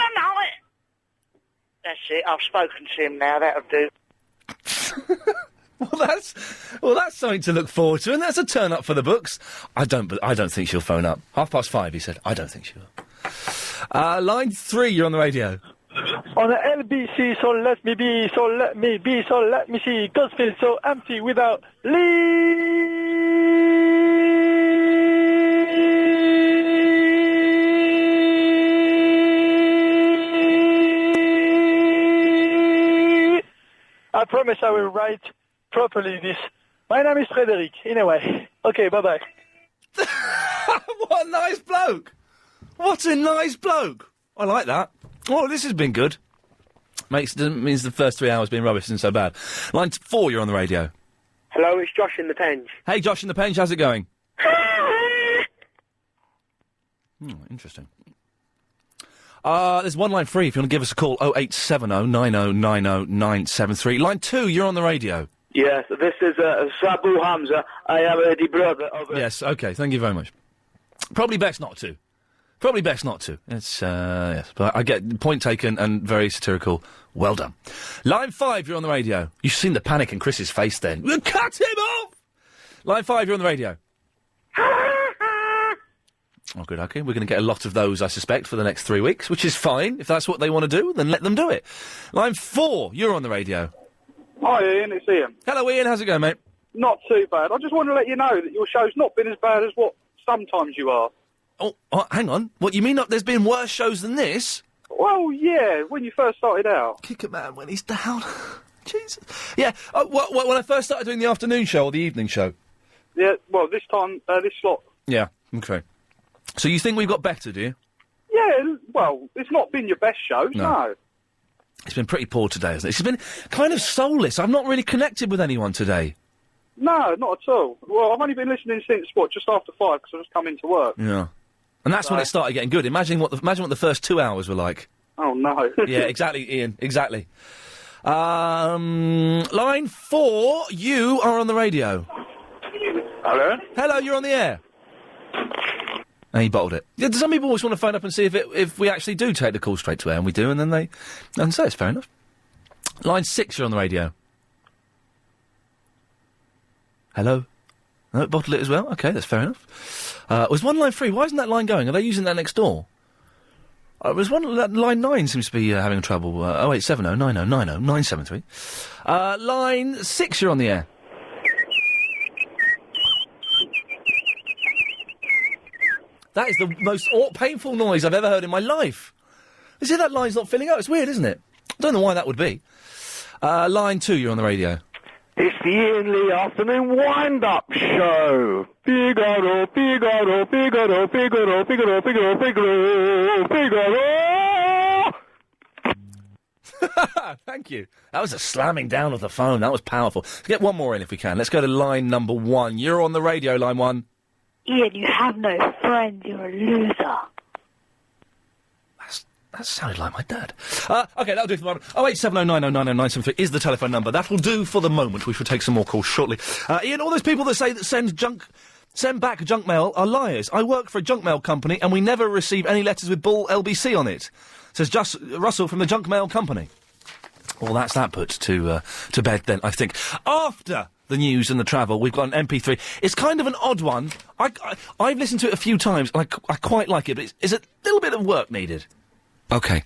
S10: That's it. I've spoken to him now. That'll do.
S1: Well, that's something to look forward to, and that's a turn up for the books. I don't think she'll phone up. 5:30, he said. I don't think she will. Line 3, you're on the radio.
S11: On the LBC, so let me be, so let me be, so let me see. God's feels so empty without Lee. I promise I will write properly this. My name is Frederick. Anyway, okay, bye-bye.
S1: What a nice bloke. What a nice bloke. I like that. Oh, this has been good. Means the first 3 hours being rubbish isn't so bad. Line 4, you're on the radio.
S12: Hello, it's Josh in the Penge.
S1: Hey, Josh in the Penge, how's it going? Interesting. There's one line free if you want to give us a call. 0870 9090 973. Line 2, you're on the radio.
S12: Yes, this is Sabu Hamza. I am the brother of...
S1: Yes, okay, thank you very much. Probably best not to. It's, yes, but I get point taken and very satirical. Well done. Line 5, you're on the radio. You've seen the panic in Chris's face then. We'll cut him off! Line 5, you're on the radio. Oh, good, okay. We're going to get a lot of those, I suspect, for the next 3 weeks, which is fine. If that's what they want to do, then let them do it. Line 4, you're on the radio.
S14: Hi, Ian, it's Ian.
S1: Hello, Ian. How's it going, mate?
S14: Not too bad. I just want to let you know that your show's not been as bad as what sometimes you are.
S1: Oh, hang on. What, you mean there's been worse shows than this?
S14: Well, yeah, when you first started out.
S1: Kick a man when he's down. Jesus. Yeah, when I first started doing the afternoon show or the evening show?
S14: Yeah, well, this time, this slot.
S1: Yeah, okay. So you think we've got better, do you?
S14: Yeah, well, it's not been your best shows, no.
S1: It's been pretty poor today, hasn't it? It's been kind of soulless. I've not really connected with anyone today.
S14: No, not at all. Well, I've only been listening since, just after 5, because I've just come into work.
S1: Yeah. And that's when it started getting good. Imagine what the first 2 hours were like.
S14: Oh, no.
S1: Yeah, exactly, Ian, exactly. Line 4, you are on the radio.
S14: Hello?
S1: Hello, you're on the air. And he bottled it. Yeah, some people always want to phone up and see if we actually do take the call straight to air, and we do, and then they... And so it's fair enough. Line 6, you're on the radio. Hello? No, bottle it as well? OK, that's fair enough. Was one line free? Why isn't that line going? Are they using that next door? Was line 9 seems to be having trouble. 0870 90 90 973. Line 6, you're on the air. That is the most painful noise I've ever heard in my life. You see that line's not filling out? It's weird, isn't it? I don't know why that would be. Line 2, you're on the radio.
S11: It's the Iain Lee Afternoon Wind-Up Show. Figaro, Figaro, Figaro, Figaro, Figaro, Figaro, Figaro, Figaro.
S1: Thank you. That was a slamming down of the phone. That was powerful. Let's get one more in if we can. Let's go to line number 1. You're on the radio, line 1.
S6: Iain, you have no friends. You're a loser.
S1: That sounded like my dad. OK, that'll do for the moment. 087090900973 is the telephone number. That will do for the moment. We shall take some more calls shortly. Iain, all those people that say that send back junk mail are liars. I work for a junk mail company and we never receive any letters with bull LBC on it. Says just Russell from the junk mail company. Well, that's that put to bed then, I think. After the news and the travel, we've got an MP3. It's kind of an odd one. I've listened to it a few times and I quite like it, but it's a little bit of work needed. OK.